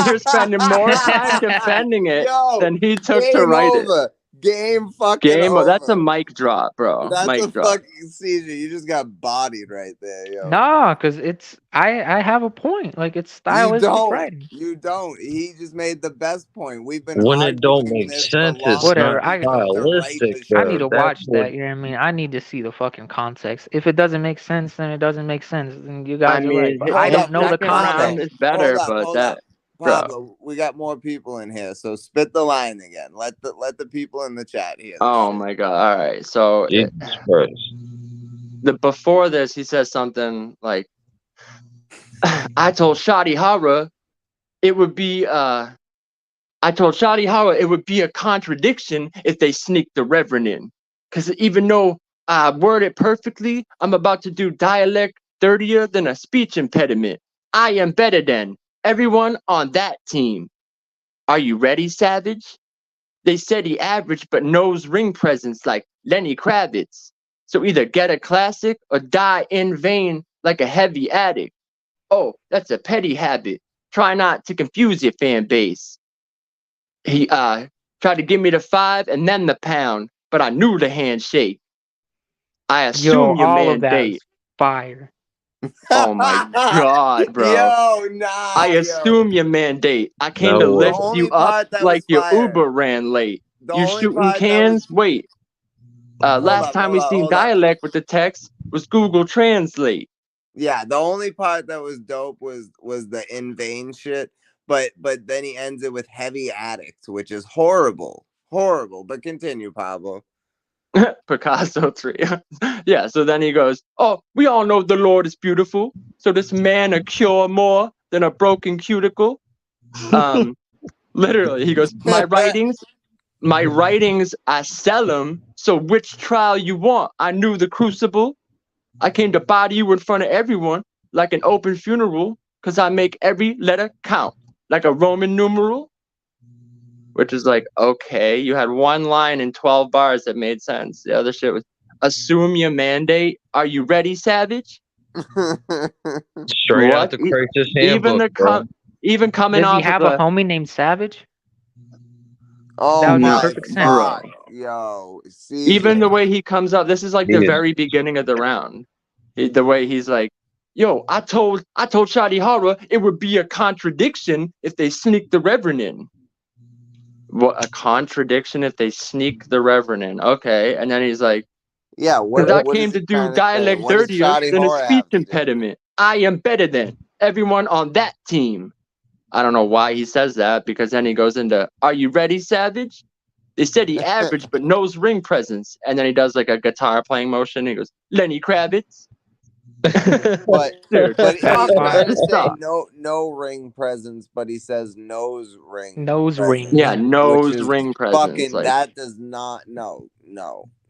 You're spending more time defending it Yo, than he took to game write it. over. Game fucking over. That's a mic drop, bro. That's Mic a drop. fucking seizure. You just got bodied right there, yo. Nah, cause it's I have a point. Like it's You stylistic don't. writing. You don't. He just made the best point. We've been When it don't arguing make this for sense, long it's enough not Whatever. to write stylistic, the I though. need shit. to That's watch what. that. You know what I mean? I need to see the fucking context. If it doesn't make sense, then it doesn't make sense. And you I guys are right. mean, But I Hold his don't up, know the second Pablo. round is context. better, but Hold that, up. bro. Pablo, we got more people in here, so spit the line again. Let the people in the chat hear this Oh shit. my god! All right, so Jesus Christ. before this, he says something like, "I told Shadi Hara it would be I told Shadi Hara it would be a contradiction if they sneaked the Reverend in, because even though I word it perfectly, I'm about to do dialect dirtier than a speech impediment. I am better than everyone on that team. Are you ready, Savage? They said he averaged but knows ring presence like Lenny Kravitz. So either get a classic or die in vain like a heavy addict. Oh, that's a petty habit. Try not to confuse your fan base. He tried to give me the 5 and then the pound, but I knew the handshake. I Yo, assume your all man of that date. is fire. Oh my god, bro. Yo, nah. I yo. assume your man date. I came to No The lift way. only you up part that like was your fire. Uber ran late. The You only shooting part that cans? was. Wait. Last up, time we seen hold up. dialect with the text was Google Translate. Yeah, the only part that was dope was the in vain shit. But then he ends it with heavy addict, which is horrible. Horrible. But continue, Pablo. Picasso tree. Yeah, so then he goes, oh, we all know the Lord is beautiful. So this man a cure more than a broken cuticle. Literally, he goes, my writings, I sell them. So which trial you want? I knew the crucible. I came to body you in front of everyone like an open funeral because I make every letter count like a Roman numeral. Which is like, okay, you had one line in 12 bars that made sense. The other shit was, assume your mandate. Are you ready, Savage? Straight out the crisis Even handbook, bro. even coming Does he off of have a homie named Savage? Oh That would make my perfect sense. god, yo, Cyzure. even the way he comes up, this is like the Dude. very beginning of the round. The way he's like, yo, I told Shadi Hara it would be a contradiction if they sneak the Reverend in. What, a contradiction if they sneak the Reverend in? Okay, and then he's like, Yeah, because I what came is he to do trying to say? dialect What does dirtier Shadi than a Horror speech have to do? impediment. I am better than everyone on that team. I don't know why he says that, because then he goes into, are you ready, Savage? They said he average, but knows ring presence. And then he does like a guitar playing motion. He goes, Lenny Kravitz. But Dude, but That's he's trying to say stop. no ring presence, but he says nose ring Nose ring. presence. Yeah, Yeah. nose Which is ring presence. fucking Like, that does not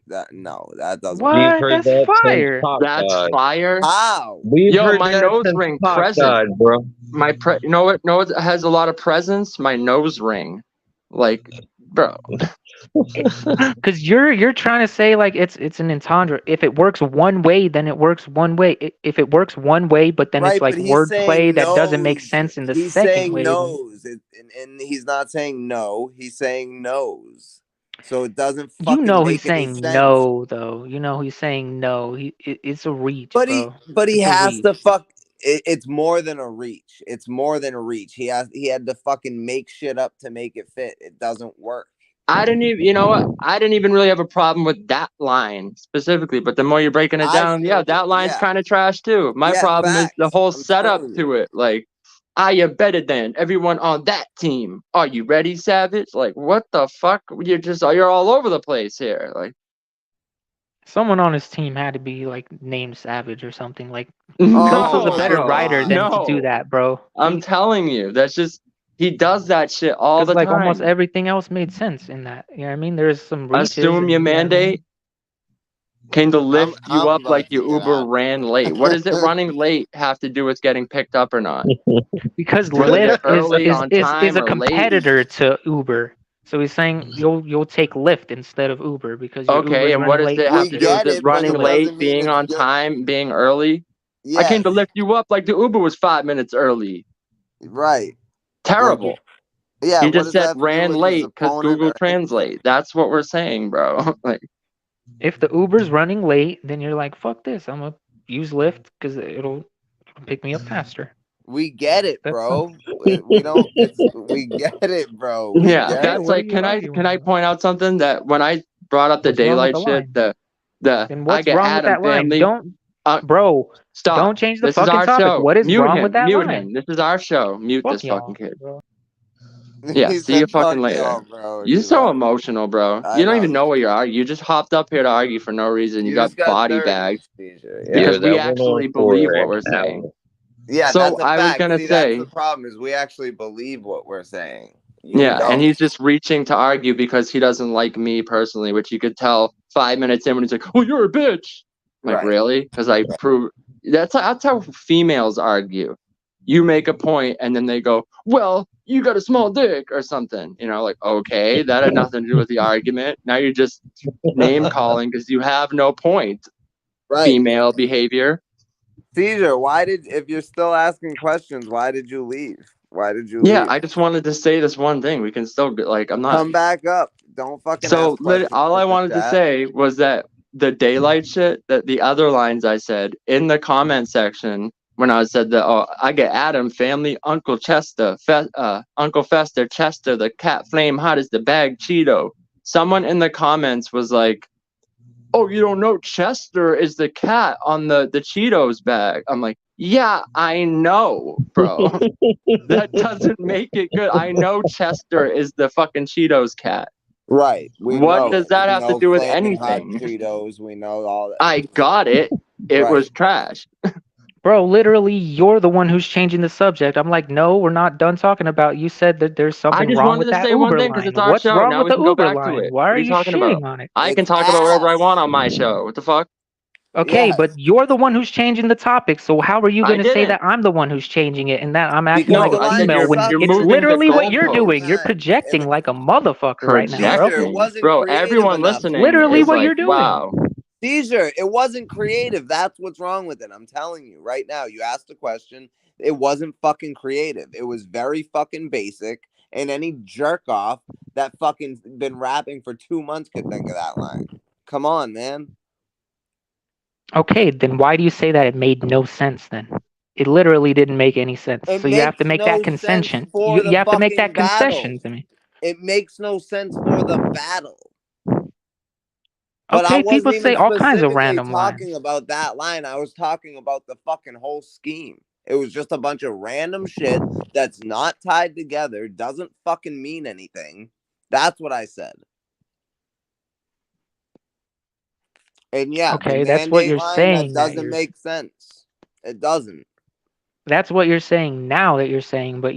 that doesn't work. We've What? heard That's that since fire. Pac that's died. fire. How? We've Yo, heard my that nose since ring Pac present. died, bro. You know what has a lot of presence? My nose ring. Like, bro. Because you're trying to say like it's an entendre. If it works one way, then it works one way. If it works one way, but then it's Right, like but he's wordplay saying that doesn't make nose. sense in the He's second saying way. nose, and he's not saying no. He's saying nose. So it doesn't You fucking know he's make any saying sense. no though. You know he's saying no. It's a reach, But bro. he It's a has reach. to fuck. It's more than a reach. It's more than a reach. He had to fucking make shit up to make it fit. It doesn't work. I didn't even, you know what? I didn't even really have a problem with that line specifically, but the more you're breaking it I down, yeah, still do. that line's Yeah, kind of trash too. My yeah. problem is the Facts. whole I'm setup telling to you. it. Like, I am better than everyone on that team. Are you ready, Savage? Like, what the fuck? You're all over the place here. Like, Someone on his team had to be like named Savage or something. Like Cumto's a Oh better my writer god. than to do no. that, bro. I'm telling you, that's just, he does that shit all Because the like almost time. everything else made sense in that. You know what I mean? There's some reaches. Assume your And, you know what I mean? mandate. Came to lift you I'm up about like to your get Uber out. ran late. What does it running late have to do with getting picked up or not? Because Was it Lyft early, on is time, a or late? competitor to Uber. So he's saying you'll take Lyft instead of Uber because your Okay, Uber's and what running does late. it You have We to take do? Is get it it, but running it late, doesn't mean being it's on good. time, being early? I came Yes, to lift you up like the Uber was 5 minutes early. right. Terrible. Yeah, He what just does that said have to do ran with his late because opponent Google or anything? Translate. That's what we're saying, bro. Like, If the Uber's running late, then you're like, fuck this. I'm gonna use Lyft because it'll pick me up faster. We get it, That's bro. We don't. We get it, bro. We yeah, get okay. it. that's What are like, you arguing can I about? point out something that when I brought up the What's wrong with daylight the shit, line? the Then I what's get wrong with Adam that line? family, Don't, uh, bro. stop. Don't change the This is fucking our topic. show. What is Mute wrong with him. that Mute line? him. This is our show. Mute Fuck this fucking y'all, kid. bro. Yeah, He see you said, fucking "Fuck later. y'all, bro." You're He so left. emotional, bro. I You don't know. even know what you're arguing. You just hopped up here to argue for no reason. You You got just got body dirty, bagged Cyzure. Yeah. because Yo, we that went on actually for believe what an we're saying. hour. Yeah, So that's a I was fact. gonna See, that's the say, problem is we actually believe what we're saying. You yeah, and don't. he's just reaching to argue because he doesn't like me personally, which you could tell 5 minutes in when he's like, "Oh, you're a bitch." Like, Right. really? Because I prove that's how females argue. You make a point, and then they go, "Well, you got a small dick," or something. You know, like, okay, that had nothing to do with the argument. Now you're just name calling because you have no point. Right. Female behavior. Cyzure, if you're still asking questions, why did you leave? Why did you Yeah, leave? I just wanted to say this one thing. We can still like, I'm not. Come back up. Don't fucking So ask questions all I in the wanted to chat. say was that the daylight shit, that the other lines I said in the comment section when I said that, oh, I get Adam, family, Uncle Chester, Uncle Fester, Chester, the cat flame hot as the bag Cheeto. Someone in the comments was like, oh, you don't know Chester is the cat on the Cheetos bag. I'm like, yeah, I know, bro. That doesn't make it good. I know Chester is the fucking Cheetos cat. Right. What does that have to do with Flaming Hot anything? Cheetos. We know all that. I got it. It was Right. trash. Bro, literally, you're the one who's changing the subject. I'm like, no, we're not done talking about. You said that there's I something just wrong wanted with to that say one Uber thing because line. it's our What's show. wrong Now with we the can go Uber back to line? it. Why What are are you you talking shitting about? on it? I can It's talk about whatever I ass. want on my show. What the fuck? Okay, Yes. but you're the one who's changing the topic. So how are you I going to say didn't. that I'm the one who's changing it and that I'm acting Because like the a No, I said line female when you're it's sucks. moving the literally what you're doing? You're goalposts. projecting like a motherfucker right now, bro. Cyzure, it Projecting. wasn't Bro, creative everyone enough. listening Literally is what like, you're doing. wow. Cyzure, it wasn't creative. That's what's wrong with it. I'm telling you right now. You asked a question. It wasn't fucking creative. It was very fucking basic. And any jerk off that fucking been rapping for 2 months could think of that line. Come on, man. Okay, then why do you say that it made no sense then? It literally didn't make any sense. It So you have to makes make that no sense concession. for You the have to make fucking that concession battle. to me. It makes no sense for the battle. But I Okay, people wasn't even say all kinds of specifically random talking lines. about that line. I was talking about the fucking whole scheme. It was just a bunch of random shit that's not tied together, doesn't fucking mean anything. That's what I said. And yeah, the Okay, that's what mandate you're line, that saying that doesn't you're make sense. It doesn't. that's what you're saying now that you're saying, but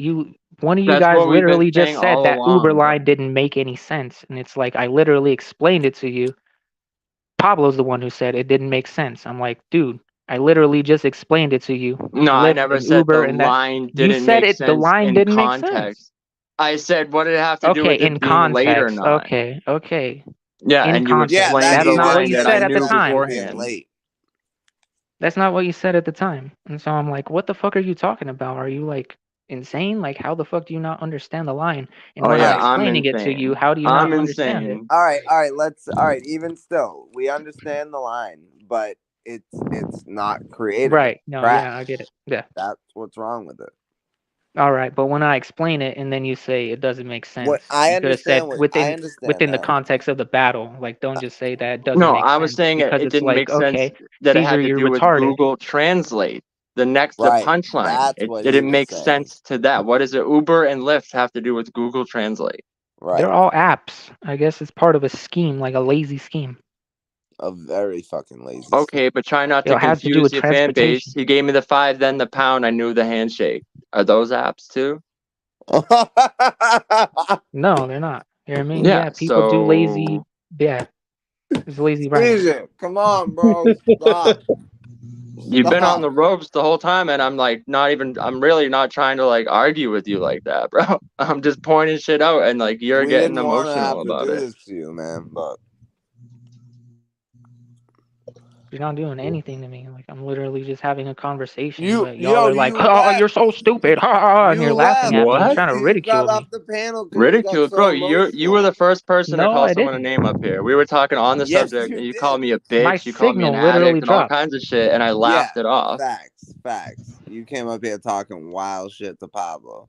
one of you That's guys what we've been literally just saying said all that Uber along. line didn't make any sense. And it's like I literally explained it to you. Pablo's the one who said it didn't make sense. I'm like, dude, I literally just explained it to you. No, I Lyft never and said the Uber and that line you didn't said make it the sense line in didn't make sense. context. I said, what did it have to do Okay, with it in being late or context. not? Okay. Yeah, In and you Yeah, context. that explained That's the gave not it what a line you that I said at the different knew sense for time. being beforehand. late. That's not what you said at the time. And so I'm like, what the fuck are you talking about? Are you like insane? Like, how the fuck do you not understand the line? And Oh when I'm yeah, Right. I'm explaining it to you, insane. how do you I'm not understand it? insane. All right, even still, we understand the line, but it's not creative. It's Right. No, trash. yeah, I get it. Yeah. That's what's wrong with it. All right. But when I explain it and then you say it doesn't make What sense, I you could have said understand what I within understand the that. context of the battle. Like, don't just say that it doesn't No, make I was sense saying because it it's didn't like, make sense okay, that it had Caesar, to you're do with retarded. Google Translate. The Right. punchline. That's It what he didn't was make saying. sense to that. What does it Uber and Lyft have to do with Google Translate? Right. They're all apps. I guess it's part of a scheme, like a lazy scheme. A very fucking lazy. Okay, but try not to It has to do confuse with your fan base. transportation. He gave me the 5, then the pound. I knew the handshake. Are those apps too? No, they're not. You know what I mean? Yeah. Yeah, people do lazy. So Yeah, it's lazy writing. Easy. Come on, bro. Stop. you've been on Stop. the ropes the whole time, and I'm like not even. I'm really not trying to like argue with you like that, bro. I'm just pointing shit out, and like you're We getting didn't want to emotional have to about do it. this to you, man, but You're not doing anything to me. Like I'm literally just having a conversation, you but y'all yo, are like, you "Oh, left. you're so stupid!" Ha ha, ha, and You you're laughing left. at me and What? trying to He got ridicule off me. the panel because you got Ridiculed, bro. so You were emotional. the first person to No, call I someone a didn't. name up here. We were talking on the Yes, subject, you and you did. called me a My bitch. You called me an signal literally addict, and all dropped. kinds of shit, and I Yeah, laughed it off. facts. You came up here talking wild shit to Pablo.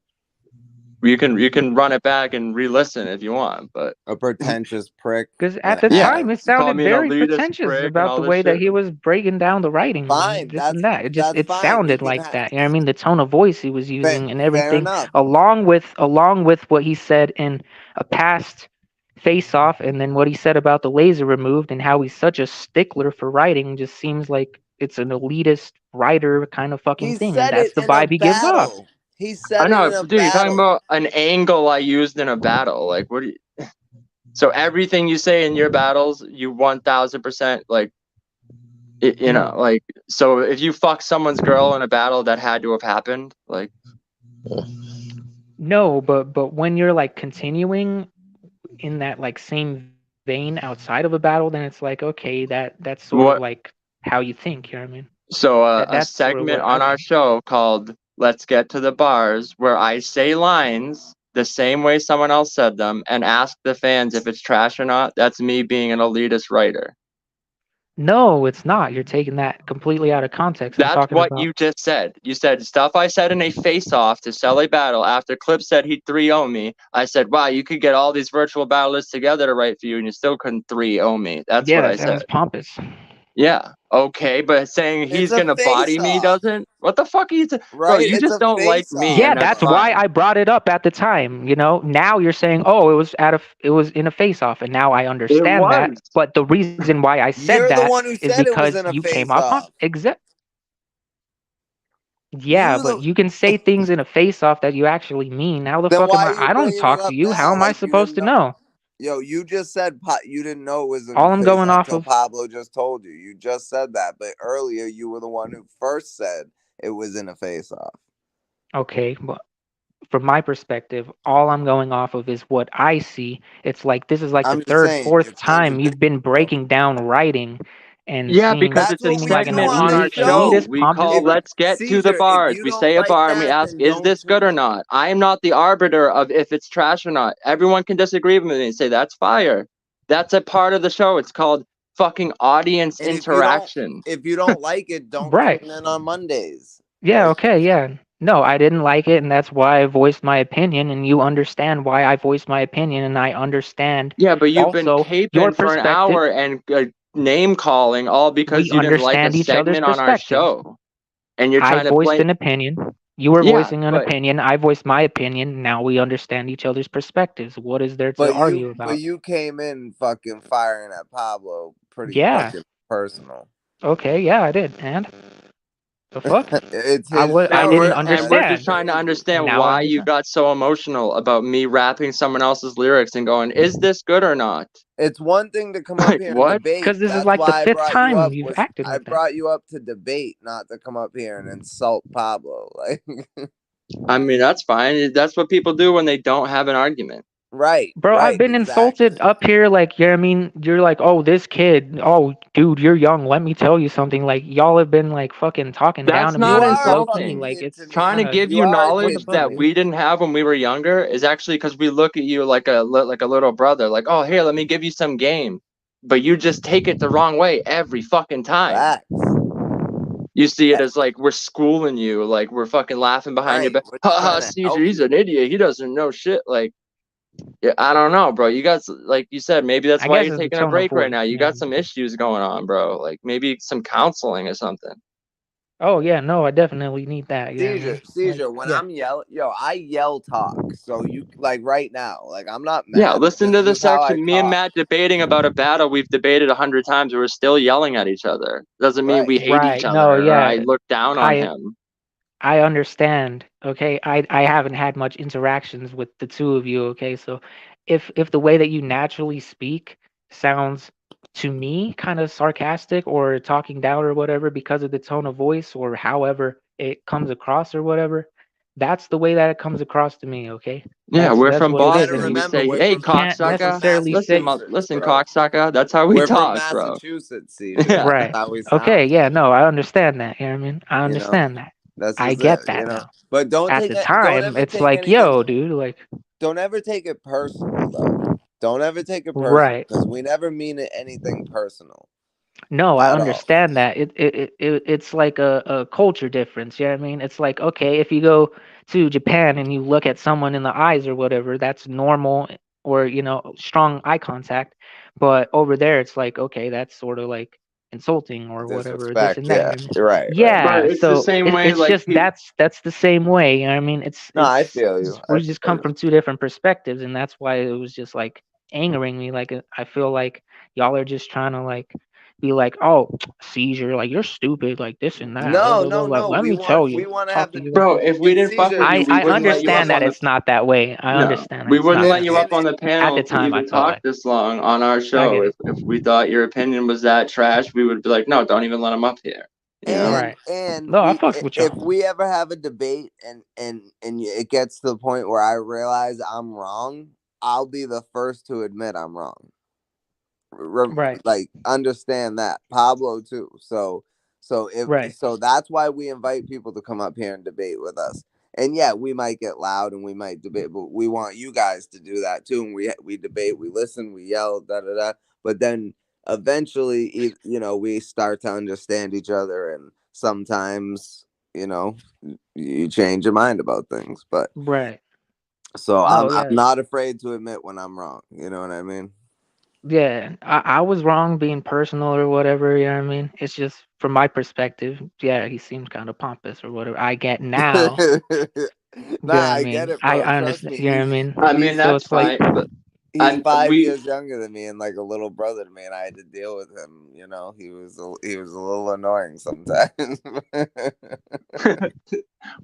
You can run it back and re-listen if you want, but A pretentious prick. Because An at the yeah, time, it addict. call sounded me an very elitist pretentious prick and about all the this way that shit. he was breaking down the writing and Fine. this and that. That's It fine. You sounded can like that. You know what I mean? The tone of voice he was using and fair everything, enough. along with what he said in a past face off, and then what he said about the laser removed and how he's such a stickler for writing just seems like it's an elitist writer kind of fucking He thing, and said that's it the in a vibe he gives off. battle. He I said it know, in a dude. You're talking battle. about an angle I used in a battle. Like, what do you? So everything you say in your battles, you 1000% like, you know, No. like. So if you fuck someone's girl in a battle, that had to have happened. Like, No, but when you're like continuing in that like same vein outside of a battle, then it's like okay, that's sort of what? like how you think. You know what I mean? So a That's sort of segment what I on our think. show called "Let's Get to the Bars," where I say lines the same way someone else said them and ask the fans if it's trash or not. That's me being an elitist writer. No, it's not. You're taking that completely out of context. I'm That's talking what about. you just said. You said stuff I said in a face-off to sell a battle after Clip said he'd 3-0 me. I said, wow, you could get all these virtual battlers together to write for you and you still couldn't 3-0 me. That's Yeah, what I that said. sounds pompous. Yeah. Okay, but saying It's he's a gonna body me face-off, doesn't? What the fuck are you bro, right? you It's just a don't like me face-off, Yeah, and that's that's bro. why fine. I brought it up at the time. Now you're saying, "Oh, it was in a face-off," and now I It understand that. was. But the reason why I said You're that the one who is said it because was in a you came off on face-off. exact. Yeah, You but the you can say things in a face-off that you actually mean. How the Then fuck am why are I? you I don't bringing it talk to up you. How now? am I Like you supposed didn't to know. know? Yo, you just said you didn't know it was in All a I'm face going off off till of. Pablo just told you. You just said that, but earlier you were the one who first said it was in a face off. Okay, but from my perspective, all I'm going off of is what I see. It's like this is like the I'm just third, saying you're fourth time you've contradicting been yourself. breaking down writing and Yeah, because That's it's a what we seeming like an do segment on on this our elite, show. show. elitist, We pompous. call If Let's Get to the Cyzure, if Bars. you We don't say a like bar and we that, ask, then is don't this good tune or in. not? I am not the arbiter of if it's trash or not. Everyone can disagree with me and say that's fire. That's a part of the show. It's called fucking audience And interaction. if you don't like it, don't Right. tune in on Mondays. Yeah, Like okay, yeah. No, I didn't like it, and that's why I voiced my opinion, and you understand why I voiced my opinion, and I understand Yeah, but you've been also your caping for an perspective. hour and name calling all because We you didn't like a understand each other's segment on our perspectives. show. And you're I trying to voiced play. an opinion. You were Yeah, voicing an but opinion. I voiced my opinion. Now we understand each other's perspectives. What is there to argue but about? you came in fucking firing at Pablo pretty Yeah. fucking personal. Okay, yeah, I did. And the fuck? It's his I and show. didn't we're just understand. trying to And understand now I why you understand. got so emotional about me rapping someone else's lyrics and going, "Is this good or not?" It's one thing to come up Like here and what? debate. Because this is That's like the why I fifth brought you time up. you've Was acted I like that. brought you up to debate, not to come up here and insult Pablo? Like, I mean, that's fine. That's what people do when they don't have an argument. Bro, I've right, been insulted exactly. up here. Like, yeah, I mean, you're like, oh, this kid, oh, dude, you're young. Let me tell you something. Like, y'all have been like fucking talking down That's to me, You not like are a low key. fucking insulting. Like, kid to it's Trying to kind me. of give You you are a what the kid knowledge to fuck. that me. we didn't have when we were younger is actually because we look at you like like a little brother. Like, oh, here, let me give you some game. But you just take it the wrong way every fucking time. Facts. You see it as like we're schooling you, like we're fucking laughing behind your Right. back. We're Ha ha, trying to Caesar, help he's you. an idiot. He doesn't know shit. Like, yeah, I don't know, bro. You got, like you said, maybe that's I why guess you're it's the taking a tone of break right voice. now. You Yeah. got some issues going on, bro. Like maybe some counseling or something. Oh yeah, no, I definitely need that. You know what I mean? Like, Seizure. When yeah. I'm yelling, yo, I yell talk. So you like right now, like I'm not Yeah, mad. listen This to is the just how I section. Me and talk. Matt debating about a battle we've debated 100 times. And we're still yelling at each other. Doesn't mean Right. we hate each Right. No, other or I yeah. look down on I him. I understand. Okay. I haven't had much interactions with the two of you, okay? So if the way that you naturally speak sounds to me kind of sarcastic or talking down or whatever because of the tone of voice or however it comes across or whatever, that's the way that it comes across to me, okay? Yeah, we're That's from what it is. Better Boston And and we remember, say, we're "Hey, you from can't we're from cocksucker." necessarily Listen, say Massachusetts, listen, bro. cocksucker. That's how we We're from talk, bro. Massachusetts, Seizure. Yeah. That's right. how we Okay, sound. yeah, no, I understand that. You know what I mean? I You know, understand that. that's I just it. get You that know, now. but At the don't time, ever it's take like, anything. yo, dude, like, Don't ever take it personal, though. Don't ever take it personal right. because we never mean it anything personal No, I at all. understand that. It's like a culture difference. You know what I mean? It's like, okay, if you go to Japan and you look at someone in the eyes or whatever, that's normal or, strong eye contact. But over there, it's like, okay, that's sort of like insulting or whatever, this Disrespect, and that. yeah. You know what I mean? You're right, right. But Yeah, it's the so same way, it's like just that's the same way. You know what I mean? No, I feel you. I We just feel come you. from two different perspectives, and that's why it was just like angering me. Like I feel like y'all are just trying to like be like, oh, seizure, like you're stupid, like this and that. Blah, No, blah, blah. no, Like, no. let me tell you, We want to talk have to the you like bro, this. if we in didn't fuck Caesar. with you, we I wouldn't let you up understand on that the it's not that way. I no. understand that We it's wouldn't not let that you way. up on the At the panel to time, I even felt talk like this long on our I show. get it. If we thought your opinion was that trash, we would be like, no, don't even let him up here. You know? and Right. and No, I we fucks with if y'all. we ever have a debate and it gets to the point where I realize I'm wrong, I'll be the first to admit I'm wrong. Right. Like understand that Pablo too. Right. So that's why we invite people to come up here and debate with us. And yeah, we might get loud and we might debate, but we want you guys to do that too. And we debate, we listen, we yell, da da da. But then eventually, you know, we start to understand each other, and sometimes, you know, you change your mind about things. But Right. so No, I'm yeah. not afraid to admit when I'm wrong. You know what I mean? Yeah, I was wrong being personal or whatever, you know what I mean? It's just from my perspective, yeah, he seemed kind of pompous or whatever. I get now, you Nah, know what I I get mean? it, bro. I Trust understand, me. you know what I mean? I mean, He's So that's it's like, fine, but he's 5 years we younger than me and like a little brother to me, and I had to deal with him. You know, he was a little annoying sometimes.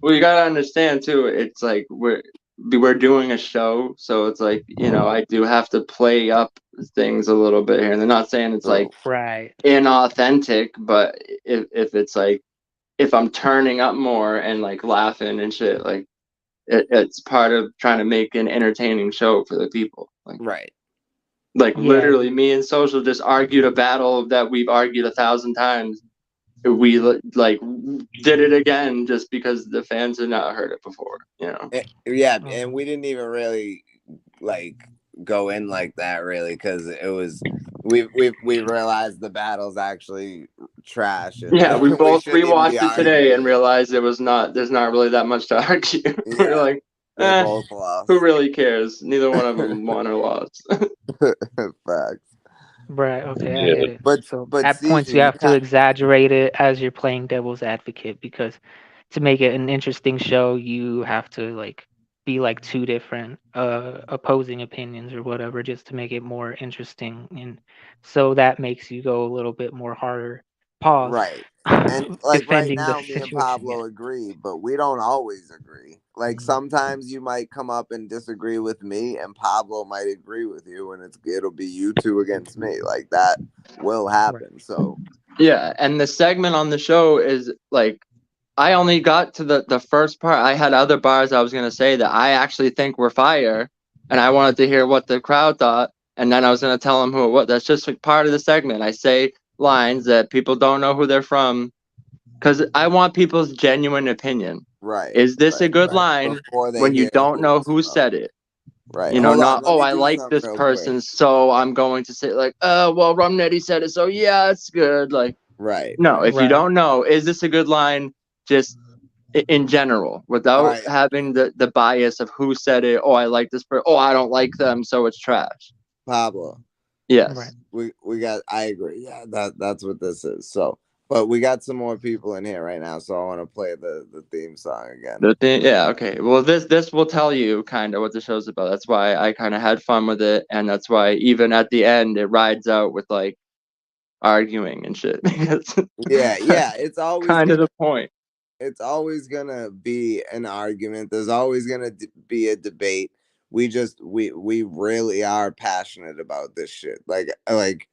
well, you gotta understand too. It's like we're doing a show, so it's like, you know, I do have to play up things a little bit here. And they're not saying it's like So, right. inauthentic, but if it's like if I'm turning up more and like laughing and shit, like it's part of trying to make an entertaining show for the people. right. Like Yeah, literally, me and Social just argued a battle that we've argued 1,000 times. We like did it again just because the fans had not heard it before, you know. Yeah, and we didn't even really like go in like that really, because it was we realized the battle's actually trash, and Yeah, we we both shouldn't even rewatched be it today arguing and it. realized there's not really that much to argue. We're Yeah, like, they both who lost. really cares? Neither one of them won or lost. Facts. right. Okay, I Yeah. get it. So But at points Caesar, you have to exaggerate it as you're playing devil's advocate because to make it an interesting show, you have to like be like two different opposing opinions or whatever just to make it more interesting, and so that makes you go a little bit more harder. Pause. right. And like right Defending the now, me and situation. Yeah. Pablo agree, but we don't always agree. Like sometimes you might come up and disagree with me, and Pablo might agree with you, and it'll be you two against me. Like that will Right. happen. So Yeah, and the segment on the show is like I only got to the first part. I had other bars I was gonna say that I actually think were fire, and I wanted to hear what the crowd thought, and then I was gonna tell them who it was. That's just like part of the segment. I say lines that people don't know who they're from, because I want people's genuine opinion. right, Is this a right. good line Before they when you hear don't who know it's who from. said it? Right. You know, Hold on. not, Let oh, me I do like something this real quick. person, so I'm going to say like, well, Rumnetty said it, so yeah, it's good. Like, Right. no, if you Right. don't know, is this a good line? Just in general, All without right, having the bias of who said it. Oh, I like this person. Oh, I don't like them, so it's trash. Pablo. Right. Yes. We got. I agree. Yeah, that's what this is. So, but we got some more people in here right now, so I want to play the theme song again. The thing, yeah, okay. Well, this will tell you kind of what the show's about. That's why I kind of had fun with it, and that's why even at the end it rides out with like arguing and shit. Because Yeah, that's it's always kind of gonna the point. it's always gonna be an argument. There's always gonna be a debate. We really are passionate about this shit. Like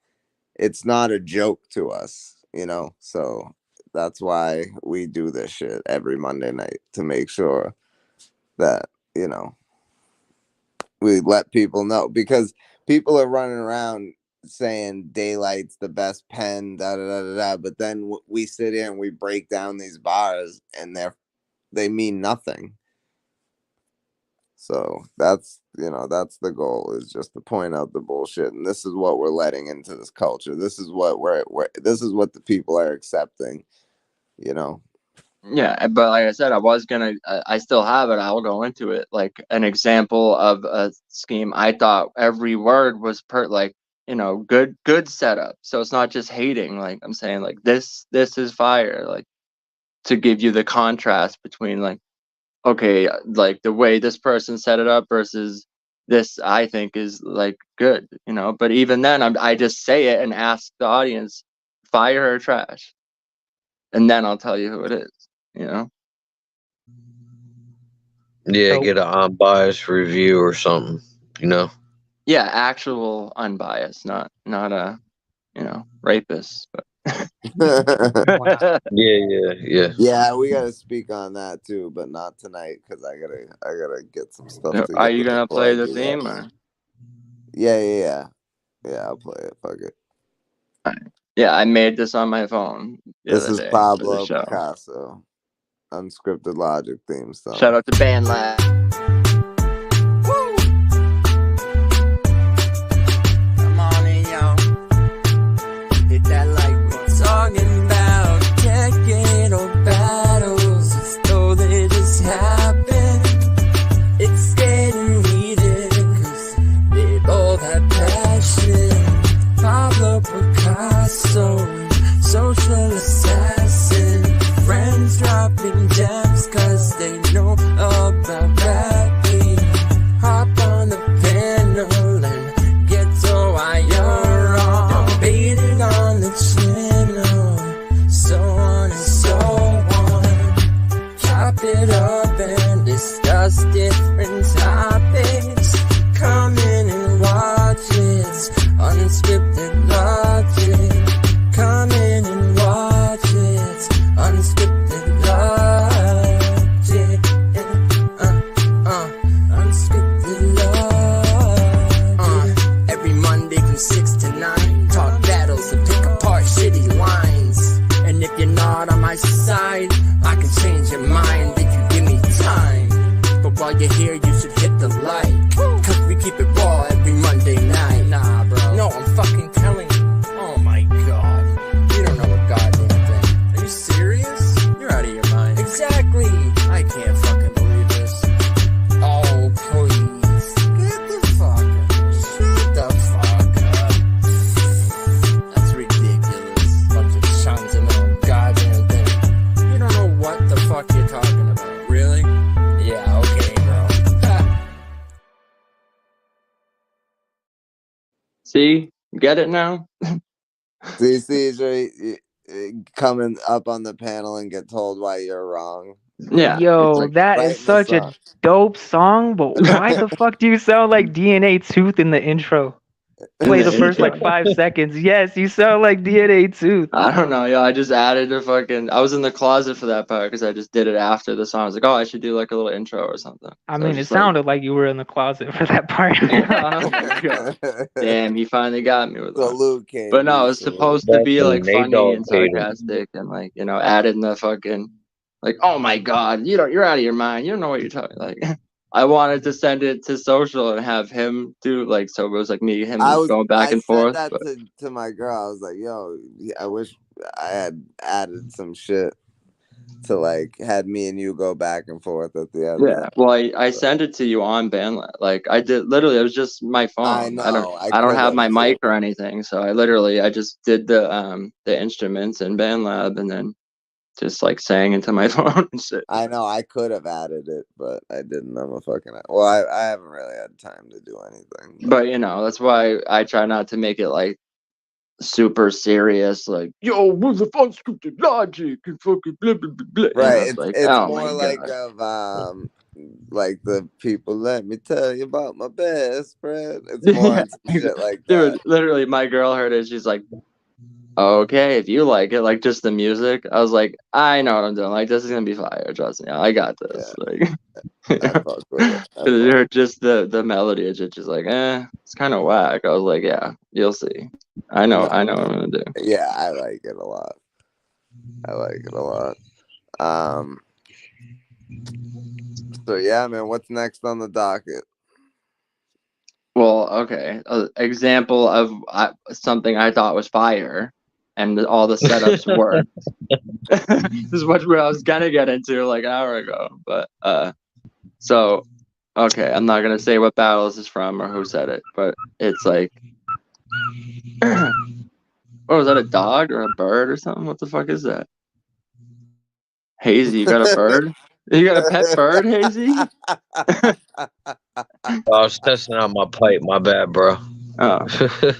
it's not a joke to us, you know. So that's why we do this shit every Monday night, to make sure that, you know, we let people know, because people are running around saying daylight's the best pen, da da da da da, but then we sit here and we break down these bars, and they mean nothing. So that's, you know, that's the goal, is just to point out the bullshit, and this is what we're letting into this culture. This is what this is what the people are accepting, you know. Yeah, but like I said, I still have it. I'll go into it. Like an example of a scheme, I thought every word was like, you know, good setup. So it's not just hating. Like I'm saying, like this is fire. Like to give you the contrast between like, okay, like the way this person set it up versus this, I think is like good, you know. But even then, I just say it and ask the audience, fire or trash, and then I'll tell you who it is, you know. Yeah, So get an unbiased review or something, you know? Yeah, actual unbiased, not a, you know, rapist. But wow. Yeah. Yeah, we gotta speak on that too, but not tonight, because I gotta get some stuff are together you gonna before I play the do that. theme or? Yeah, I'll play it. Fuck it. Yeah, I made this on my phone the This other is day for the Pablo show. Pickasso, Unscripted Logic theme song. Shout out to Band Lab. Come on in, y'all. pickasso, social assassin. Friends dropping gems cause they know about rapping. Hop on the panel and get to why you're wrong. Debated on the channel, so on and so on. Chop it up and discuss different topics. Come in and watch it, unscripted logic. Come in and watch it, unscripted logic. Unscripted logic. Every Monday from 6 to 9, talk battles and pick apart shitty lines. And if you're not on my side, I can change your mind if you give me time. But while you're here, you should hit the like, cause we keep it raw every Monday night. Nah, bro. No, I'm fucking telling you. Oh my god. You don't know a goddamn thing. Are you serious? You're out of your mind. Exactly. I can't fucking believe this. Oh, please. Get the fuck up. Shut the fuck up. That's ridiculous. Bunch of chuns and no goddamn thing. You don't know what the fuck you're talking about. Really? Yeah, okay, bro. See, get it now? See, Cyzure, coming up on the panel and get told why you're wrong. Yeah. Yo, it's like, that right is in the such a song. dope song, but why the fuck do you sound like DNA Tooth in the intro? Play the first like 5 seconds. Yes, you sound like DNA Tooth. I don't know, yo. I just added a fucking. I was in the closet for that part because I just did it after the song. I was like, oh, I should do like a little intro or something. I So mean, it just, like, sounded like you were in the closet for that part. oh my god. Damn, he finally got me with that. Salute, KB. But no, it was salute. supposed to be like Nate funny Dogg and paid him. sarcastic and like, you know, added in the fucking like, oh my god, you're out of your mind. You don't know what you're talking like. I wanted to send it to social and have him do like, so it was like me, him going back and forth. I But said that to my girl. I was like, yo, I wish I had added some shit to like had me and you go back and forth at the end. yeah, well, I sent it to you on Bandlet. Like I did literally, it was just my phone. I know. I don't have my could've, mic or anything, so I just did the instruments in BandLab and then just like sang into my phone and shit. I know I could have added it, but I didn't. I'm a fucking. Well, I haven't really had time to do anything. But you know, that's why I try not to make it like super serious, like, yo, we're the unscripted logic and fucking blah blah blah blah. Right. You know, It's oh more my like God. like the people. Let me tell you about my best friend. It's more on some shit like that. Dude, literally, my girl heard it. She's like, okay, if you like it, like just the music. I was like, I know what I'm doing. Like, this is gonna be fire. Trust me, I got this. Yeah. Like, I fuck with it. They're just the melody is just like, it's kind of whack. I was like, yeah, you'll see. I know what I'm gonna do. Yeah, I like it a lot. So yeah, man, what's next on the docket? Well, okay, example of something I thought was fire, and all the setups worked. This is what I was gonna get into like an hour ago, but so okay, I'm not gonna say what battle this is from or who said it, but it's like, oh, was that a dog or a bird or something? What the fuck is that? Hazie, you got a bird? You got a pet bird, Hazie? I was testing out my pipe. My bad, bro. Oh,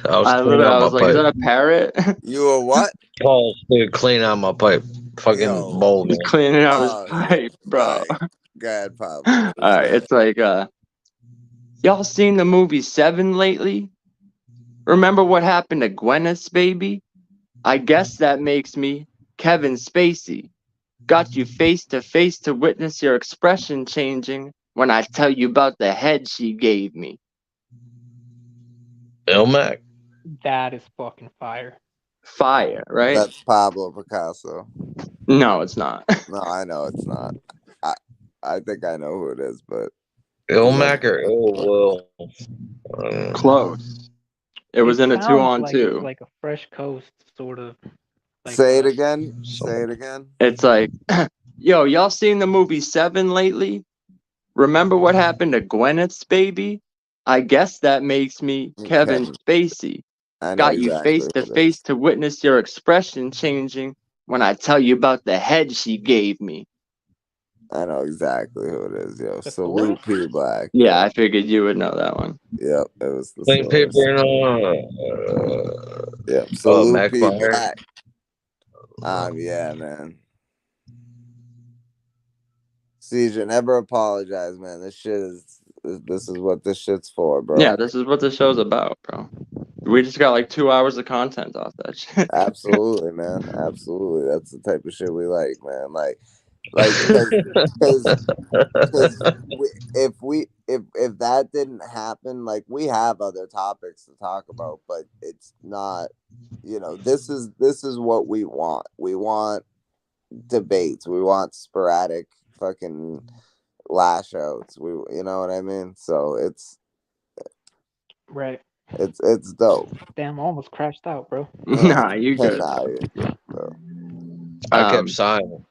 I was like, is that a parrot? You a what? Paul to clean out my pipe. Fucking Yo. bowl, man. He's cleaning out Oh, his pipe, bro. Right. Go ahead, Pablo. All right, it's like, y'all seen the movie Seven lately? Remember what happened to Gwyneth's baby? I guess that makes me Kevin Spacey. Got you face to face to witness your expression changing when I tell you about the head she gave me. Mac. That is fucking fire. Fire, right? That's Pablo Picasso. No, it's not. No, I know it's not. I think I know who it is, but Mac or Will? Close. It was in a sounds 2-on-2. It's like a Fresh Coast sort of. Like say it again. Say it again. It's like, yo, y'all seen the movie Seven lately? Remember what happened to Gwyneth's baby? I guess that makes me Kevin Spacey. I know Got you exactly face to who it face is. to witness your expression changing when I tell you about the head she gave me. I know exactly who it is, yo. The Salute Taurus? P Black. Yeah, Yo. I figured you would know that one. Yep, it was the Plain source. paper and Yep, salute Mac P Fire. Black. Yeah, man. Cyzure, never apologize, man. This is what this shit's for, bro. Yeah, this is what the show's about, bro. We just got like 2 hours of content off that shit. Absolutely, man. Absolutely. That's the type of shit we like, man. Because if that didn't happen, like, we have other topics to talk about, but it's not, this is what we want. We want debates. We want sporadic fucking lash outs. You know what I mean? So it's Right. dope. Damn, I almost crashed out, bro. Nah, you good. Nah, you're good, bro. I kept silent.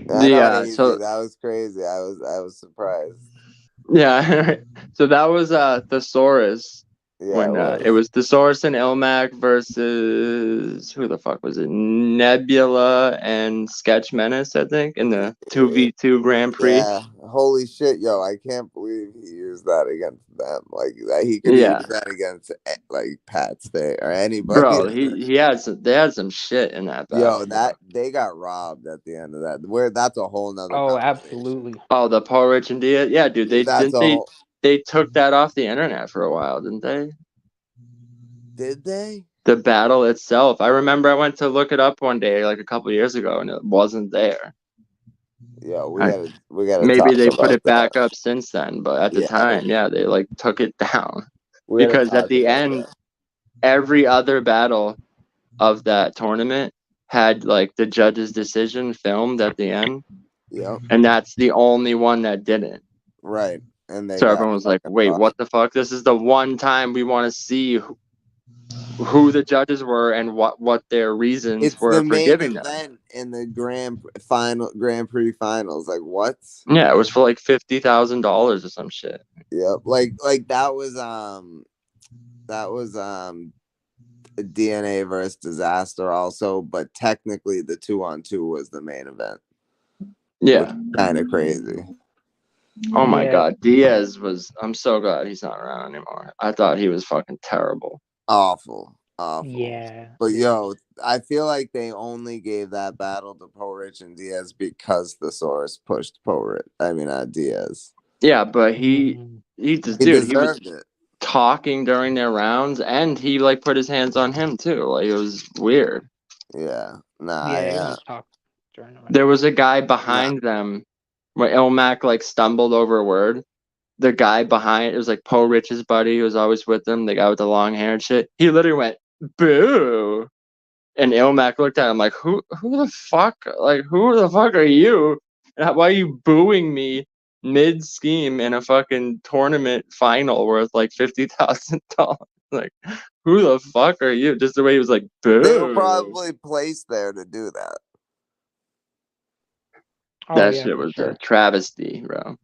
I know, So Hazie, that was crazy. I was surprised. yeah, so that was Thesaurus Yeah, when it was. it was Thesaurus and Ilmac versus who the fuck was it? Nebula and Sketch Menace, I think, in the 2v2 Grand Prix. Yeah, holy shit, yo! I can't believe he used that against them. Like, that he could Yeah, use that against like Pat Stay or anybody. bro, they had some shit in that battle. Yo, that they got robbed at the end of that. Where that's a whole nother Oh, conversation. absolutely. Oh, the Paul Rich and Diaz. Yeah, dude, That's a whole. they took that off the internet for a while, didn't they? Did they? The battle itself. I remember I went to look it up one day, like a couple years ago, and it wasn't there. Yo, we I- gotta Maybe talk they put about it that. back up since then, but at the Yeah, time, yeah, they like took it down we gotta because at talk the about end, that. every other battle of that tournament had like the judge's decision filmed at the end, Yep, and that's the only one that didn't. right. And they So got everyone was like, fucking "Wait, robbed. what the fuck? This is the one time we want to see who the judges were and what their reasons It's were the for main giving them." event in the Grand Prix finals. Like, what? Yeah, it was for like $50,000 or some shit. Yep. Like that was DNA versus Disaster also, but technically the 2-on-2 was the main event. Yeah. Kind of crazy. Oh my Yeah. God, Diaz was. I'm so glad he's not around anymore. I thought he was fucking terrible. Awful. Yeah. But Yeah. yo, I feel like they only gave that battle to Porridge and Diaz because the Source pushed Diaz. Yeah, but he Mm. he just He dude, he was deserved it. talking during their rounds, and he like put his hands on him too. Like it was weird. Yeah. Nah, Yeah, he was talking during the There was a guy behind them where Ilmac like stumbled over a word. The guy behind it was like Poe Rich's buddy who was always with him, the guy with the long hair and shit. He literally went boo, and Ilmac looked at him like, who the fuck? Like who the fuck are you? And why are you booing me mid scheme in a fucking tournament final worth like $50,000? Like who the fuck are you? Just the way he was like boo. They were probably placed there to do that. That shit was a travesty, bro.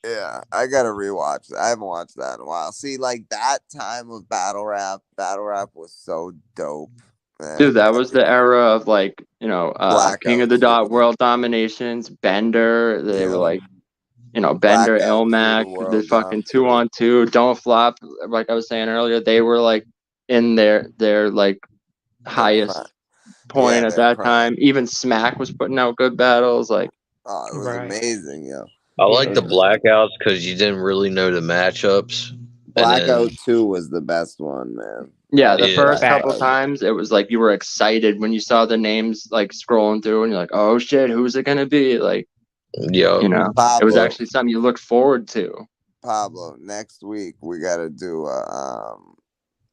Yeah, I gotta rewatch it. I haven't watched that in a while. See, like that time of battle rap was so dope, man. Dude, that was the era of like, King of the Dot, World Dominations, Bender. They were like, Bender, Ilmac, the fucking 2-on-2, Don't Flop. Like I was saying earlier, they were like in their like highest point at that time. Even Smack was putting out good battles. Like, oh, it was amazing, yo. I like the blackouts because you didn't really know the matchups. Blackout 2 was the best one, man. Yeah, the first couple times it was like you were excited when you saw the names like scrolling through, and you're like, "Oh shit, who's it gonna be?" Like, Pablo, it was actually something you looked forward to. Pablo, next week we gotta do a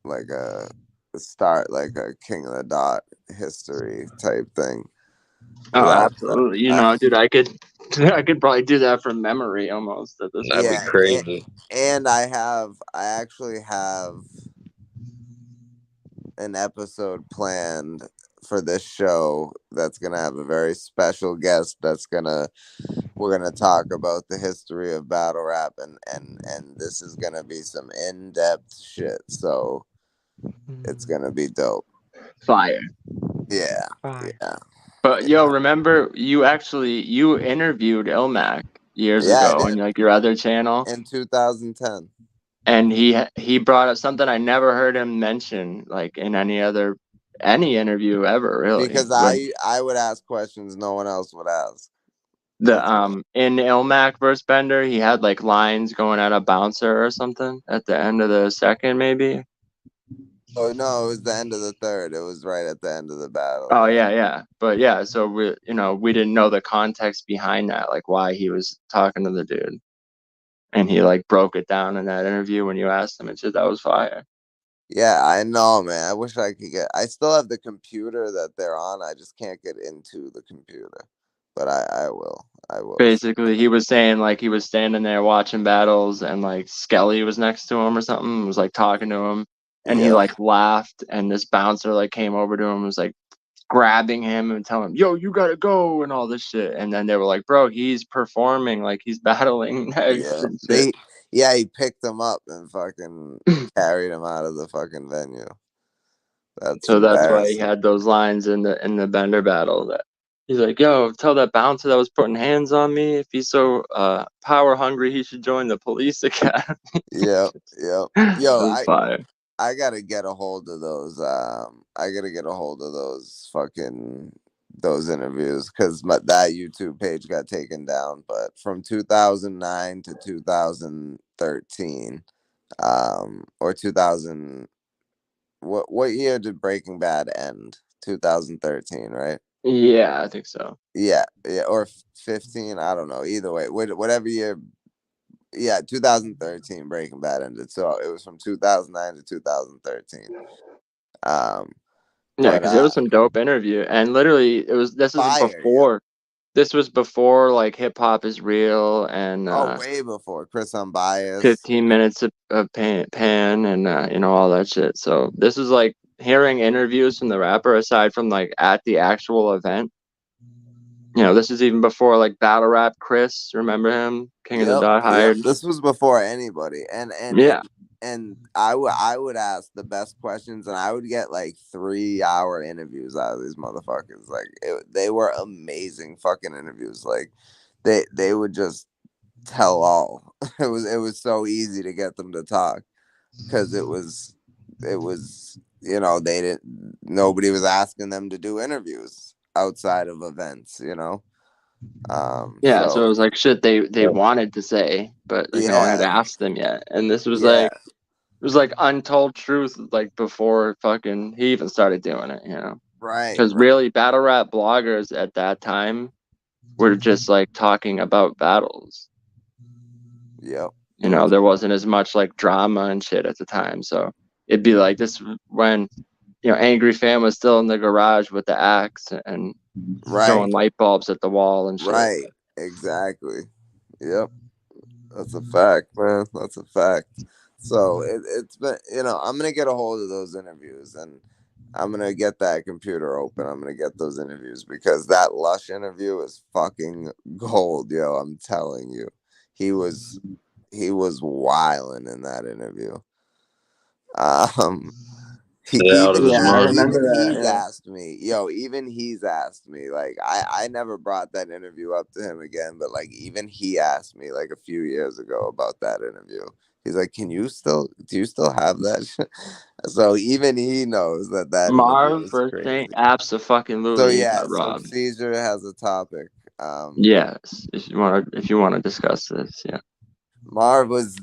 King of the Dot history type thing. Oh, absolutely. Dude, I could probably do that from memory almost at this point. That'd be crazy. And I actually have an episode planned for this show that's gonna have a very special guest we're gonna talk about the history of battle rap, and this is gonna be some in-depth shit. So It's gonna be dope. Fire. Yeah, Fire. yeah, But yo, remember you interviewed Ilmac years yeah. I ago on did like your other channel, in 2010 and he brought up something I never heard him mention like in any interview ever really. because I would ask questions no one else would ask. That's why. In Ilmac versus Bender, he had like lines going at a bouncer or something at the end of the second, maybe. Oh no, it was the end of the third. It was right at the end of the battle. Oh yeah. But yeah, so we didn't know the context behind that, like why he was talking to the dude. And he like broke it down in that interview when you asked him and said that was fire. Yeah, I know, man. I wish I could get. I still have the computer that they're on. I just can't get into the computer, but I will. I will. Basically, he was saying like he was standing there watching battles and like Skelly was next to him or something, was like talking to him, and he Yep. like laughed, and this bouncer like came over to him and was like grabbing him and telling him, yo, you gotta go and all this shit. And then they were like, bro, he's performing, like he's battling next Yeah. and shit. He picked him up and fucking carried him out of the fucking venue. That's So that's why he embarrassing. had those lines in the Bender battle that he's like, yo, tell that bouncer that was putting hands on me, if he's so power hungry, he should join the police academy. Yep. Yo, That was fire. I gotta get a hold of those. I gotta get a hold of those those interviews because that YouTube page got taken down. But from 2009 to 2013, or 2000. What year did Breaking Bad end? 2013, right? Yeah, I think so. Yeah, or 15. I don't know. Either way, whatever year. Yeah, 2013 Breaking Bad ended. So it was from 2009 to 2013. Um, Yeah, but because it was some dope interview, and literally fire, yeah. this was before like hip hop is real and Oh, way before Chris Unbiased. 15 minutes of pan and all that shit. So this is like hearing interviews from the rapper aside from like at the actual event. This is even before like battle rap Chris, remember him? King of the Dot hired. This was before anybody. Yeah. And I would ask the best questions, and I would get like 3-hour interviews out of these motherfuckers. Like they were amazing fucking interviews. Like they would just tell all. It was so easy to get them to talk because it was nobody was asking them to do interviews outside of events. Yeah, so it was like shit they wanted to say, but like no one had Yeah. asked them yet. And this was Yeah. like it was like untold truth, like before fucking he even started doing it, Right. Because really, battle rap bloggers at that time were just like talking about battles. Yep. There wasn't as much like drama and shit at the time. So it'd be like this when, Angry Fan was still in the garage with the axe and throwing light bulbs at the wall and shit. Right. Exactly. Yep. That's a fact, man. That's a fact. So it's been, I'm going to get a hold of those interviews, and I'm going to get that computer open. I'm going to get those interviews because that Lush interview is fucking gold, yo. I'm telling you. He was wilding in that interview. Even he's asked me, like, I never brought that interview up to him again, but like even he asked me like a few years ago about that interview. He's like, do you still have that? So even he knows that Marv interview is crazy. Abso-fucking-lutely. So yeah, Cyzure has a topic. Yes, if you want to discuss this, yeah. Marv was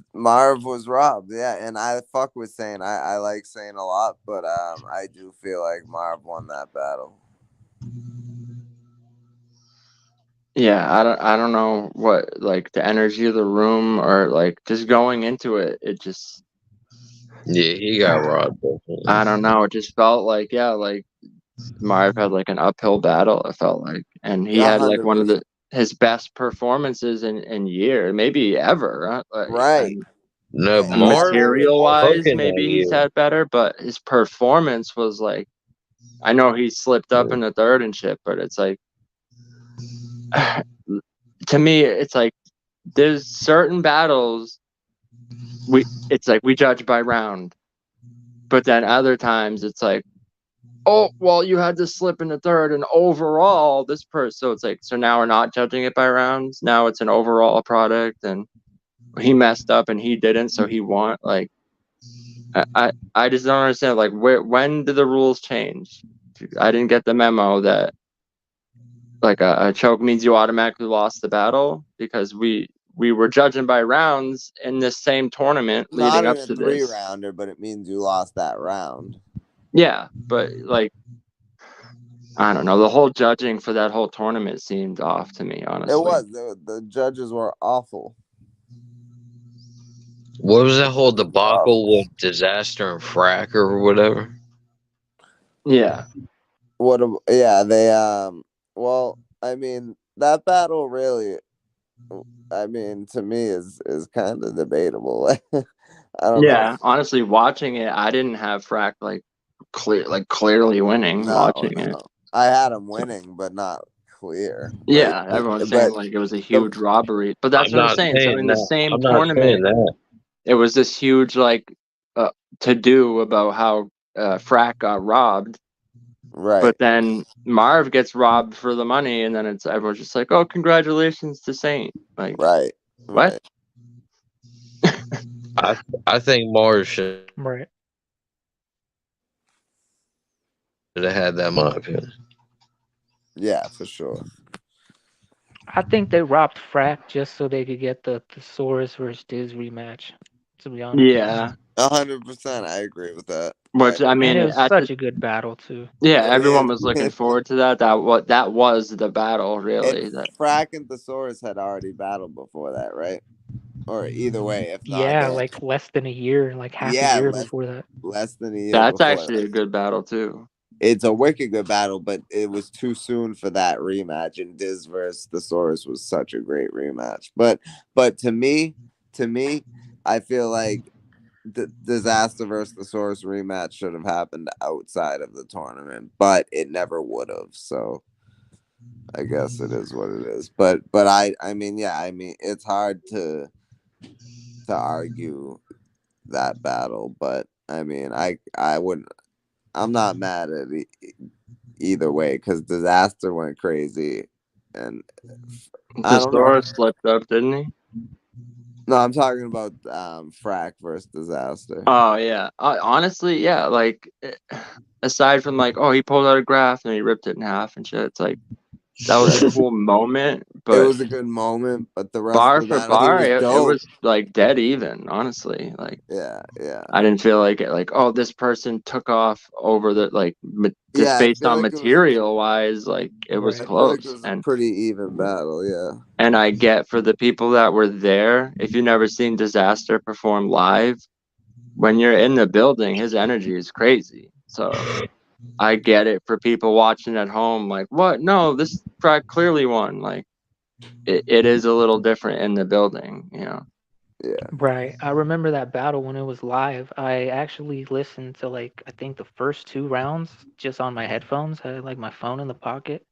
robbed, yeah, and I fuck with saying I like saying a lot, but I do feel like Marv won that battle. Yeah, I don't know what like the energy of the room or like just going into it, it just he got robbed. Definitely. I don't know, it just felt like like Marv had like an uphill battle, it felt like, and he had like one of his best performances in year, maybe ever. Right. No, material wise, maybe he's had better, but his performance was like, I know he slipped up in the third and shit, but it's like, to me, it's like there's certain battles it's like we judge by round, But then other times it's like, oh, well, you had to slip in the third, and overall, this person. So it's like, so now we're not judging it by rounds. Now it's an overall product, and he messed up and he didn't, so he won. Like, I just don't understand. Like, when did the rules change? I didn't get the memo that like a choke means you automatically lost the battle, because we were judging by rounds in this same tournament Not leading in up a to this. 3-rounder, but it means you lost that round. Yeah, but like, I don't know. The whole judging for that whole tournament seemed off to me, honestly. It was. The judges were awful. What was that whole debacle with Disaster and Frack or whatever? Yeah. Yeah, they well, I mean, that battle really, I mean, to me is kind of debatable. I don't know. Honestly, watching it, I didn't have Frack clearly winning. No, Watching it. no. I had him winning, but not clear. Yeah, everyone's saying but like it was a huge robbery, but that's I'm what I'm not saying. So saying in the that. same I'm not saying tournament, that. it was this huge to do about how Frack got robbed. right, But then Marv gets robbed for the money, and then it's everyone's just like, "Oh, congratulations to Saint!" Like, right, what? right. I think Mars should Right. have had that money. Yeah, for sure. I think they robbed Frack just so they could get the Thesaurus versus Diz rematch. To be honest. Yeah. 100%, I agree with that. Which I And mean, it was such a good battle too. everyone It was looking is. forward to that. That was the battle, really. And Frack and Thesaurus had already battled before that, right? Or either way, if not, Yeah, they like less than a year, like half a yeah, year before that. less than a year That's before actually that. a good battle too. It's a wicked good battle, but it was too soon for that rematch. And Diz versus Thesaurus was such a great rematch. But to me, I feel like the Disaster versus Thesaurus rematch should have happened outside of the tournament, but it never would have. So I guess it is what it is. But I mean, yeah, I mean, it's hard to argue that battle, but I mean, I wouldn't. I'm not mad at either way because Disaster went crazy, and I don't know. Thesaurus slipped up, didn't he? No, I'm talking about Frack versus Disaster. Oh yeah. Honestly, yeah. Like, aside from like, oh, he pulled out a graph and he ripped it in half and shit. It's like that was a cool moment, It but was a good moment, but the rest bar of the for battle, he bar, was it dope. was like dead even. Honestly, like. Yeah, yeah. I didn't feel like it. Like, oh, this person took off over the just Yeah, I based feel on like it was. material wise, like it was Right. I feel like it close. was a pretty even battle. Yeah. And I get for the people that were there, if you've never seen Disaster perform live, when you're in the building, his energy is crazy. So I get it for people watching at home, like, what? No, this track clearly won. Like, it is a little different in the building, you know. Yeah. Right. I remember that battle when it was live. I actually listened to like I think the first two rounds just on my headphones. I had like my phone in the pocket.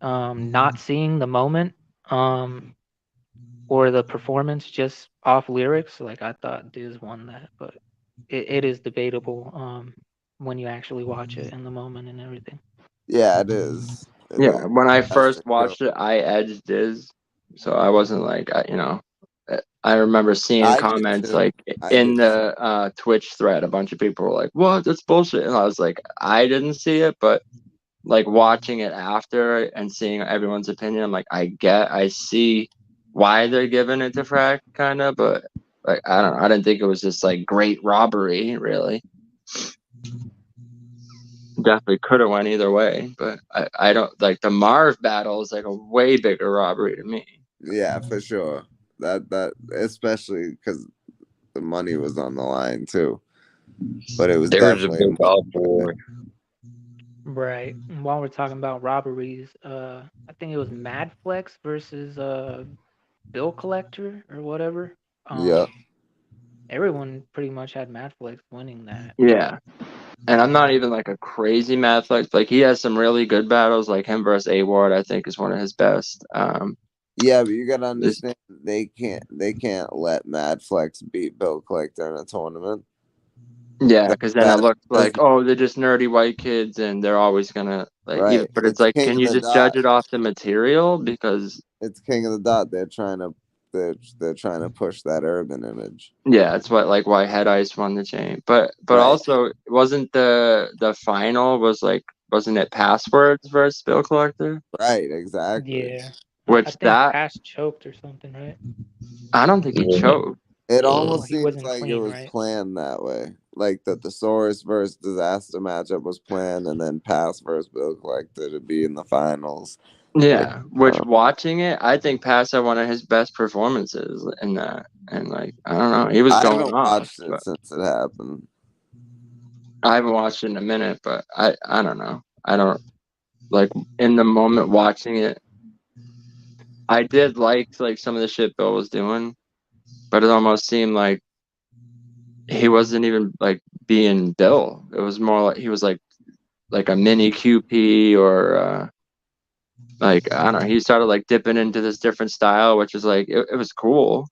Not seeing the moment. Or the performance just off lyrics. Like I thought Diz won that, but it is debatable when you actually watch it in the moment and everything. Yeah, it is. It Yeah, is. when I I first think watched it, I edged Diz, so I wasn't like, I remember seeing I did comments too. like I in did. the Twitch thread, a bunch of people were like, "What? That's bullshit," and I was like, I didn't see it, but like watching it after and seeing everyone's opinion, I'm like, I see why they're giving it to Frack, kind of, but like I don't know, I didn't think it was just like great robbery, really. Definitely could have went either way, but I don't like the Marv battle is like a way bigger robbery to me. Yeah, for sure. That especially because the money was on the line too. But it was There was a definitely big uproar. Right. And while we're talking about robberies, I think it was Madflex versus Bill Collector or whatever. yeah. Everyone pretty much had Madflex winning that. Yeah, and I'm not even like a crazy Mathlex. Like he has some really good battles, like him versus A Ward. I think is one of his best. Yeah, but you gotta This, understand they can't let Mad Flex beat Bill Collector in a tournament. Yeah, because then it That looks is like, oh, they're just nerdy white kids, and they're always gonna like. Even, right. but it's It's like, King can of you the just judge Dot. it off the material? Because It's King of the Dot. They're trying to push that urban image. yeah, it's what like why Head Ice won the chain. But Right. also wasn't the final was like wasn't it Passwords versus Bill Collector? Right. Exactly. Yeah. I Which think that Pass choked or something, right? I don't think he Yeah. choked. It Well, almost he seems wasn't like it clean, was right? planned that way. Like the Thesaurus versus Disaster matchup was planned, and then Pass versus Bill Collector to be in the finals. Like, Yeah, which uh, watching it, I think Pass had one of his best performances in that, and like I don't know, he was I going haven't off, watched it but since it happened. I haven't watched it in a minute, but I don't know, I don't like in the moment watching it. I did like some of the shit Bill was doing, but it almost seemed like he wasn't even like being Bill. It was more like he was like a mini QP or like I don't know. He started like dipping into this different style, which is like it was cool.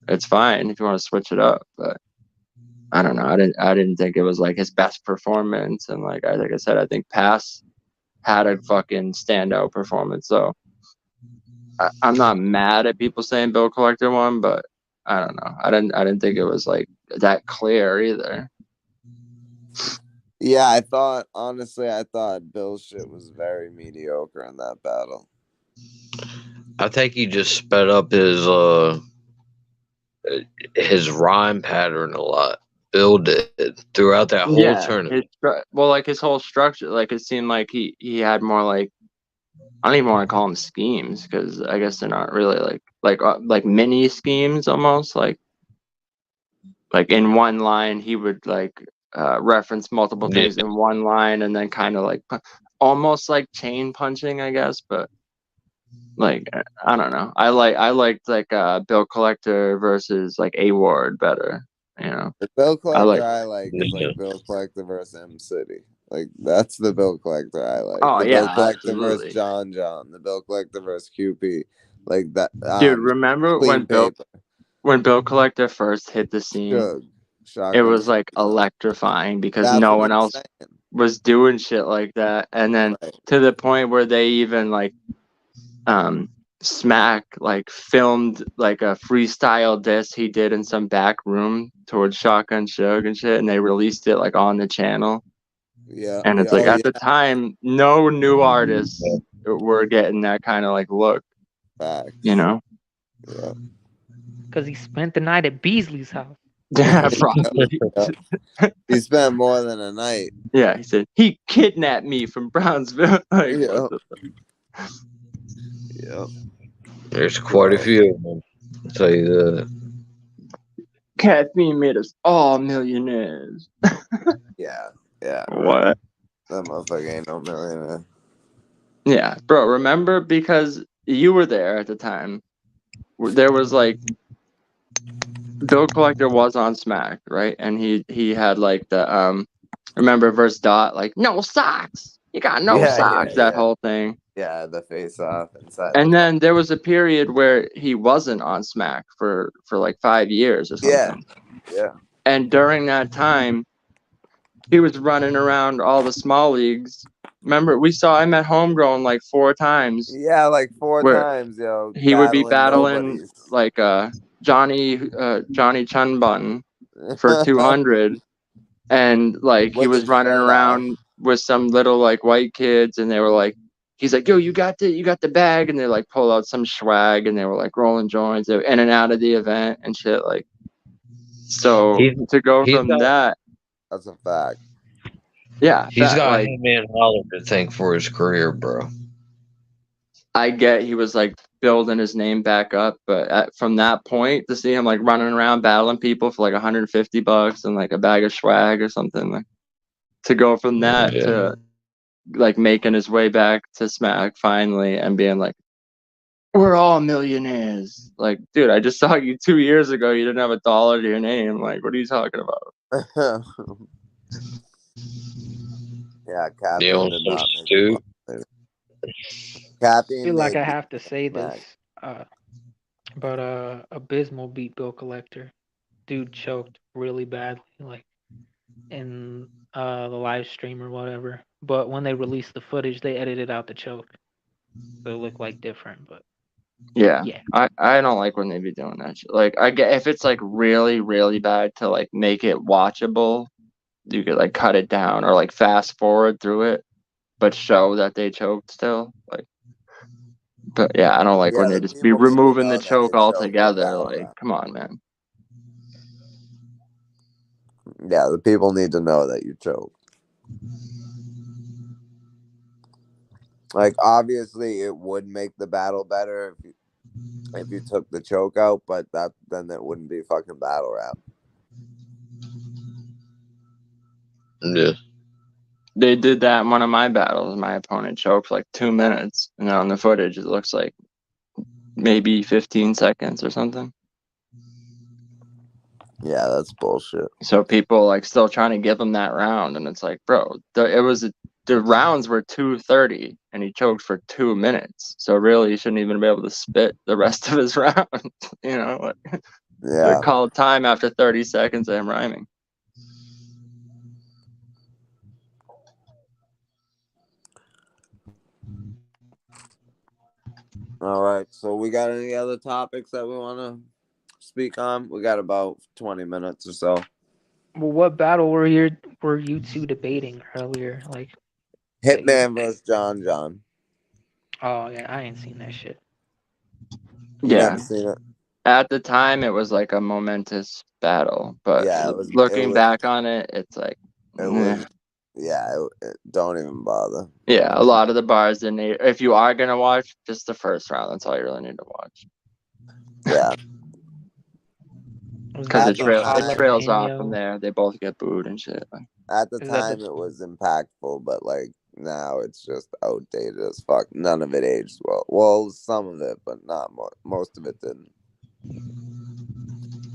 It's fine if you want to switch it up, but I don't know. I didn't think it was like his best performance, and like I said, I think Pass had a fucking standout performance. So I'm not mad at people saying Bill Collector won, but I don't know. I didn't think it was like that clear either. Yeah, honestly, I thought Bill's shit was very mediocre in that battle. I think he just sped up his rhyme pattern a lot. Bill did throughout that whole Yeah, tournament. well, like his whole structure, like it seemed like he had more like I don't even want to call them schemes because I guess they're not really like mini schemes almost like in one line he would like reference multiple Yeah. things in one line and then kind of like almost like chain punching I guess, but like I don't know. I liked like Bill Collector versus like A Ward better, you know. The Bill I Collector like I like is Yeah. like Bill Collector versus M City. Like that's the Bill Collector I like. oh The yeah, Bill Collector versus absolutely. John John. The Bill Collector versus QP. Like that. Dude, remember Clean paper. when Bill Collector first hit the scene? Shug. It Shotgun. was like electrifying because That's no what one I'm else saying. was doing shit like that. And then Right. to the point where they even like Smack like filmed like a freestyle diss he did in some back room towards Shotgun Shug and shit, and they released it like on the channel. Yeah. And it's like Oh at yeah. the time, no new artists were getting that kind of like look, you Facts. know? Yeah. Because he spent the night at Beasley's house. Yeah, probably. He spent more than a night. Yeah, he said he kidnapped me from Brownsville. Like, Yeah. what the Yeah. There's quite a So few of them. I'll tell you that. caffeine made us all millionaires. yeah. Yeah. Right. What? That motherfucker ain't no millionaire. Yeah, bro. Remember because you were there at the time. There was like Bill Collector was on Smack, right? And he had like the remember verse dot like no socks. You got no Yeah. socks. Yeah. That Yeah. whole thing. Yeah. The face off inside the And car. then there was a period where he wasn't on Smack for like 5 years or Yeah. something. Yeah. And during that time, he was running around all the small leagues. Remember, we saw him at Homegrown like 4 times, Yeah. Like four where times, yo, he would be battling battling nobodies. like Johnny Chun button for 200, and like he With was his running shirt off. around with some little like white kids, and they were like, he's like, yo, you got the bag, and they like pull out some swag, and they were like rolling joints, they were in and out of the event and shit. Like, so He's to go he's from got that, That's a fact. yeah, he's got like him and Holler to thank for his career, bro. I get he was like building his name back up, but from that point to see him like running around battling people for like $150 and like a bag of swag or something, like to go from that Yeah. to like making his way back to Smack finally and being like, we're all millionaires. Like, dude, I just saw you 2 years ago. You didn't have $1 to your name. Like, what are you talking about? Yeah, They Cappy own did some not make stew. Cappy Feel like made I people have to say this, mad. but Abysmal beat Bill Collector. Dude choked really badly. Like in the live stream or whatever. But when they released the footage, they edited out the choke, so it looked like different. But Yeah, yeah, I don't like when they be doing that shit. Like, I get if it's like really really bad to like make it watchable, you could like cut it down or like fast forward through it, but show that they choked still. Like, but yeah, I don't like when Yeah, they the just be people need to removing the know that choke you choked the altogether. battle Like, rap. come on, man. Yeah, the people need to know that you choked. Like, obviously, it would make the battle better if you took the choke out, but then it wouldn't be fucking battle rap. Yeah. They did that in one of my battles. My opponent choked like 2 minutes, and on the footage it looks like maybe 15 seconds or something. Yeah, that's bullshit. So people like still trying to give him that round, and it's like, bro, the rounds were 2:30, and he choked for 2 minutes. So really, he shouldn't even be able to spit the rest of his round. You know, like, they Yeah. called time after 30 seconds of him rhyming. All right. So we got any other topics that we want to speak on? We got about 20 minutes or so. well, what battle were you two debating earlier? Like that you? Hitman versus John John. Oh yeah, I ain't seen that shit. You Yeah, never seen it? at the time it was like a momentous battle, but Yeah, it was. It looking was. back on it, it's like, It eh. was. Yeah. Don't even bother. Yeah, a lot of the bars didn't need. If you are gonna watch, just the first round. That's all you really need to watch. Yeah. Was Because that At it the the time, trails off from jalapeno? there. They both get booed and shit. at the Is that the? time, it was impactful, but like now, it's just outdated as fuck. None of it aged well. Well, some of it, but not most of it didn't.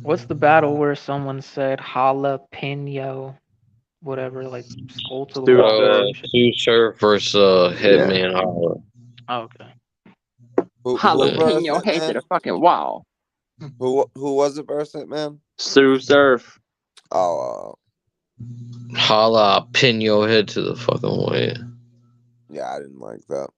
What's the battle where someone said jalapeno, whatever, like skull to the wall or some shit? Sue Surf versus Yeah. Hitman Holler. Oh, okay. Who Yeah. versus Jalapeno it, head to man? the fucking wall. Who was it versus it, man? Sue Surf. Oh, Holla, pin your head to the fucking way. yeah, I didn't like that.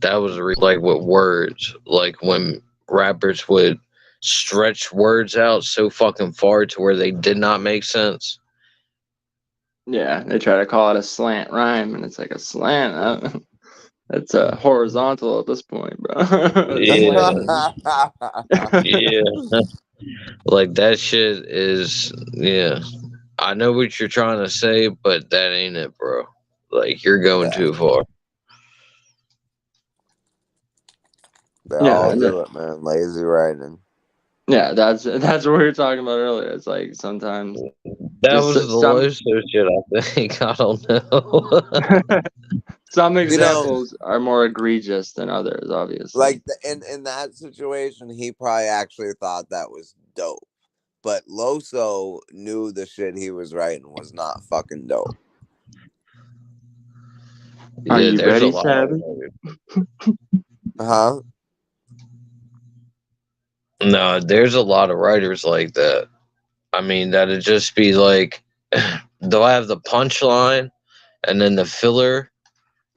That was like with words. Like when rappers would stretch words out so fucking far to where they did not make sense. Yeah, they try to call it a slant rhyme, and it's like a slant. That's horizontal at this point, bro. It's Yeah, slanted. yeah. Like that shit is, yeah. I know what you're trying to say, but that ain't it, bro. Like you're going Yeah, too far. they Yeah, all do it, man. Lazy writing. yeah. That's what we were talking about earlier. It's like sometimes That just was the low so shit. I think. I don't know. some You know, examples are more egregious than others, obviously. like in that situation, he probably actually thought that was dope. But Loso knew the shit he was writing was not fucking dope. Are Yeah, you there's a ready, lot of Savage? Huh? no, there's a lot of writers like that. I mean, that'd just be like they'll have the punchline and then the filler,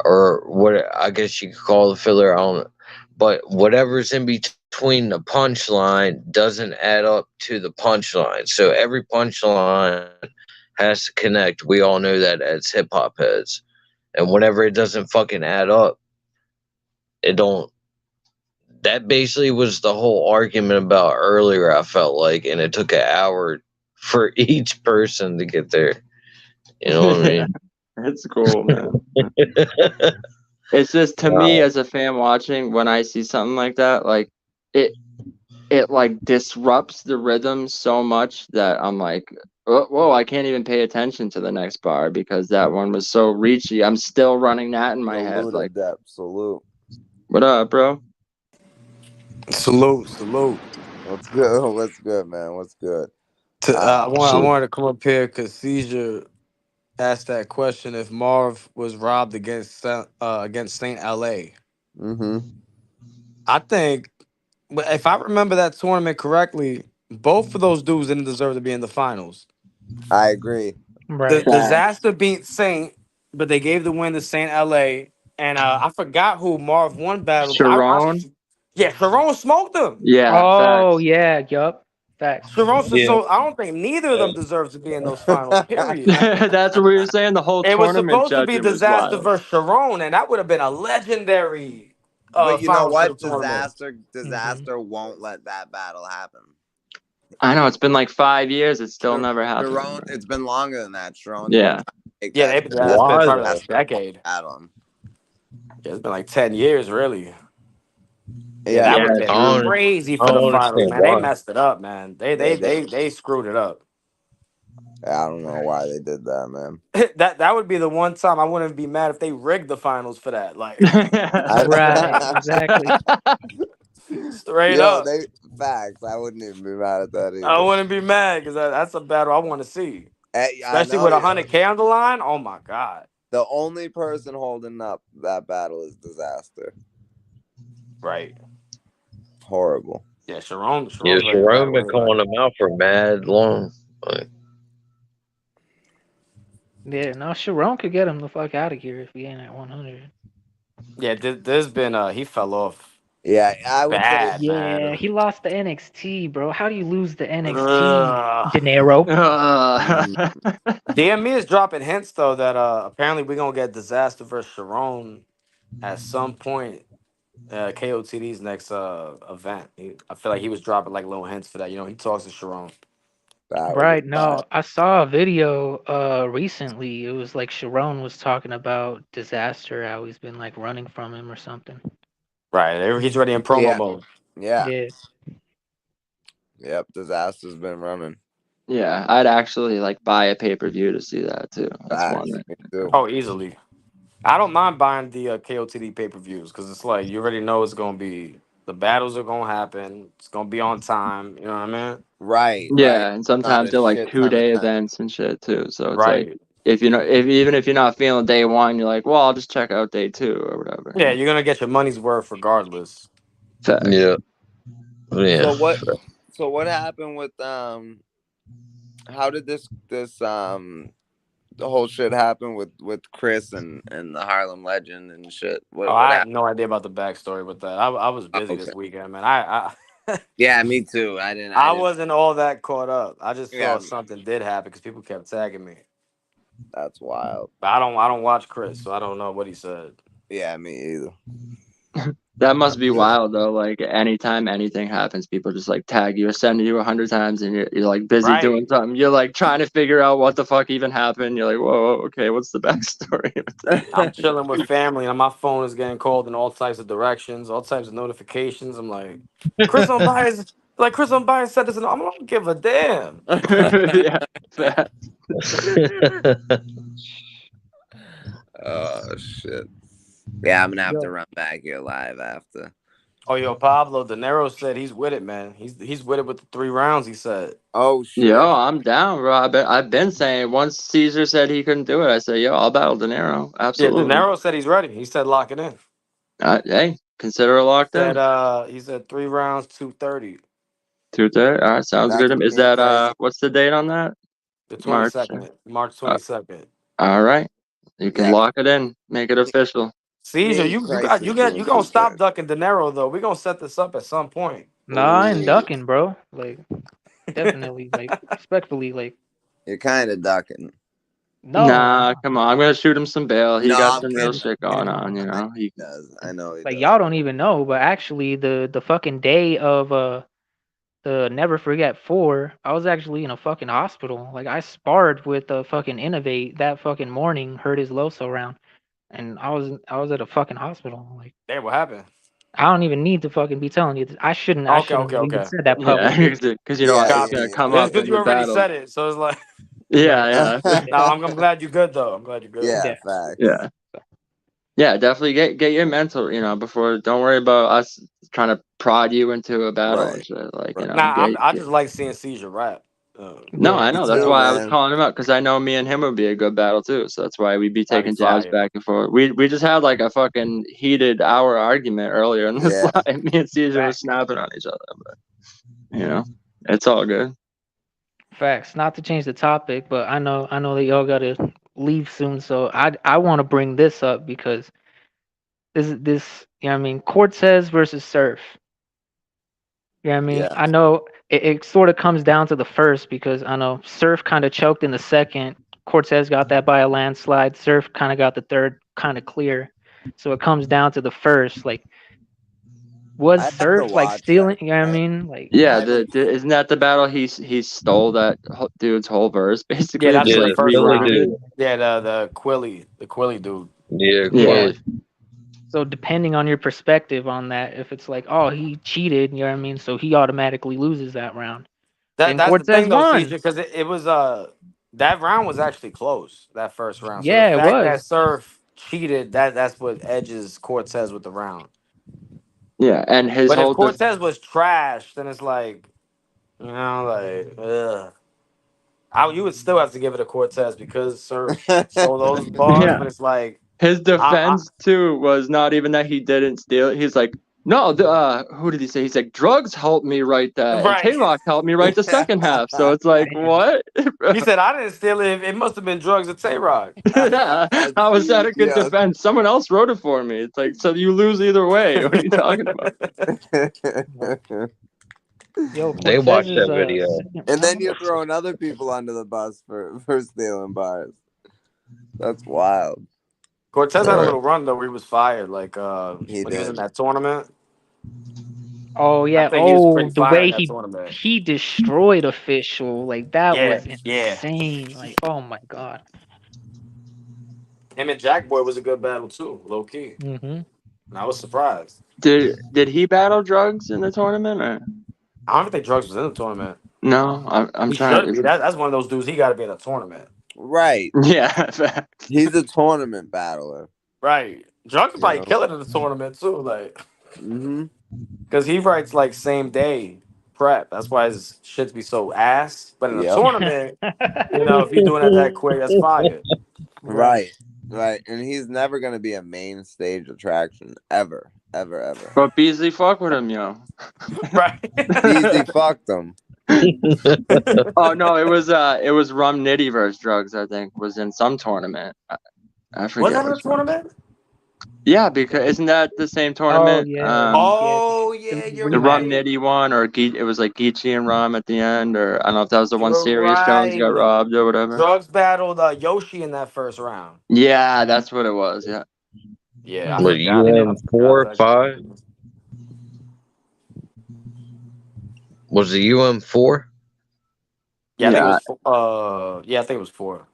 or what I guess you could call the filler. I don't know, but whatever's in between the punchline doesn't add up to the punchline. So every punchline has to connect. We all know that as hip hop heads, and whenever it doesn't fucking add up, it don't. That basically was the whole argument about earlier. I felt like, and it took an hour for each person to get there. You know what I Yeah, mean? it's cool, man. It's just to me as a fan watching when I see something like that, like it it like disrupts the rhythm so much that I'm like, whoa, I can't even pay attention to the next bar because that one was so reachy. I'm still running that in my head. Salute, Like, adept, salute. what up, bro? Salute, salute. What's good? What's good, man? What's good? I So wanted to come up here because Cyzure asked that question if Marv was robbed against Saint LA. Mm-hmm. I think But if I remember that tournament correctly, both of those dudes didn't deserve to be in the finals. I agree. The Right. Disaster beat Saint, but they gave the win to Saint LA. And I forgot who Marv won battle. But Sharon? yeah, Sharon smoked him. Yeah, Oh facts. yeah, yup. Facts. Sharon, Yeah. so I don't think neither of them deserves to be in those finals. Period. That's what we were saying. The whole It was tournament supposed to be judging was Disaster wild. versus Sharon, and that would have been a legendary But you know finals for the what? tournament. Disaster won't let that battle happen. I know it's been like 5 years. It still never happened. Sharon, it's been longer than that. Sharon's been Yeah. trying to make Yeah, that it's been Why probably though? last decade. battle him. Yeah, it's been like 10 years, really. Yeah, Yeah, that Yeah, would have I been true. don't, crazy I for the don't finals, understand man. They why. messed it up, man. They yeah, they they they screwed it up. I don't know why they did that, man. That would be the one time I wouldn't be mad if they rigged the finals for that. Like Right. Exactly. straight Yo, up. they facts. I wouldn't even be mad at that I either. wouldn't be mad because that's a battle I want to see. I Especially know, with yo. 100K on the line. Oh my god. The only person holding up that battle is Disaster. Right. Horrible. Yeah, Yeah, Sharon's ready to Sharon battle been anybody. calling him out for mad long. Like, Yeah, no, Sharon could get him the fuck out of here if he ain't at 100. Yeah, there's been he fell off Yeah, I would say. bad, Yeah, man. he lost the NXT, bro. How do you lose the NXT, Ugh. Dinero? Mm, DME is dropping hints though that apparently we're gonna get Disaster versus Sharon at some point. KOTD's next event. I feel like he was dropping like little hints for that. You know, he talks to Sharon. that would Right, be fire. no, I saw a video recently. It was like Sharon was talking about Disaster, how he's been like running from him or something. Right, he's ready in promo Yeah, mode. yeah, Yeah. yep. Disaster's been running Yeah, I'd actually like buy a pay-per-view to see that too. That's one fast. that, Me too. Oh, easily. I don't mind buying the KOTD pay per views because it's like you already know it's gonna be the battles are gonna happen. It's gonna be on time. You know what I mean? Right, right. yeah, and Not sometimes a they're like shit ton of 2-day time. events and shit too. So it's like Right. if you know if even if you're not feeling day one, you're like, well, I'll just check out day two or whatever. Yeah, you're gonna get your money's worth regardless. Facts. yeah, yeah. So what? So what happened with How did this the whole shit happen with Chris and the Harlem Legend and shit? Oh, What I have happened? no idea about the backstory with that. I was Oh, busy okay. this weekend, man. I Yeah, me too. I didn't. I I didn't. wasn't all that caught up. I just Yeah, saw something did happen because people kept tagging me. that's wild. But I don't watch Chris, so I don't know what he said. Yeah, me either. That must be wild though. Like anytime anything happens, people just like tag you or send you 100 times, and you're like busy Right. doing something. You're like trying to figure out what the fuck even happened. You're like, whoa, okay, what's the backstory? I'm chilling with family and my phone is getting called in all types of directions, all types of notifications. I'm like, Chris on bias, like Chris on bias said this, and I don't give a damn. Yeah, fact. Oh shit. Yeah, I'm gonna have to Yo, run back here live after. Oh, yo, Pablo De Niro said he's with it, man. He's with it with the 3 rounds. He said, Oh Yo, shit. I'm down, bro. I've been saying once Caesar said he couldn't do it, I said, yo, I'll battle De Niro. yeah, De Absolutely. Niro said he's ready. He said lock it in. Hey, consider it locked Said in. he said 3 rounds, 230, 2:30. All right, sounds That's good. Is being that crazy. what's the date on that? the March. 22nd, March Uh, 22nd. all right, you can Yeah, lock it in, make it official. Caesar, me, Christ is doing you gonna stop 230. ducking De Niro though. We're gonna set this up at some point. nah, I ain't Ooh, ducking, bro. Like, definitely, like, respectfully, like, you're kind of ducking. no, Nah, come on. I'm gonna shoot him some bail. He No, got I'm some real kidding. shit going on, you I know know. he does. I know he like does. y'all don't even know, but actually, the fucking day of the Never Forget 4, I was actually in a fucking hospital. Like, I sparred with fucking Innovate that fucking morning, hurt his Loso round, and I was at a fucking hospital. Like, Hey, what happened? I don't even need to fucking be telling you this. I shouldn't Okay, have even okay. said that Yeah, publicly. because you know Yeah, it's Copy. gonna yeah, come Just up because in you the already battle. said it, so it's like, Right. Yeah, yeah. yeah, no, I'm glad you're good though. I'm glad you're good. Yeah, Yeah. facts. yeah. Yeah, definitely get your mental, you know, before. Don't worry about us trying to prod you into a battle and Right. shit. Like, you Right. know, Nah, I just like seeing Seizure rap. No, Yeah. I Me know. That's too, why I was man. calling him out, because I know me and him would be a good battle too. So that's why we'd be That'd be taking jabs fire. back and forth. We just had like a fucking heated hour argument earlier in this Yeah. live. Me and Cyzure were Facts. snapping on each other, but it's all good. Facts. Not to change the topic, but I know that y'all gotta leave soon, so I want to bring this up because this you know what I mean, Cortez versus Surf. You know what I mean? Yeah. I know it sort of comes down to the first because I know Surf kind of choked in the second. Cortez got that by a landslide. Surf kind of got the third kind of clear. So it comes down to the first. Like, was I have to Surf like watch that stealing? You know what I fight. mean? Like, Yeah, I haven't. isn't that the battle he stole that dude's whole verse Yeah, basically, that's just in Yeah, the like first Philly round. reworded it? dude. Yeah, the Quilly dude. Yeah, Yeah. Quilly. so depending on your perspective on that, if it's like, oh, he cheated, you know what I mean? So he automatically loses that round. Then That's the Cortez thing though, won. CJ, because it was that round was actually close, that first round. So the Yeah, it fact that was. Surf cheated, that's what edges Cortez with the round. Yeah, and his But if whole Cortez was trash, then it's like, like ugh. You would still have to give it to Cortez because Surf stole those bars, yeah, but it's like his I defense too was not even that he didn't steal it. He's like, no, who did he say? He's like, drugs helped me write that, and right. Tay-Rock helped me write the second half. So it's like, Damn. what? He said I didn't steal it. It must have been drugs at Tay Rock. Yeah, how is that a good Yeah. defense? Someone else wrote it for me. It's like, so you lose either way. What are you talking about? Yo, They watched Cortez's that video. second And then round. you're throwing other people under the bus for stealing bars. That's wild. Cortez had a Right. little run though where he was fired, like He when he was in did. that tournament. Oh I yeah. think he was Oh, pretty the fire in way that he tournament. he destroyed official. Like that Yeah, was yeah. insane. Like, oh my god. Him and Jack Boy was a good battle too, low key. Mm-hmm. And I was surprised. Did he battle drugs in the tournament or I don't even think Drugs was in the tournament. no? I'm He trying should be. to. That's one of those dudes. He got to be in a tournament. Right. Yeah, facts. He's a tournament battler. Right. Drugs would You probably know. kill it in the tournament too, like Mm-hmm. because he writes like same day prep. That's why his shits be so ass. But in a Yep. tournament, if you're doing it that quick, that's fire. Right. Right. And he's never gonna be a main stage attraction ever. Ever, ever. But Beasley fuck with him, yo. Right. Beezy fucked him. Oh no, it was Rum Nitty versus Drugs. I think was in some tournament. I Was forget that in a which one. tournament? Yeah, because isn't that the same Oh tournament? yeah. Yeah. Oh The yeah, you're The Rum rematch. right. Nitty one, or it was like Geechee and Rum at the end, or I don't know if that was the one You're Serious Jones got right. robbed or whatever. Drugs battled Yoshi in that first round. Yeah, that's what it was. Yeah. Yeah, I Mm-hmm. What, forgot. I forgot 4, that. 5? Was it UM4? Yeah, I think it Yeah. was. Yeah, I think it was 4.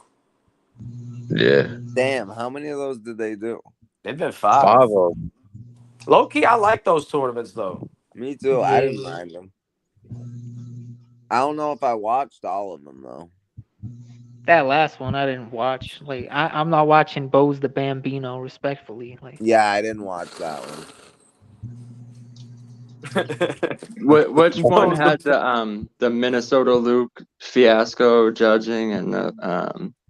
Yeah. Damn, how many of those did they do? They've been 5 5. of them. Low key, I like those tournaments though. Me too. I didn't Yeah. mind them. I don't know if I watched all of them though. That last one I didn't watch. Like I'm not watching Bo's the Bambino, respectfully. Like Yeah, I didn't watch that one. Which one What was had the Minnesota Luke fiasco judging and the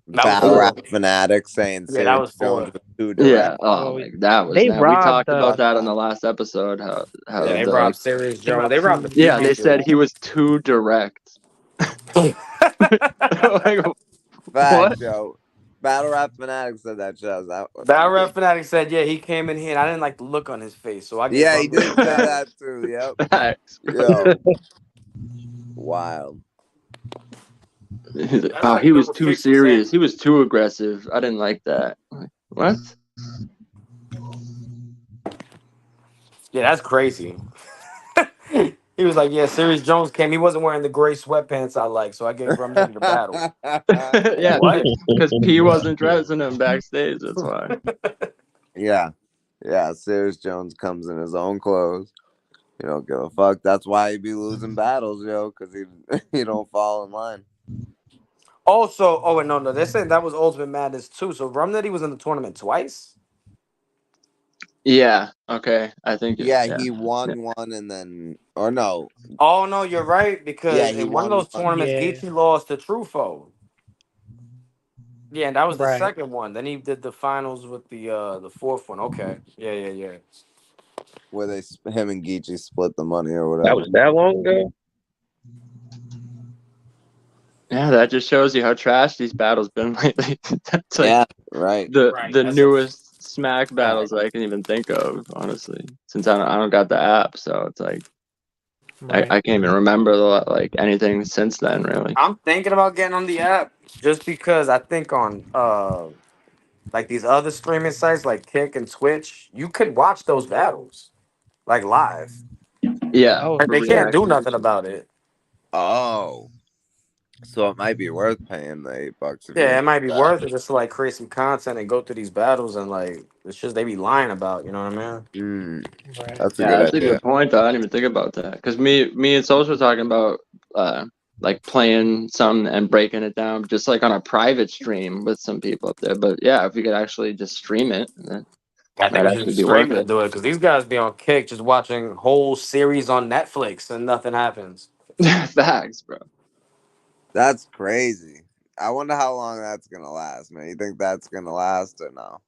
That was Battle 4. rap fanatic saying Yeah, that Serious was Jones 4. was too yeah, direct. oh oh, my, that was they that. We robbed talked about that on that. the last episode, how Yeah, they the robbed Serious they Jones. robbed They robbed the two yeah, future they said dude. he was too direct. Like, Facts, what? yo. Battle rap fanatic said that shows out. Battle Rap Fanatic said, yeah, he came in here and I didn't like the look on his face, so I gave Yeah, he Rum Nitty did the say battle. that too. Yep. Facts, bro. Yo. Wild. He's like, That's oh, how he you know was what too Fix was serious. saying. He was too aggressive. I didn't like that. Like, what? Yeah, that's crazy. He was like, yeah, Serious Jones came. He wasn't wearing the gray sweatpants I like, so I gave Rum Nitty the battle. Yeah, What? because P wasn't dressing him backstage. That's why. Yeah. Yeah, Serious Jones comes in his own clothes. You don't give a fuck. That's why he be losing battles, yo, because he don't fall in line. Also, oh, wait, no, they're saying that was Ultimate Madness too. So Rum Nitty was in the tournament twice? Yeah. Okay. I think. Yeah, he won one and then, or no, Oh no, you're right, yeah, because he in one of won those one. tournaments, Yeah. Geechee lost to Trufo. Yeah, and that was the Right. second one. Then he did the finals with the fourth one. Okay. Yeah. Where him and Geechee split the money or That whatever. was that long ago. Yeah, that just shows you how trash these battles been lately. That's like Yeah, right. Right. the That's a newest smack battles fact. that I can even think of, honestly. Since I don't got the app, so it's like Right. I can't even remember like anything since then, really. I'm thinking about getting on the app just because I think on like these other streaming sites like Kick and Twitch, you could watch those battles like live. Yeah, Oh Like for they can't do reactions. nothing about it. Oh, so it might be worth paying the $8 if you Yeah, want it might be that. worth it just to like create some content and go through these battles and like it's just they be lying about, you know what I mean? Right. That's a Yeah, good that's a idea. good point, though. I didn't even think about that. Because me and Social were talking about like playing some and breaking it down just like on a private stream with some people up there. But yeah, if we could actually just stream it, then I think that'd we should actually just be stream worth it and it. do it because these guys be on Kick just watching whole series on Netflix and nothing happens. Facts, bro. That's crazy. I wonder how long that's gonna last, man. You think that's gonna last or no?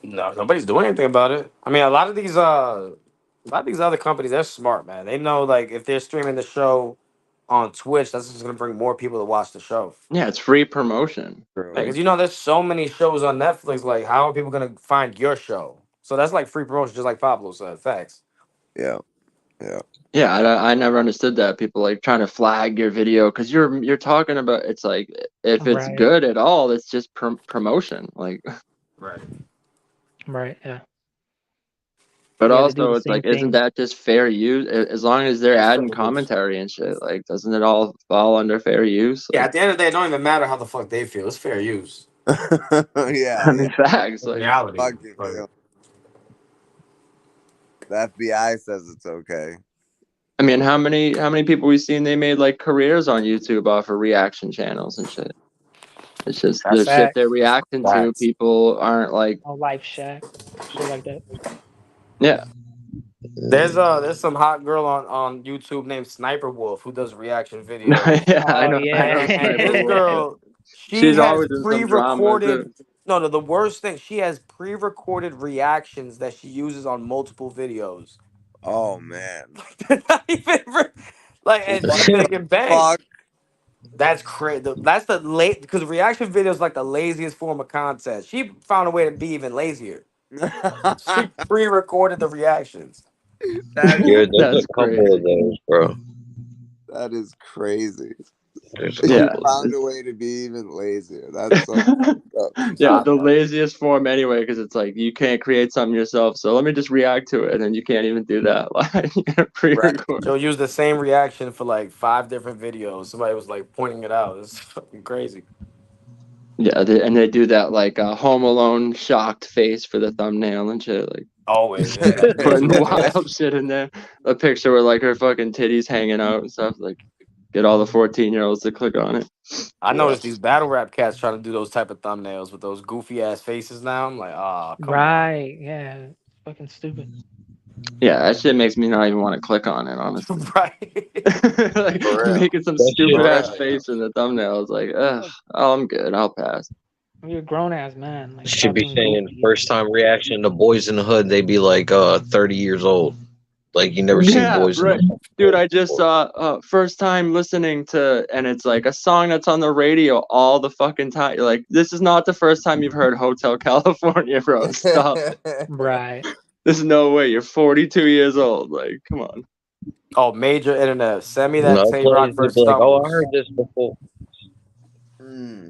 No, nobody's doing anything about it. I mean, a lot of these other companies, they're smart, man. They know like if they're streaming the show on Twitch, that's just gonna bring more people to watch the show. Yeah, it's free promotion. True. Like, cause there's so many shows on Netflix. Like, how are people gonna find your show? So that's like free promotion, just like Pablo said. Facts. Yeah. Yeah. Yeah, I never understood that. People like trying to flag your video because you're talking about it's like if it's Right. good at all, it's just promotion. Like, Right. Right. Yeah. but Yeah. They do also the it's same like, isn't thing. that just fair use? As long as they're That's adding fair use. commentary and shit, like, doesn't it all fall under fair use? Yeah. Like, At the end of the day, it don't even matter how the fuck they feel. It's fair use. Yeah, I yeah. mean, facts. In Like, reality. Fuck you, Like, Phil. The FBI says it's okay. I mean, how many people we've seen they made like careers on YouTube off of reaction channels and shit. It's just the that's shit they're Facts. reacting to. facts. People aren't like, No life shack. Shit like that. yeah, There's some hot girl on YouTube named Sniper Wolf who does reaction videos. yeah. I Oh know, I know yeah. And Sniper this Wolf. Yeah. girl, she She's has always in some drama too. pre-recorded. No, the worst thing, she has pre-recorded reactions that she uses on multiple videos. Oh man. They're not even like, and What she's the making bank. fuck? That's crazy. That's the late because reaction videos is like the laziest form of content. She found a way to be even lazier. She pre-recorded the reactions. That is Yeah, there's That's a couple of crazy. those, bro. that is crazy. There's a She Yeah. couple. found a way to be even lazier. That's so fucked up. Yeah, Nah, the bro. laziest form anyway, because it's like you can't create something yourself, so let me just react to it, and you can't even do that. Like, you gotta Right. pre-record. She'll use the same reaction for like 5 different videos. Somebody was like pointing it out. It's fucking crazy. Yeah, and they do that like Home Alone shocked face for the thumbnail and shit, like Always, yeah. putting wild shit in there. A picture with like her fucking titties hanging out and stuff, like get all the 14-year-olds to click on it. I Yeah. noticed these battle rap cats trying to do those type of thumbnails with those goofy ass faces now. I'm like, ah, come Right. Yeah. Fucking stupid. Yeah, that shit makes me not even want to click on it, honestly. on. Right. Like For real. making some That shit- stupid ass For real. face in the thumbnail. It's like, ugh, oh, I'm good. I'll pass. You're a grown ass man. Like Should stop be being saying goofy. first time reaction to Boys in the Hood. They be like 30 years old. Like you never seen Yeah, Boys right. in the Hood. Dude, I just saw first time listening to, and it's like a song that's on the radio all the fucking time. You're like, this is not the first time you've heard Hotel California, bro. Stop it. Right. There's no way. You're 42 years old. Like, come on. Oh, major internet. Send me that No Tay Rock plays. They versus be like, oh, I Stumbles. heard this before. Hmm.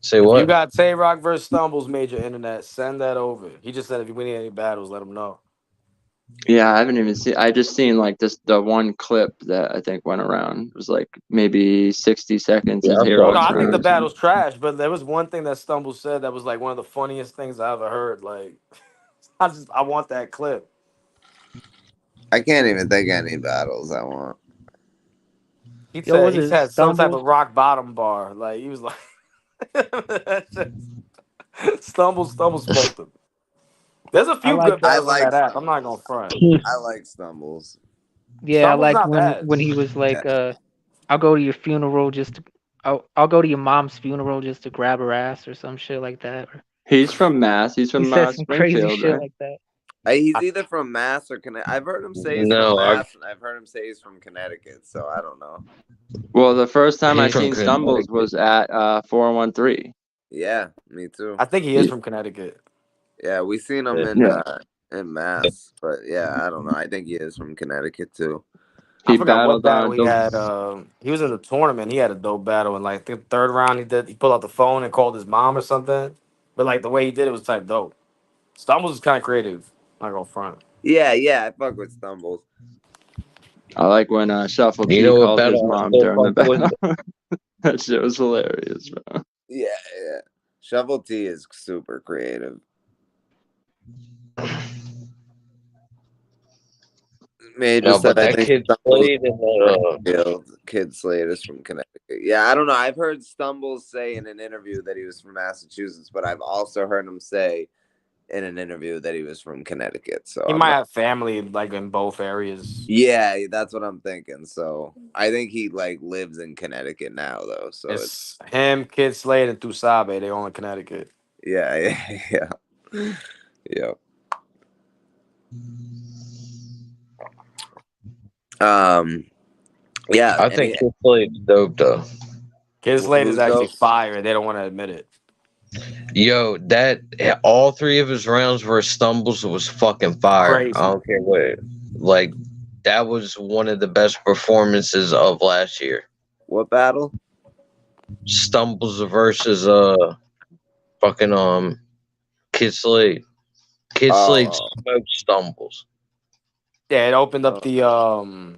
Say If you what? got Tay Rock versus Stumbles, major internet, send that over. He just said if you win any battles, let him know. Yeah, I haven't even seen. I just seen like the one clip that I think went around. It was like maybe 60 seconds Yeah, of I Hero No, saw I it think the Round or something. battle's trash, but there was one thing that Stumbles said that was like one of the funniest things I ever heard. Like, I want that clip. I can't even think of any battles I want. He Yo, said was he it said some type Stumbles? of rock bottom bar. Like he was like, that shit- Stumbles smoked him. There's a I few like good that. I battles on like that app. I'm not Stumbles. gonna front. I like Stumbles. Yeah, I Stumbles liked not bad. when he was like, I'll go to your funeral just to, I'll go to your mom's funeral just to grab her ass or some shit like that. Or He's from Mass. He's he from said some crazy Springfield, shit right? like that. He's I, either from Mass or Connecticut. I've heard him say he's from No, Mass, and I've heard him say he's from Connecticut. So I don't know. Well, the first time I he's from seen Stumbles Connecticut. was at 413. Yeah, me too. I think he is from Connecticut. Yeah, we seen him Yeah. in Mass, but yeah, I don't know. I think he is from Connecticut too. I He forgot what battled battle he the had. He was in the tournament. He had a dope battle, and like the third round, he pulled out the phone and called his mom or something. But like the way he did it was type dope. Stumbles is kind of creative. Not gonna front. Yeah, I fuck with Stumbles. I like when Shuffle You T know what called his battle I mom still during the fuck with? battle. That shit was hilarious, bro. Yeah. Shovel T is super creative. Major No, said but I that think kid Stumbles played in from the. Springfield. Kid Slade is from Connecticut. Yeah, I don't know. I've heard Stumbles say in an interview that he was from Massachusetts, but I've also heard him say in an interview that he was from Connecticut. So He I'm might not. have family like in both areas. Yeah, that's what I'm thinking. So I think he like lives in Connecticut now, though. So It's him, Kid Slade, and Tusabe. They all in Connecticut. yeah, yeah. Yeah. I think Kid Slade's dope though. Kid Slade is Who's actually dope? fire. They don't want to admit it. Yo, that all three of his rounds versus Stumbles was fucking fire. I Crazy. don't care what. Like that was one of the best performances of last year. What battle? Stumbles versus fucking Kid Slade. Kid Slade Oh, smoked Stumbles. Yeah, it opened up oh, the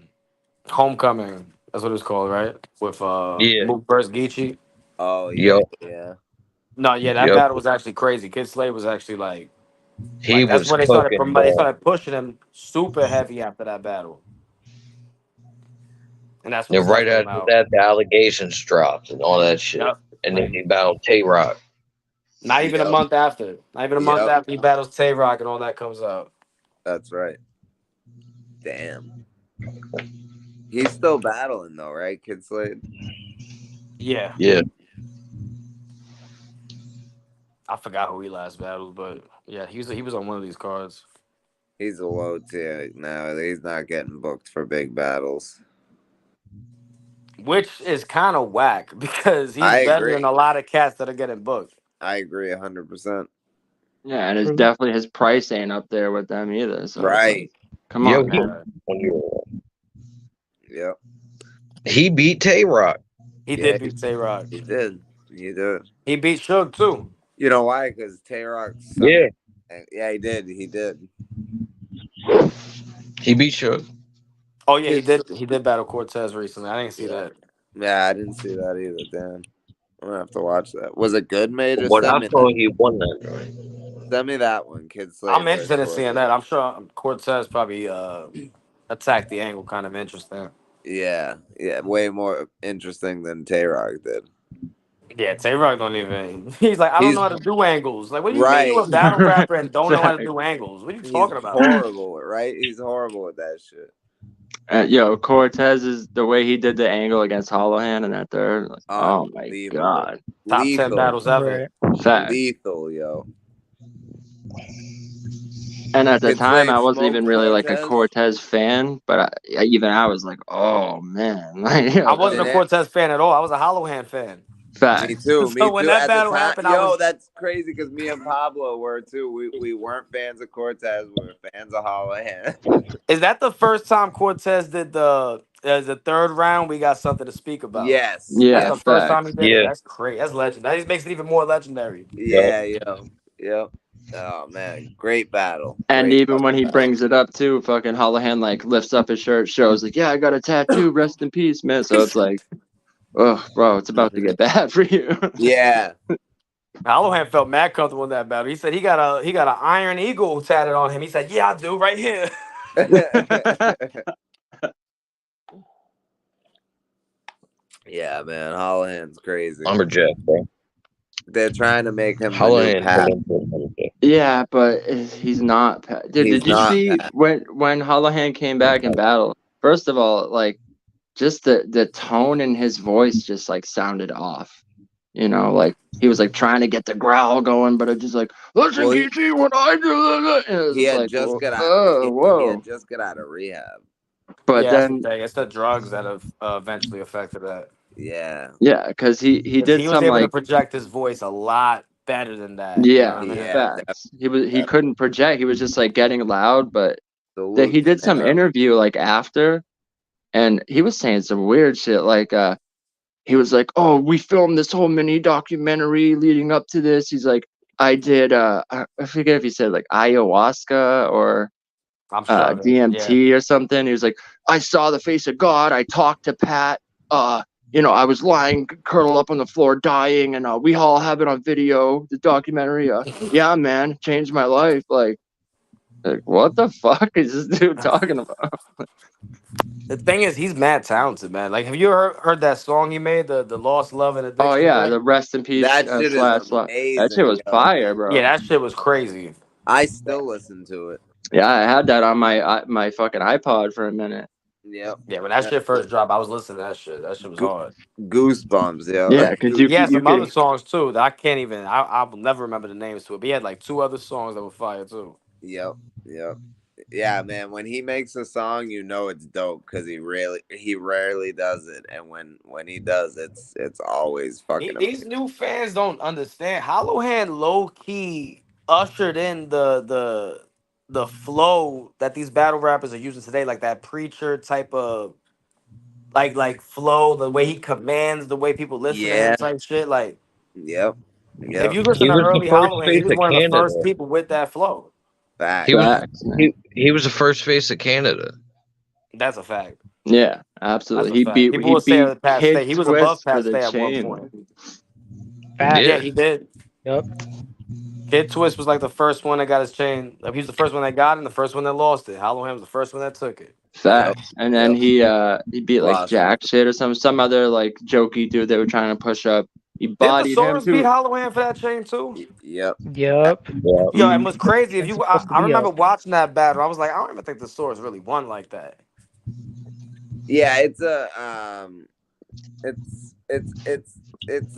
Homecoming. That's what it was called, right? With Yeah. Mook versus Geechee. oh, Yo, yeah. No, yeah, that yo, battle was actually crazy. Kid Slade was actually he that's was when they started cooking, they bro. started pushing him super heavy after that battle, and that's when the And stuff right came after out. that, the allegations dropped and all that shit. Yep. And then he battled Tay Rock. Not even a Yep. month after. Not even a month Yep. after he battles Tay Rock and all that comes out. That's right. Damn. He's still battling though, right, Kid Slade? Yeah, Yeah. I forgot who he last battled, but yeah, he was on one of these cards. He's a low tier now. He's not getting booked for big battles. Which is kind of whack because he's I better agree. than a lot of cats that are getting booked. I agree 100%. Yeah, and it's True. definitely his price ain't up there with them either. So it's Right. like, come Yo, on, man. Yep. he beat Tay Rock. He Yeah, did beat Tay Rock. he did. He did. He beat Suge too. You know why? Because Tay Rock sucked. Yeah. Yeah, he did. He did. He beat Suge. Oh yeah, he did. He did battle Cortez recently. I didn't see Yeah. that. Yeah, I didn't see that either. Damn. I'm gonna have to watch that. Was it good, Major? What I Send me saw, that. he won that. Send me that one, Kid Slade. I'm interested in versus seeing that. I'm sure Cortez probably attacked the angle kind of interesting. Yeah, way more interesting than Tay Rock did. Yeah, Tay Rock don't even. He's like, I don't He's know how to do angles. Like, what do you mean you right. a battle rapper and don't know how to Fact. do angles? What are you He's talking about? horrible, right? He's horrible at that shit. Yo, Cortez is the way he did the angle against Hollowhand in that third. Like, oh my Unbelievable. god, Top 10 Lethal. battles ever. Right. fact. Lethal, yo. And at the Kid time, Slade I wasn't smoked even really like a Cortez. Cortez fan, but even I was like, oh man, like, yo, I wasn't a And Cortez fan at all. I was a Hollowhand fan. fact. me too. So when that At the battle time, happened, I yo, was. that's crazy because me and Pablo were too. We weren't fans of Cortez. We were fans of Hollowhand. Is that the first time Cortez did the third round? We got something to speak about. Yes. That's Yeah, the first time he facts. did it. Yeah. That's great. That's legend. That just makes it even more legendary. Yeah, yo. Yep. Oh man, great battle. And Great even when he fucking battle. brings it up too, fucking Hollowhand like lifts up his shirt, shows like, yeah, I got a tattoo, rest in peace, man. So it's like, oh, bro, it's about to get bad for you. Yeah. Hollowhand felt mad comfortable in that battle. He said he got an iron eagle tatted on him. He said, "Yeah, I do, right here." Yeah, man. Hollowhand's crazy. Lumberjack, bro. they're trying to make him the new Hallahan Pat. turned into a monkey. Yeah, but he's not. Dude, He's did you not see Pat. when Hallahan came back in battle? First of all, like just the tone in his voice just like sounded off. You know, like he was like trying to get the growl going, but it just like listen, Well, KT, when I do that, and it was he just had like, just got out. oh, He whoa. had just got out of rehab. But Yeah, that's the then, thing. It's the drugs that have eventually affected that. Yeah. yeah, because he If did he was some able to like, project his voice a lot better than that, you know yeah, what I mean? Yeah. facts. He couldn't project. He was just like getting loud, but he Salute did to some him. interview like after, and he was saying some weird shit like he was like, oh, we filmed this whole mini documentary leading up to this. He's like, I did I forget if he said like ayahuasca or I'm sure of it. Yeah. DMT or something. He was like, I saw the face of God. I talked to Pat. You know, I was lying, curled up on the floor, dying, and we all have it on video. The documentary. Yeah, man, changed my life. Like, what the fuck is this dude talking about? The thing is, he's mad talented, man. Like, have you heard that song he made, the Lost Love and Oh Addiction yeah, the thing? rest in peace That shit is slash. That shit amazing, was yo. fire, bro. Yeah, that shit was crazy. I still listen to it. Yeah, I had that on my fucking iPod for a minute. Yep. Yeah, when that shit first dropped, I was listening to that shit. That shit was Go- hard. Goosebumps, yo. Yeah, because He had you some other could. songs too that I can't even. I will never remember the names to it. But he had like 2 other songs that were fire too. Yep. Yep. Yeah, man. When he makes a song, you know it's dope because he rarely does it, and when he does, it's always fucking These amazing. new fans don't understand. Hollowhand low key ushered in the flow that these battle rappers are using today, like that preacher type of like flow, the way he commands, the way people listen to him Yeah. type shit. Like Yep. if Yep. you listen He to was the early first Hollowhand, he face was of one of the Canada. first people with that flow. Fact. He was Facts, man. he was the first face of Canada. That's a fact. Yeah, That's absolutely. a fact. People He will say beat Pat Kid Stay. He was above Twist for Pat the Stay at one chain. point. Facts. Yeah, Yeah. he did. Yep. Kid Twist was like the first one that got his chain. Like, he was the first one that got it and the first one that lost it. Hollowhand was the first one that took it. Yep. Facts. And then he beat like Lost. Jack shit or some other like jokey dude they were trying to push up. He Didn't the bodied him Soros beat too. Hollowhand for that chain too? Yep. Yep. Yeah. Yo, and what's crazy, if It's you, supposed to I be remember up. watching that battle. I was like, I don't even think the Soros really won like that. Yeah, it's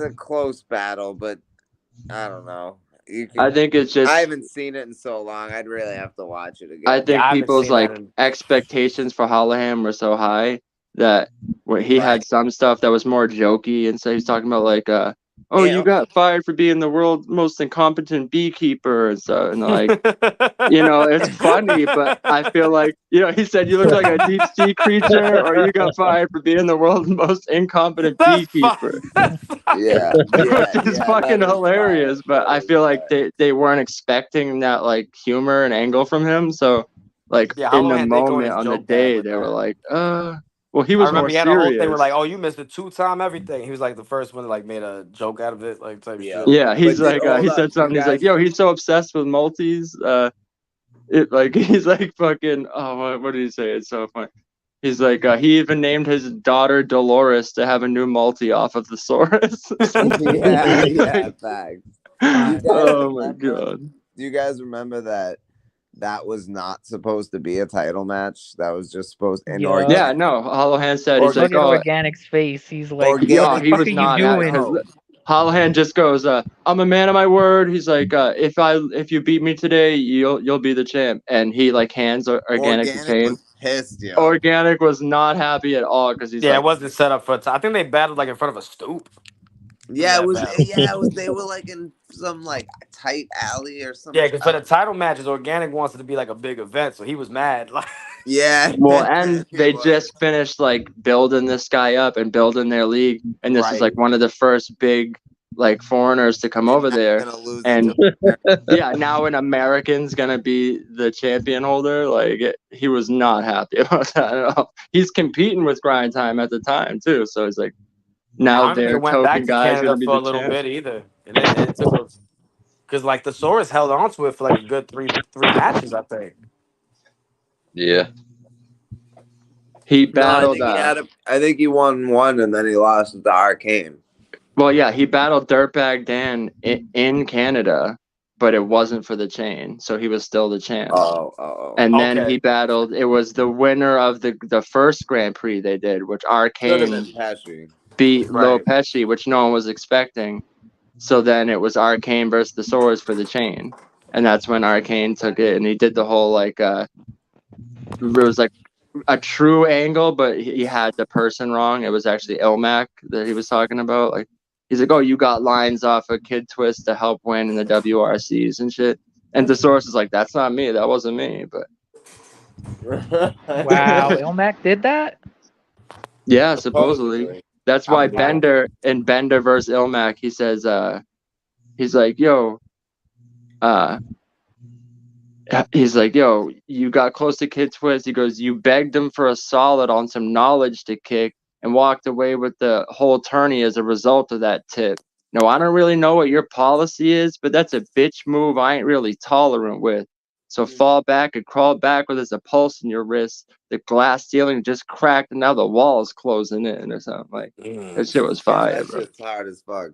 a close battle, but I don't know. I think it's just I haven't seen it in so long. I'd really have to watch it again. I Yeah, think I haven't people's seen that like in. expectations for Hallahan were so high that where he had Right. some stuff that was more jokey, and so he's talking about like oh, you And- got fired for being the world's most incompetent beekeeper and stuff, and like you know, it's funny, but I feel like, you know, he said you look like a deep sea creature, or you got fired for being the world's most incompetent That's fine. beekeeper. That's fine. yeah, Which is fucking that is hilarious, fire. but That I is feel like fire. they weren't expecting that like humor and angle from him. So like Yeah, in the Hollowhand did go in moment his on the joke bag day, with they were that. like, well, he I was more remember he had a whole thing where serious. like, oh, you missed a 2-time everything. He was like the first one that like made a joke out of it, like type Yeah. shit. Yeah, he's But like hold he up, said you something. He's like, guys. yo, he's so obsessed with multis. It like he's like fucking what did he say? It's so funny. He's like he even named his daughter Dolores to have a new multi off of the Saurus. yeah, facts. Do you guys Oh my remember? god. Do you guys remember that was not supposed to be a title match? That was just supposed in Yeah. organic. Yeah, no. Hollowhand said he's like, Look at oh, Organic's face. He's like, Organic- what oh, the he fuck was are you not doing? because Hollowhand just goes, I'm a man of my word. He's like, if you beat me today, you'll be the champ. And he like hands Organic the chain. was pissed, yo. Organic was not happy at all because he's Yeah, like, it wasn't set up for. I think they battled like in front of a stoop. Yeah, it that was. battle. Yeah, it was. They were like in some like tight alley or something. Yeah, because for the title matches, Organic wants it to be like a big event, so he was mad. Like, Yeah. well, and He they was. just finished like building this guy up and building their league, and this is Right. like one of the first big like foreigners to come over there. Gonna lose And it yeah, now an American's gonna be the champion holder. Like he was not happy about that at all. He's competing with Grind Time at the time too, so he's like, I now don't think their it went back token to guy is gonna Canada be for a the little champ. bit either. It took a because like the Saurus held on to it for like a good three matches, I think. Yeah. He No, I battled. think he had I think he won one and then he lost to Arcane. Well, yeah, he battled Dirtbag Dan in Canada, but it wasn't for the chain, so he was still the champ. Oh. And then Okay. he battled. It was the winner of the first Grand Prix they did, which Should have Arcane been Pesci. beat Lo Right. Pesci, which no one was expecting. So then it was Arcane versus the Swords for the chain, and that's when Arcane took it, and he did the whole like it was like a true angle, but he had the person wrong. It was actually Ilmac that he was talking about. Like he's like, "Oh, you got lines off a Kid Twist to help win in the WRCs and shit." And the source is like, "That's not me. That wasn't me." But Wow, Ilmac did that? yeah, supposedly that's I why believe it. Bender versus Ilmac. He says, he's like, "Yo, he's like, yo, you got close to Kid Twist." He goes, "You begged him for a solid on some knowledge to kick and walked away with the whole tourney as a result of that tip. No, I don't really know what your policy is, but that's a bitch move I ain't really tolerant with. So fall back and crawl back with there's a pulse in your wrist. The glass ceiling just cracked and now the wall's closing in," or something. Like, that shit was Yeah, fire, that bro. shit's hard as fuck.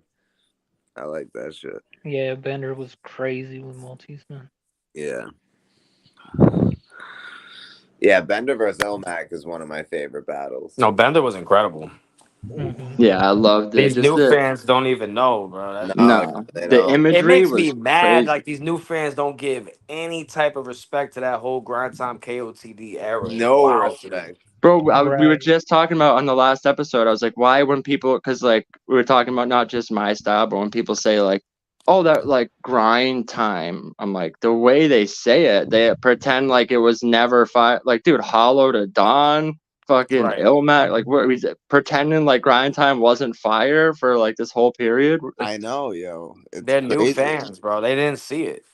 I like that shit. Yeah, Bender was crazy with multis, man. Yeah. Yeah, Bender versus Elmac is one of my favorite battles. No, Bender was incredible. Yeah, I loved it. These Just new fans don't even know, bro. No, they the don't. It imagery makes me was mad. crazy. Like these new fans don't give any type of respect to that whole grind time KOTD era. It's No wild to me. respect. Bro, we were Right. just talking about on the last episode. I was like, why when people, because like we were talking about not just my style, but when people say like, oh, that like grind time, I'm like, the way they say it, they pretend like it was never fire. Like, dude, Hollow to Dawn, fucking Right. Ilmac, like what we pretending like grind time wasn't fire for like this whole period. I know, yo. It's They're new crazy. fans, bro. They didn't see it.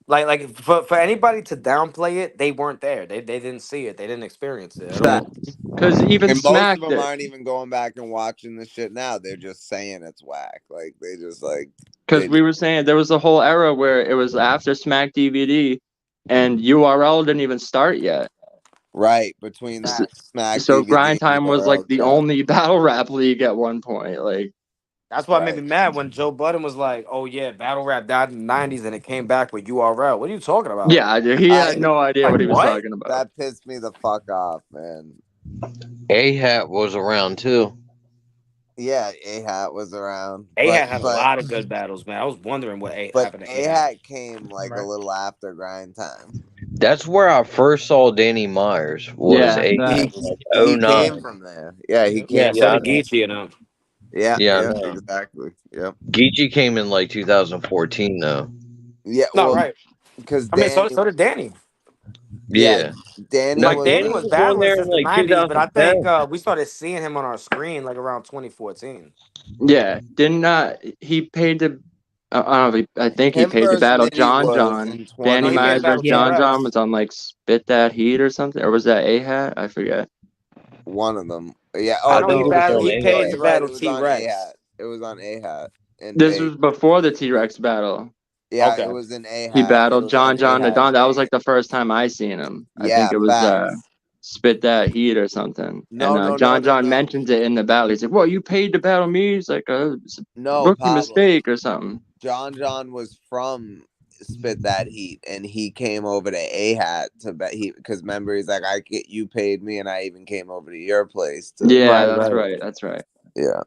Like for anybody to downplay it, they weren't there. They didn't see it. They didn't experience it at all. Because even And most Smack, of them aren't even going back and watching the shit now. They're just saying it's whack. Like they just like because they we were saying there was a whole era where it was after Smack DVD and URL didn't even start yet. right between Facts. Smack So DVD Grind and Time was like URL. the Yeah. only battle rap league at one point. Like, That's why it made me Right. mad when Joe Budden was like, "Oh yeah, battle rap died in the '90s and it came back with URL." What are you talking about? yeah, he had no idea Like what he was what? talking about. That pissed me the fuck off, man. A-Hat was around too. Yeah, A Hat was around, A-Hat had a lot of good battles, man. I was wondering what but happened to A A-Hat. Hat came like a Right. little after Grind Time. That's where I first saw Danny Myers. Was Yeah, A-Hat that, like He came 09. from there. Yeah, he Yep. came Yeah, from so Yeah, did there. Geechee and them. Yeah, yeah, I yeah, know. exactly. Yep. Geechee came in like 2014 though. Yeah, No, well, right. because I mean, Danny, so did Danny. yeah, Yeah. Danny No, Like was Danny Danny was was on battling there in since the like '90s, but I think 2010. we started seeing him on our screen like around 2014. yeah. Didn't he paid to? I don't know. I think he him paid to versus battle Mitty John was John. in No, Danny he paid to Myers versus battle 20. John John T-Rex. was on like Spit That Heat or something, or was that A Hat? I forget. One of them. Yeah. I Oh know think he it no. was battled. on He No, paid A-Hat. to you're right. battle It was on A T-Rex. Hat. It was on A Hat and This Bait. was before the T-Rex battle. Yeah, it Okay. was in A He Hat. It battled was on John A John to Hat Don. and That was Bait. like the first time I seen him. I think Yeah, it was facts. Spit That Heat or something. No, And no, no, John no, John no. mentions it in the battle. He's like, "Well, you paid to battle me." He's like, "It's a No, rookie Pablo. mistake or something." John was from Spit That Heat, and he came over to A Hat to bet he because remember he's like I get you paid me, and I even came over to your place to Yeah, Right, that's right. right. That's right. yeah.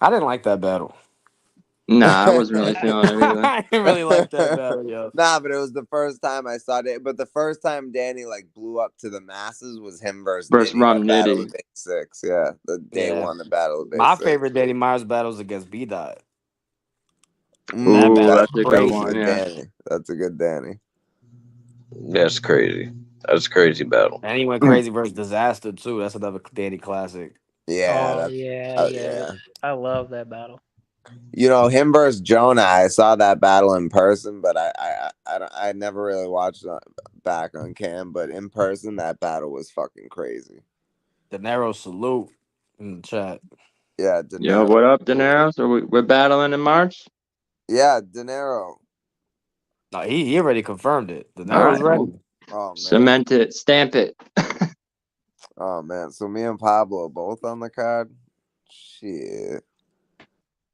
I didn't like that battle. Nah, I wasn't really feeling it either. I didn't really like that battle, yo. Nah, but it was the first time I saw it. But the first time Danny like blew up to the masses was him versus Versus Nitty. Rum That battle Nitty. of Base 6. Yeah, the day Yeah. one, the battle of Base My 6. favorite Danny Myers battles against B Dot. That Ooh, battle That's was that's a good a crazy. one. good Yeah. Danny. That's a good Danny. That's crazy. That's a crazy battle. And he went crazy versus Disaster too. That's another Danny classic. Yeah, Oh that's yeah, yeah. I love that battle. You know him versus Jonah. I saw that battle in person, but I never really watched it back on cam. But in person, that battle was fucking crazy. De Niro salute in the chat. Yeah, De Yo, Niro. what up, De Niro? So we're battling in March. Yeah, De Niro. No, he already confirmed it. De All Niro's right, ready. well, Oh man. cement it, stamp it. Oh man. So me and Pablo both on the card. Shit.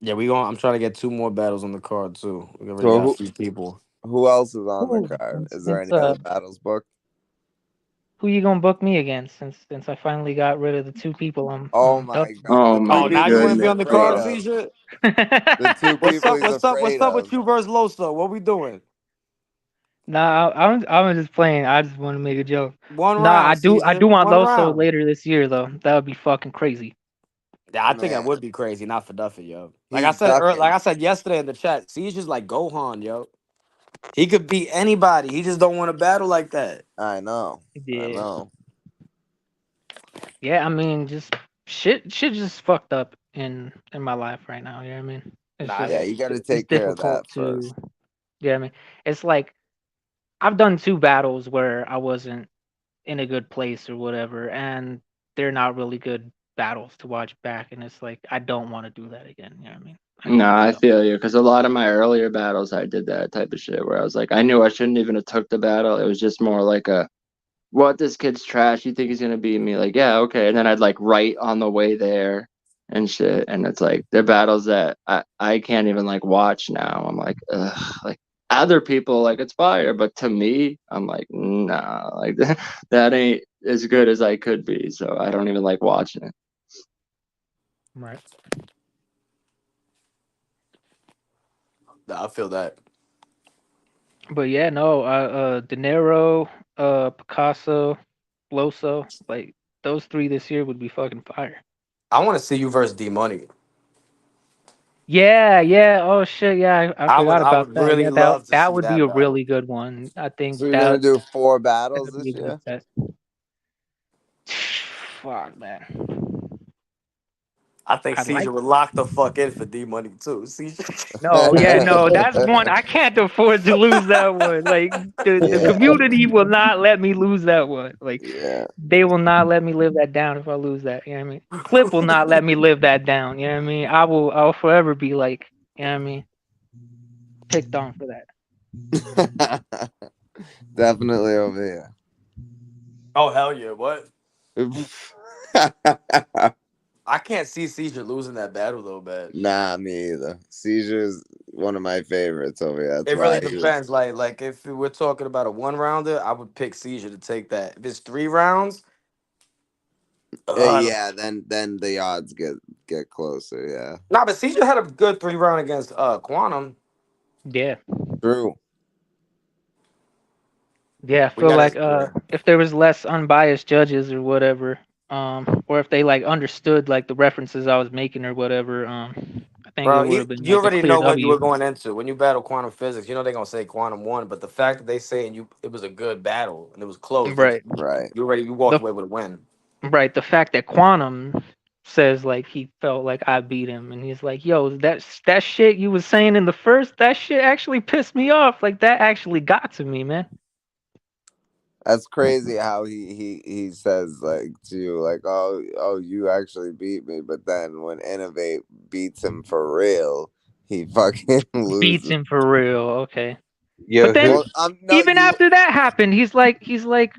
Yeah, we going. I'm trying to get 2 more battles on the card too. We already So got a few people. who else is on the Ooh, card? Is there since any other battles booked? who you gonna book me against? Since I finally got rid of the 2 people Oh I'm done my god, Oh the my Oh, two now people you want to he's be goodness, on the card, afraid bro. of. Cyzure? The two What's people up? he's What's up? afraid What's up with of. you versus Loso? What we doing? Nah, I'm just playing. I just want to make a joke. One Nah, round, I Cyzure. do want One Loso round. later this year though. That would be fucking crazy. Yeah, I think that Man, would be crazy, not for Duffy, yo. he's Like ducking. I said yesterday in the chat, Ceizure's like Gohan, yo. He could beat anybody. He just don't want to battle like that. I know. I Yeah, know. yeah. I mean, just shit just fucked up in my life right now. You know what I mean? It's Nah, I just Yeah, hear you you. got to it's take care of difficult that to. first. Yeah, I mean, it's like I've done 2 battles where I wasn't in a good place or whatever, and they're not really good battles to watch back. And it's like I don't want to do that again. You know what I mean? I No, really I don't. feel you because a lot of my earlier battles, I did that type of shit where I was like, I knew I shouldn't even have took the battle. It was just more like a, what, this kid's trash. You think he's gonna beat me? Like, yeah, okay. And then I'd like write on the way there and shit. And it's like they're battles that I can't even like watch now. I'm like, ugh, like other people like it's fire, but to me, I'm like, nah, like that ain't as good as I could be. So I don't even like watching it. Right. Nah, I feel that. But yeah, no, De Niro, Picasso, Loso, like those 3 this year would be fucking fire. I want to see you versus D Money. Yeah, yeah. Oh shit, yeah, I forgot I about would that. really Yeah, that love to that see would be that a battle. really good one. I think So you're gonna that do 4 that battles would be a this good year? test. Fuck, man. I think I'd like Caesar would lock the fuck in for D Money too. Caesar. no, yeah, no, that's one I can't afford to lose that one. Like the Yeah, community will not let me lose that one. Like yeah. they will not let me live that down if I lose that. You know what I mean? Clip will not let me live that down. You know what I mean? I'll forever be like, you know what I mean, picked on for that. Definitely over Oh hell yeah! What? here. I can't see Caesar losing that battle though, man. Nah, me either. Seizure's one of my favorites over here. That's It really why he was. depends. Like if we're talking about a 1 rounder, I would pick Caesar to take that. If it's 3 rounds, I don't. Yeah, then the odds get closer. Yeah, Nah, but Caesar had a good 3 round against Quantum. Yeah. true. Yeah, I We feel got like to yeah. if there was less unbiased judges or whatever, or if they like understood like the references I was making or whatever, I think it Bro, would have been you like a already clear know what you W. were going into when you battle quantum physics. You know they're gonna say quantum won, but the fact that they say and you it was a good battle and it was close, Right. Right. you walked The away with a win. right, the fact that Quantum says like he felt like I beat him and he's like, "Yo, that shit you was saying in the first, that shit actually pissed me off. Like that actually got to me, man." That's crazy how he says like to you like oh you actually beat me, but then when Innovate beats him for real, he fucking Beats loses. him for real. Okay. Yo, But then who? Well, no, even you. after that happened,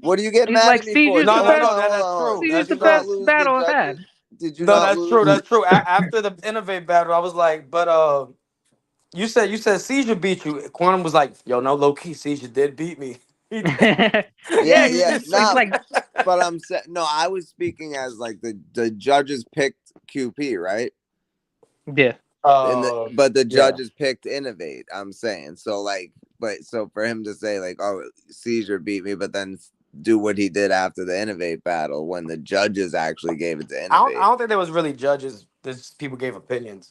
What are you getting he's mad like, at me for? Seizure's No, the no, Hold best. no, on, hold that's on, hold true. on. Did Seizure's That's the you true. not best lose the battle I've judges? had. Did you No, not that's true. lose? That's true. After the Innovate battle, I was like, but you said Caesar beat you. Quantum was like, yo, no, low key, Caesar did beat me. He did. Yeah, Yeah, he yeah. did say he's No, like, that. but I'm saying no. I was speaking as like the judges picked QP, right? yeah, But the Yeah. judges picked Innovate. I'm saying so like, but so for him to say like, oh, Seizure beat me, but then do what he did after the Innovate battle when the judges actually gave it to I Innovate. don't think there was really judges. There's people gave opinions.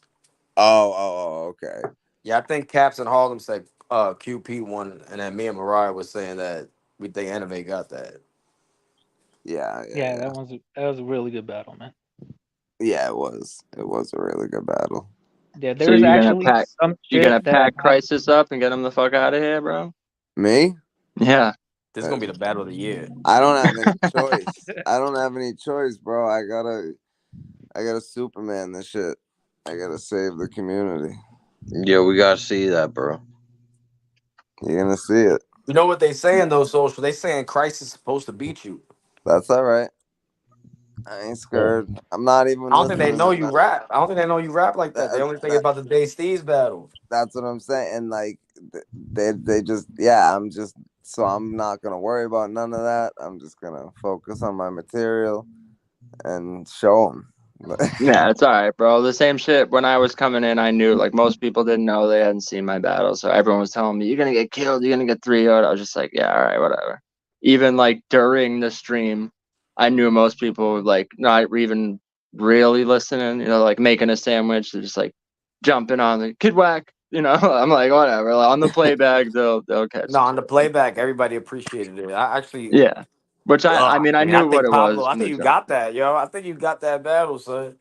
Okay. Yeah, I think Caps and Harlem said QP won, and then me and Mariah was saying that we think Innovate got that. Yeah, yeah, yeah, yeah. that was a really good battle, man. Yeah, it was. It was a really good battle. Yeah, So there's actually some you're gonna shit that pack happened. Crisis up and get him the fuck out of here, bro? Me? Yeah. This is Uh, gonna be the battle of the year. I don't have any choice. I don't have any choice, bro. I gotta Superman this shit. I gotta save the community. Yo, we gotta see that, bro. You're gonna see it. You know what they say in those social? They saying Christ is supposed to beat you. That's all right. I ain't scared. I'm not even I don't think they listening know to you none. rap. I don't think they know you rap like that. They That, only think that about the Day Steve's battle. that's what I'm saying. Like they just yeah. I'm just so I'm not gonna worry about none of that. I'm just gonna focus on my material and show them. Yeah, it's all right, bro. The same shit when I was coming in, I knew like most people didn't know, they hadn't seen my battle. So everyone was telling me, you're gonna get killed, you're gonna get 3-0'd. I was just like, yeah, all right, whatever. Even like during the stream, I knew most people would like not even really listening, you know, like making a sandwich, they're just like jumping on the kid whack, you know. I'm like, whatever. Like, on the playback, they'll catch No, the on the shit. playback, everybody appreciated it. I actually, Yeah. Which I mean I man, I knew what think it Pablo. was I from think the you jump. got that, yo. I think you got that battle, son.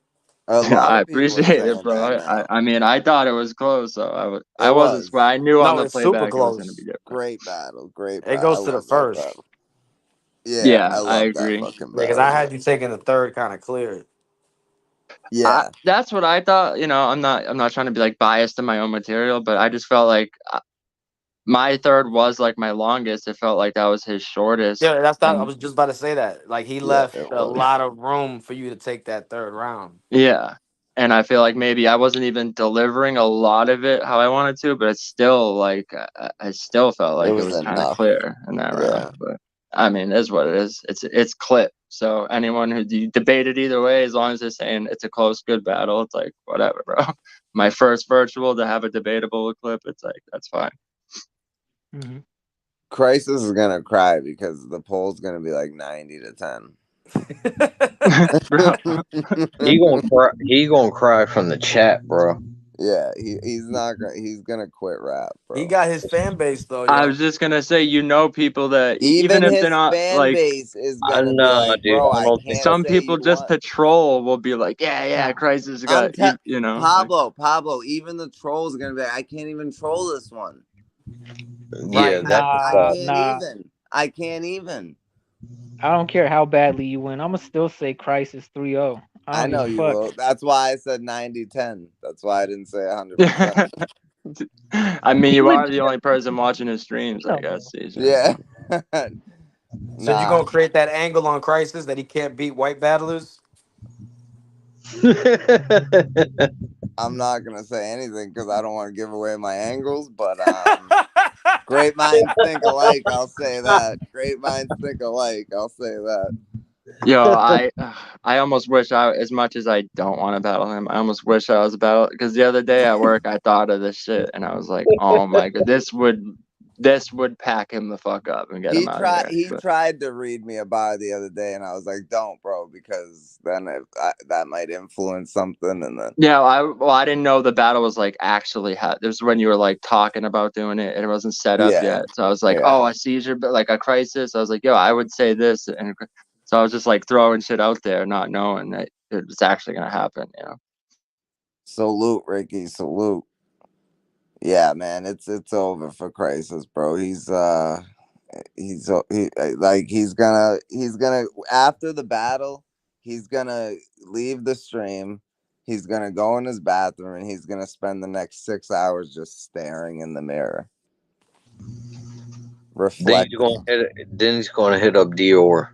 A lot I of people are appreciate it, saying that bro. now. I mean, I thought it was close, so I It wasn't was square. I knew on No, the it's super playback it was gonna be close. different. great battle, great It battle. I goes to the love that first. battle. Yeah, Yeah, I I love that agree. fucking Because battle, I bro. had you taking the third kind of clear. Yeah, That's what I thought. You know, I'm not trying to be like biased in my own material, but I just felt like my third was like my longest. It felt like that was his shortest, Yeah, that's that. I and was just about to say that. Like he yeah, left it a was. lot of room for you to take that third round. yeah. And I feel like maybe I wasn't even delivering a lot of it how I wanted to, but it's still like I still felt It like it was was kind of enough. clear in that round. Yeah. But I mean, it is what it is. It's clip. So anyone who debated either way, as long as they're saying it's a close, good battle, it's like whatever, bro. My first virtual to have a debatable clip, it's like that's fine. Mm-hmm. Crisis is gonna cry because the poll's gonna be like 90-10. Bro, He gonna cry from the chat, bro. Yeah, he's not gonna he's gonna quit rap, He bro. got his fan base though, I was yo. just gonna say, you know, people that even Even if they're his not fan like base is I gonna be know, like, dude. bro, I I don't think can't so. some say people you just won. to troll will be like, yeah, Crisis got you know, like, Pablo, even the trolls are gonna be like, I can't even troll this one. Yeah, Right. that's I a fact. can't even. I can't even. I don't care how badly you win. I'm gonna still say Crisis 3-0. I I don't give know a you fuck. will. That's why I said 90-10. That's why I didn't say 100%. I mean, you are the only person watching his streams, I guess, Caesar. Yeah. So you Nah, gonna create that angle on Crisis that he can't beat white battlers? I'm not gonna say anything because I don't want to give away my angles. But great minds think alike. I'll say that. Great minds think alike. I'll say that. Yo, I almost wish as much as I don't want to battle him, I almost wish I was about, because the other day at work I thought of this shit and I was like, oh my god, this would pack him the fuck up and get him out of here. He But tried to read me a bar the other day, and I was like, "Don't, bro," because then that might influence something, and then yeah, I didn't know the battle was like actually this is when you were like talking about doing it and it wasn't set up yeah, yet. So I was like, yeah. oh, a seizure, but like a crisis. I was like, yo, I would say this, and so I was just like throwing shit out there, not knowing that it was actually gonna happen. You know. Salute, Ricky. Salute. Yeah, man, it's over for Crisis, bro. He's gonna after the battle, he's gonna leave the stream. He's gonna go in his bathroom and he's gonna spend the next 6 hours just staring in the mirror, reflecting. Then he's gonna hit up Dior.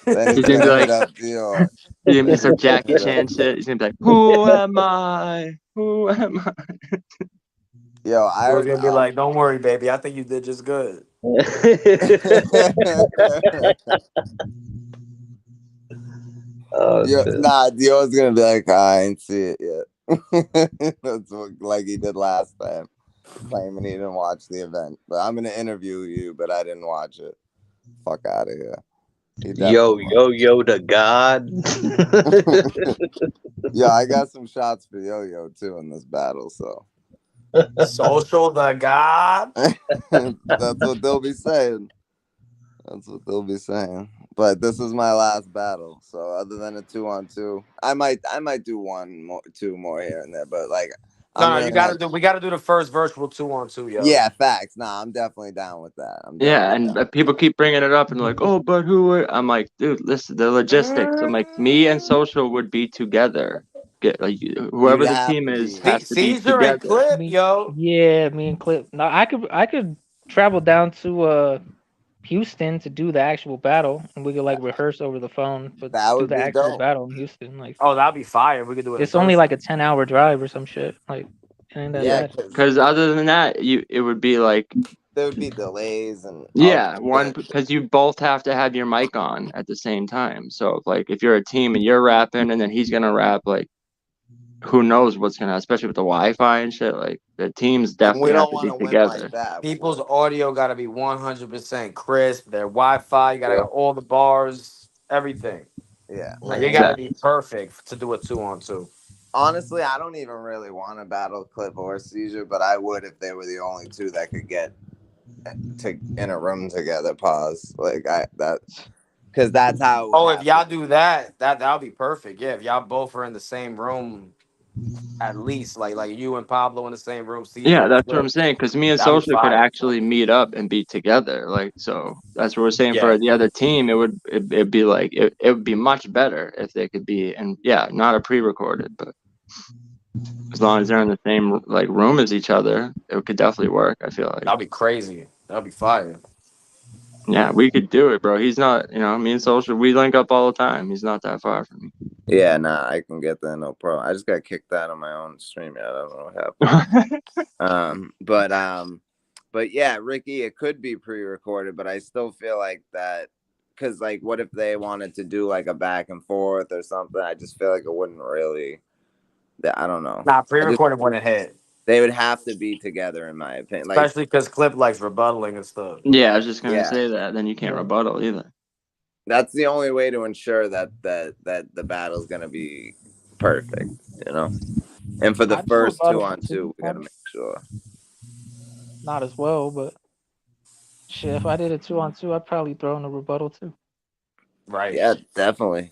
Then He's he's gonna be gonna hit like, up Dior. he's gonna be Then some he's gonna Jackie hit up Chan Dior. shit. He's gonna be like, who am I? Who am I? Yo, I It was already. gonna be like, don't worry, baby. I think you did just good. Oh shit. Nah, Dior's gonna be like, I ain't see it yet. That's like he did last time, claiming he didn't watch the event. But I'm gonna interview you, but I didn't watch it. Fuck out of here. He definitely Yo, the God. Yeah, I got some shots for Yo too in this battle, so Social the God. that's what they'll be saying. That's what they'll be saying. But this is my last battle, so other than a 2-on-2, I might do two more here and there. But like, No, I'm no, you really not. gotta do. We gotta do the first virtual 2-on-2, yo. Yeah, facts. Nah, I'm definitely down with that. I'm Yeah, definitely and down. people keep bringing it up and like, oh, but I'm like, dude, listen, the logistics. I'm like, me and Social would be together. Get like You'd whoever the have team to is be. has to be Caesar and together. Clip, Me, yo. yeah, me and Clip. No, I could travel down to Houston to do the actual battle, and we could like rehearse over the phone, but That do would the be actual dope. battle in Houston. Like Oh, that'd be fire. We could do it in it's only like a person. 10-hour drive or some shit. Like it ain't that Yeah, bad. Because other than that, it would be like, there would be delays and all yeah, one, because you both have to have your mic on at the same time. So like if you're a team and you're rapping and then he's gonna rap, like who knows what's gonna, especially with the Wi-Fi and shit. Like the teams and we definitely have don't to want be to win together. like that. People's audio got to be 100% crisp. Their Wi-Fi, you got to have all the bars, everything. Yeah. Like Like it got to that. be perfect to do a 2-on-2. Honestly, I don't even really want to battle Clip or Cyzure, but I would if they were the only two that could get to in a room together. Pause. Like because that's how it would Oh, if have y'all to. do that, that'll be perfect. Yeah, if y'all both are in the same room, at least like you and Pablo in the same room, Caesar Yeah, and that's what I'm Flip, saying. Because me and that'd be Social could fire. actually meet up and be together. Like, so that's what we're saying Yeah, for the other team. It'd be like it would be much better if they could be, and yeah, not a pre-recorded, but as long as they're in the same like room as each other, it could definitely work. I feel like. that'd be crazy. That'd be fire. Yeah, we could do it, bro. He's not, me and Social, we link up all the time. He's not that far from me. Yeah, nah, I can get that, no problem. I just got kicked out on my own stream. Yeah, I don't know what happened. But yeah, Ricky, it could be pre-recorded, but I still feel like that because like, what if they wanted to do like a back and forth or something? I just feel like it wouldn't really. I don't know. Nah, pre-recorded wouldn't hit, They would have to be together, in my opinion. Like, especially because Clip likes rebuttaling and stuff. Yeah, I was just gonna yeah, say that. Then you can't rebuttal either. that's the only way to ensure that the battle's gonna be perfect, you know. And for the I'd do first rebuttal too, 2-on-2, we gotta probably make sure. not as well, but shit, if I did a 2-on-2, I'd probably throw in a rebuttal too. Right. Yeah, definitely.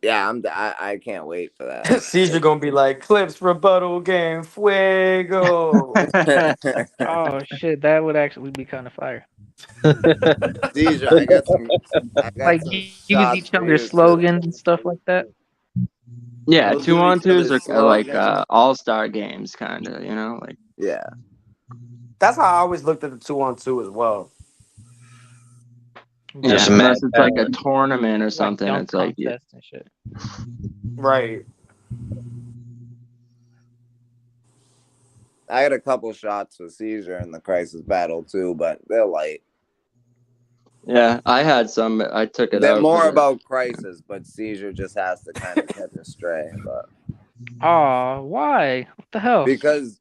Yeah, I can't wait for that. Caesar gonna be like Clip's rebuttal game, fuego. Oh shit, that would actually be kind of fire. Caesar, I got some Like use shots each for other's you too. slogans and stuff like that. Yeah, We'll do each 2-on-2s other's are like slogans. all-star games, kind of. Like. Yeah. That's how I always looked at the 2-on-2 as well. Yeah, Just unless mad it's like a tournament or Like something. dunk It's like, yeah. contest and shit. Right. I had a couple shots for Caesar in the Crisis battle too, but they're light. Yeah, I had some. I took it They're out. more but- about Crisis, but Caesar just has to kind of catch a stray. But Aw, why? What the hell? because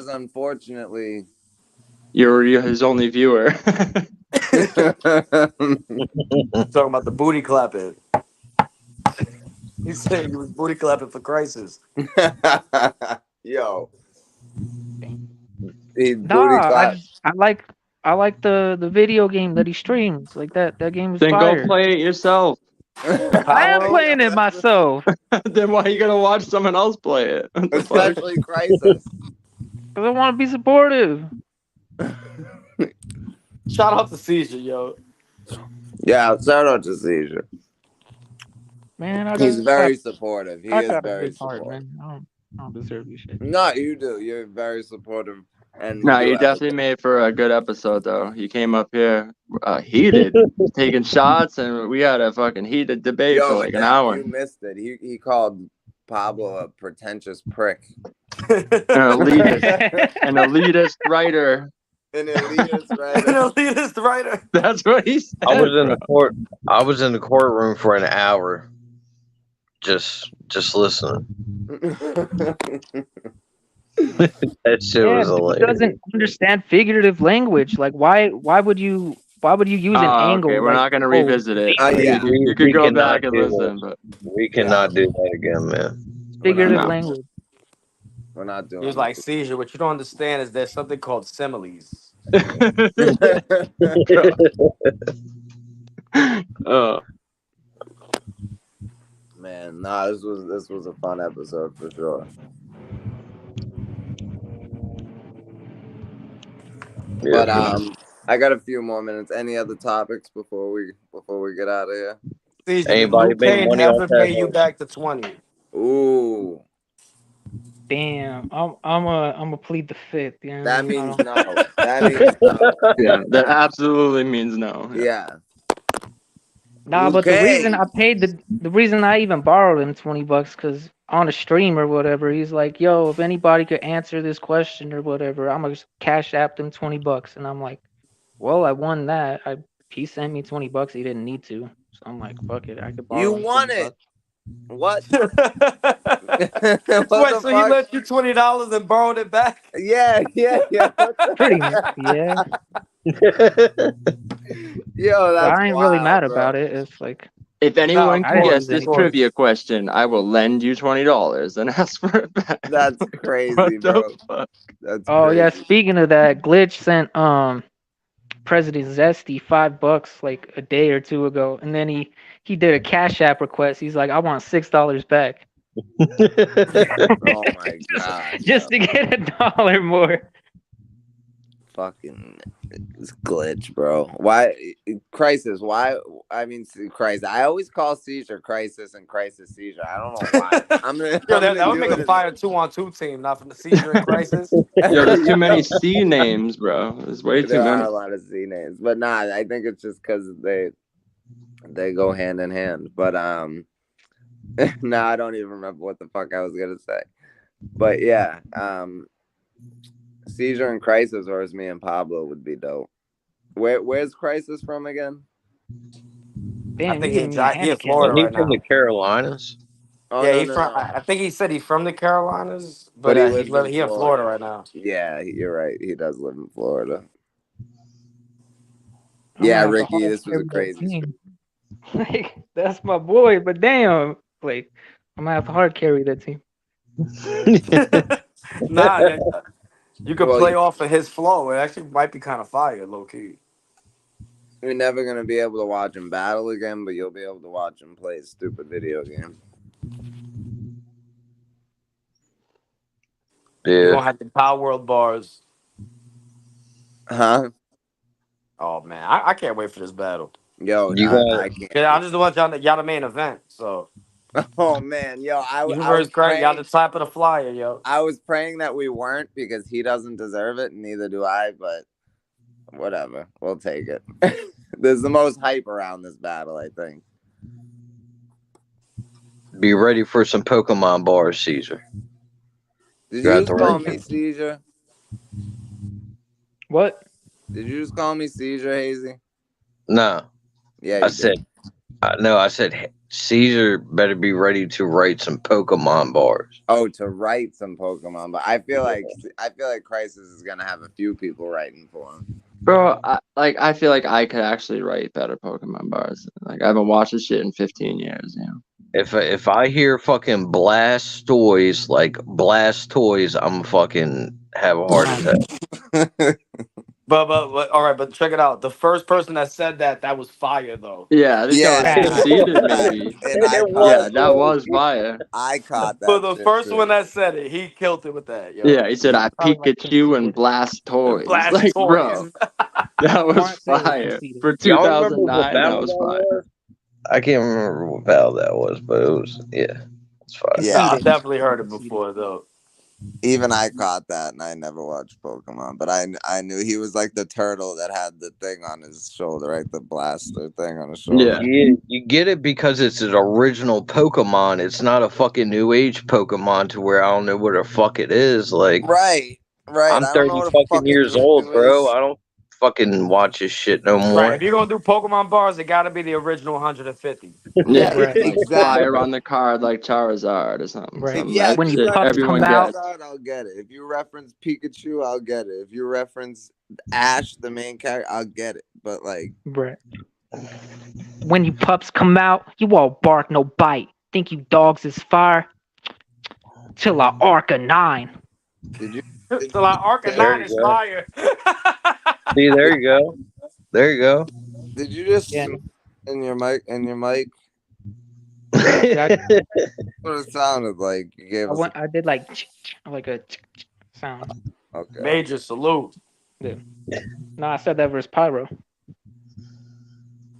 unfortunately, You're his only viewer. Talking about the booty clapping. He said he was booty clapping for Crisis. yo, he booty Nah, clap. I like the video game that he streams. Like that game is Then go fire. play it yourself. I am playing it myself. Then why are you gonna watch someone else play it? What the fuck? Especially Crisis. Cause I want to be supportive. Shout out to Caesar, yo. Yeah, shout out to Caesar. Man, He's very supportive. He I is got a very big heart, supportive. man. I don't deserve this shit. No, you do. You're very supportive. And No, do you definitely everything. made for a good episode, though. You came up here heated, taking shots, and we had a fucking heated debate for like an hour. You missed it. He called Pablo a pretentious prick. An elitist writer. An elitist An writer. elitist writer. That's what he said. I was in the courtroom for an hour, just listening. That shit was He hilarious. doesn't understand figurative language. Like, why would you use an angle? Okay, we're like, not gonna revisit it. Yeah. You could We go cannot back and do listen, that. but We cannot do that again, man. figurative No. language. We're not doing He was like, Caesar, what you don't understand is there's something called similes. Oh, Man, nah, this was a fun episode for sure. But I got a few more minutes. Any other topics before we get out of here? Caesar, Anybody did Lupe made and money off Heaven that? pay you back to 20? Ooh. Damn, I'm a plead the fifth. You know what I That mean? means no. That means no. Yeah, that absolutely means no. Yeah. Nah, but the reason Okay. I paid the reason I even borrowed him $20, cause on a stream or whatever, he's like, "Yo, if anybody could answer this question or whatever, I'm gonna cash app them $20." And I'm like, "Well, I won that. He sent me $20. He didn't need to, so I'm like, fuck it, I could You borrow him won 20 it. bucks." What? Wait, What the so he fuck? lent you $20 and borrowed it back? Yeah. What Pretty much, the yeah. Yo, But that's I ain't really wild, mad bro. about it. It's like If No, anyone of I can didn't guess lose course, this of anything. trivia course. question, I will lend you $20 and ask for it back. That's What crazy, the bro. fuck? That's Oh yeah, crazy. speaking of that, Glitch sent President Zesty $5 like a day or two ago, and then he did a Cash App request. He's like, I want $6 back. Oh my god, just yo. to get $1 more. Fucking it's glitch, bro. Why crisis? Why? I mean, Crisis. I always call Cyzure Crisis and Crisis Cyzure. I don't know why. I'm gonna Yo, I'm that gonna would do make a it. fire 2-on-2 team, not from the Cyzure in Crisis. Yo, there's too many Yo, C names, bro. There's way too there are many. a lot of Z names, but nah. I think it's just because they go hand in hand. But nah, I don't even remember what the fuck I was gonna say. But yeah, Cyzure and Crisis versus me and Pablo would be dope. Where's Crisis from again? I Damn, you think giving me a he in handicap. Florida Isn't he right from the now. Carolinas? Oh Yeah, no he no from. no. I think he said he's from the Carolinas, But but he lives in he in Florida Florida. right now. Yeah, you're right. He does live in Florida. I'm gonna Yeah, have to Ricky, hard this was a carry that crazy stream. team. Like that's my boy, but damn, like I'm gonna have to hard carry that team. Nah, you could Well, play off of his flow. It actually might be kind of fire, low key. you're never gonna be able to watch him battle again, but you'll be able to watch him play a stupid video game. You're Yeah. gonna have the Power World bars. Huh? Oh man, I can't wait for this battle. Yo, You got I can't. Yeah, I'm just the one y'all the main event. So Oh man, yo, you I was versus Craig, y'all praying. the top of the flyer, yo. I was praying that we weren't because he doesn't deserve it, and neither do I. But whatever, we'll take it. There's the most hype around this battle, I think. be ready for some Pokemon bars, Caesar. Did You you got just the call right me one. Seizure? What? Did you just call me Seizure, Hazie? No, Yeah, I you said did. no. I said Caesar better be ready to write some Pokemon bars. Oh, to write some Pokemon, but I feel like Crisis is gonna have a few people writing for him. Bro, I feel like I could actually write better Pokemon bars. Like I haven't watched this shit in 15 years, you know. If I hear fucking Blastoise, like Blastoise, I'm fucking have a heart attack. But all right, but check it out. The first person that said that was fire though. Yeah, I think that was Yeah, conceded, and maybe. I It caught Yeah, was, that bro. was fire. I caught For that the shit first one too. that said it, he killed it with that, Yeah, yo. he said I Probably like Pikachu and conceded. Blastoise. Blast Like, bro, toys. that I was want to say it was fire. conceded. For Y'all remember what 2009, that battle was that fire. was? I can't remember what battle that was, but it was it's fire. Yeah, Nah, I Conceded. definitely heard it Conceded. before though. even I caught that, and I never watched Pokemon, but I knew he was like the turtle that had the thing on his shoulder, right? The blaster thing on his shoulder. Yeah. You get it because it's an original Pokemon. It's not a fucking new age Pokemon to where I don't know what the fuck it is. Like Right. I'm I don't know 30 what a fucking fucking years old, Mewtwo bro. is. I don't fucking watch this shit no Right. more. If you're gonna do Pokemon bars, it gotta be the original 150. Yeah. Right. Like fire Exactly. on the card like Charizard or something. Right. Some Yeah, that if When you you shit pups reference come everyone out, gets. Charizard, I'll get it. If you reference Pikachu, I'll get it. If you reference Ash, the main character, I'll get it. But like, right. When you pups come out, you all bark no bite. Think you dogs is fire? Till I arc a 9. did you So like There Arcanine you is go. fire. See, there you go. There you go. did you just Yeah. in your mic? Yeah, What it sounded like. You gave us I did like a sound. okay. Major salute. Yeah. No, I said that versus Pyro.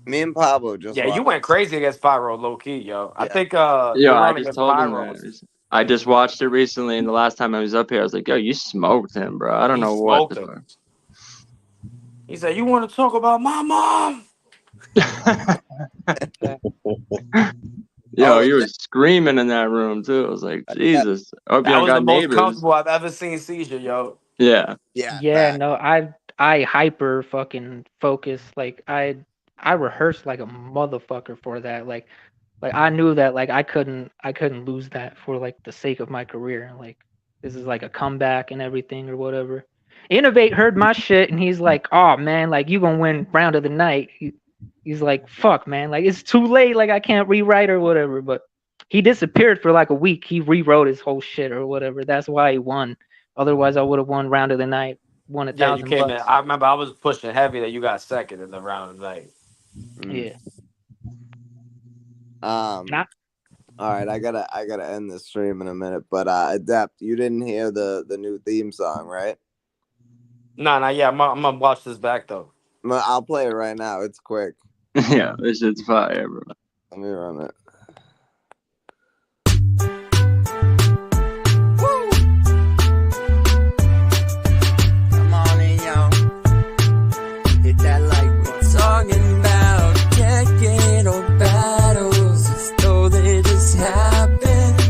Me and Pablo just Yeah, you watched. went crazy against Pyro low key, yo. I Yeah. think Yo, your I run just against told him Pyro that. was I just watched it recently, and the last time I was up here, I was like, "Yo, you smoked him, bro." I don't He know what smoked the him. He said, "You want to talk about my mom?" fuck. Yo, Oh, you were screaming in that room too. I was like, Jesus. I hope you That don't was the got most neighbors. comfortable I've ever seen Cyzure, yo. Yeah. yeah, Yeah, fact. no, I hyper fucking focus. Like I rehearsed like a motherfucker for that. Like I knew that like I couldn't lose that for like the sake of my career. Like this is like a comeback and everything or whatever. Innovate heard my shit and he's like, "Oh man, like you gonna win round of the night." He's like, "Fuck man, like it's too late. Like I can't rewrite or whatever." But he disappeared for like a week. He rewrote his whole shit or whatever. That's why he won. Otherwise, I would have won round of the night, won a Yeah, you thousand came in. bucks. I remember I was pushing heavy that you got second in the round of the night. Mm. Yeah. Um. And All right, I gotta end the stream in a minute, but Adept, you didn't hear the new theme song, right? Nah, yeah, I'm gonna watch this back though. I'll play it right now. It's quick. Yeah, this shit's fire, bro. Let me run it. Come on in, y'all. Hit that like we're talking about decade-old battles as though they just happened.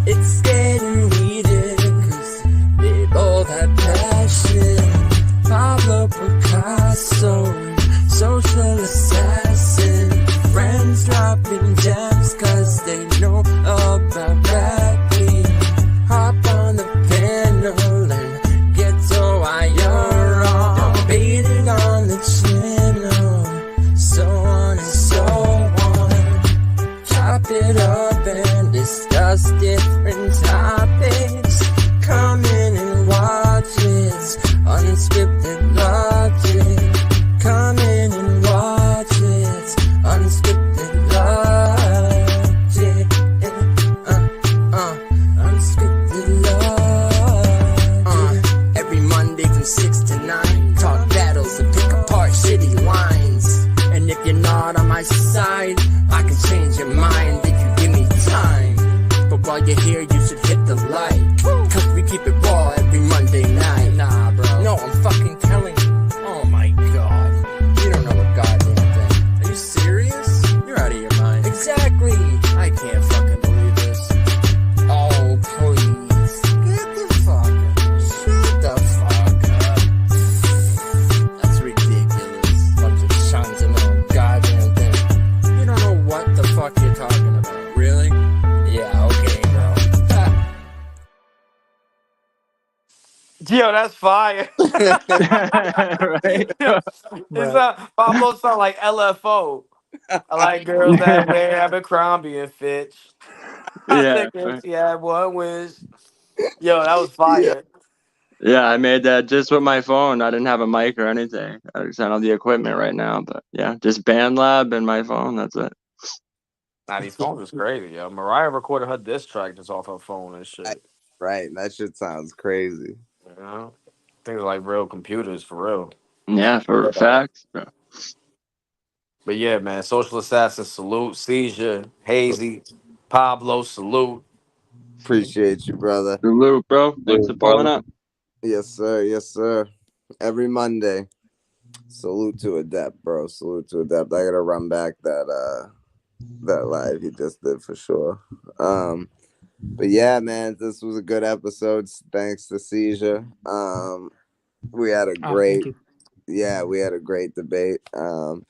It's getting heated cause they both have passion. Pablo, Picasso, social assassin. Friends dropping gems cause they know about rapping. Hop on the panel and get so higher on. Debated on the channel, so on and so on. Chop it up and discuss different topics. Come in and watch it, unscripted logic. Come in and watch it, unscripted logic. Unscripted logic. Every Monday from 6 to 9, talk battles and pick apart shitty lines. And if you're not on my side, I can change your mind if you give me time. But while you're here, you should hit the like, cause we keep it raw every Monday night. Nah, bro. No, I'm fucking telling you. Oh my god. You don't know a goddamn thing. Are you serious? You're out of your mind. Exactly. I can't fucking believe this. Oh, please. Get the fuck up. Shut the fuck up. That's ridiculous. Bunch of shuns and no goddamn thing. You don't know what the fuck you're talking about. Really? Yeah, okay, bro. Yo, that's fire. Right? It's Pablo sound like LFO. I like girls that wear Abercrombie and Fitch. I Yeah. think if she had one wish. Yo, that was fire. Yeah, I made that just with my phone. I didn't have a mic or anything. I just had all the equipment right now, but yeah, just BandLab and my phone. That's it. Nah, these phones is crazy, yo. Mariah recorded her diss track just off her phone and shit. Right, that shit sounds crazy. You know? Things like real computers for real. Yeah, for facts, bro. But yeah, man, Social Assassin, salute. Cyzure, Hazie, Pablo, salute. Appreciate you, brother. Salute, bro. Thanks for pulling brother. up. Yes, sir. Yes, sir. Every Monday. Salute to Adept, bro. Salute to Adept. I gotta run back that live he just did for sure. But yeah, man, this was a good episode. Thanks to Cyzure. We had a thank great, you. we had a great debate. And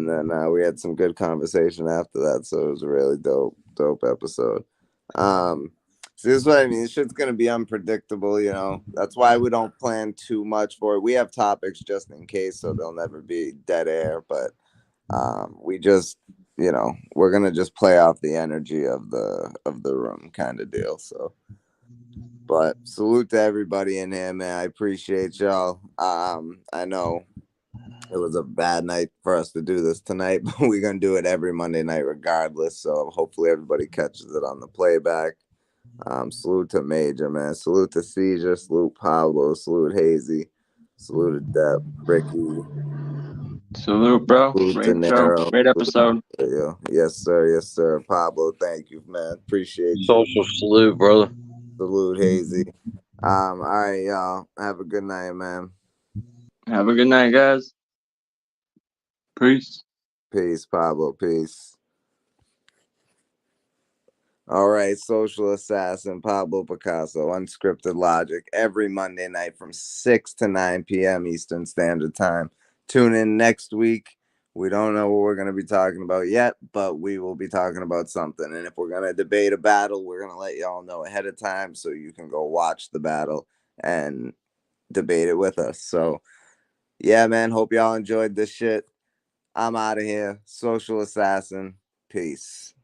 then we had some good conversation after that. So it was a really dope episode. So this is what I mean. This shit's gonna be unpredictable, you know. That's why we don't plan too much for it. We have topics just in case, so they'll never be dead air. But we just, you know, we're gonna just play off the energy of the room, kind of deal. So, but salute to everybody in here, man. I appreciate y'all. I know it was a bad night for us to do this tonight, but we're gonna do it every Monday night regardless. So hopefully everybody catches it on the playback. Salute to Major, man. Salute to Cyzure. Salute Pablo. Salute Hazie. Salute to Deb, Ricky, Salute, bro. Salute, Great De show. Niro. Great episode. Yeah. Yes, sir. Yes, sir. Pablo, thank you, man. Appreciate you. Social salute, brother. Salute, Hazie. All right, y'all. Have a good night, man. Have a good night, guys. Peace. Peace, Pablo. Peace. All right, Social Assassin, Pablo Pickasso, Unscripted Logic, every Monday night from 6 to 9 p.m. Eastern Standard Time. Tune in next week. We don't know what we're going to be talking about yet, but we will be talking about something. And if we're going to debate a battle, we're going to let y'all know ahead of time so you can go watch the battle and debate it with us. So, yeah, man, hope y'all enjoyed this shit. I'm out of here. Social Assassin. Peace.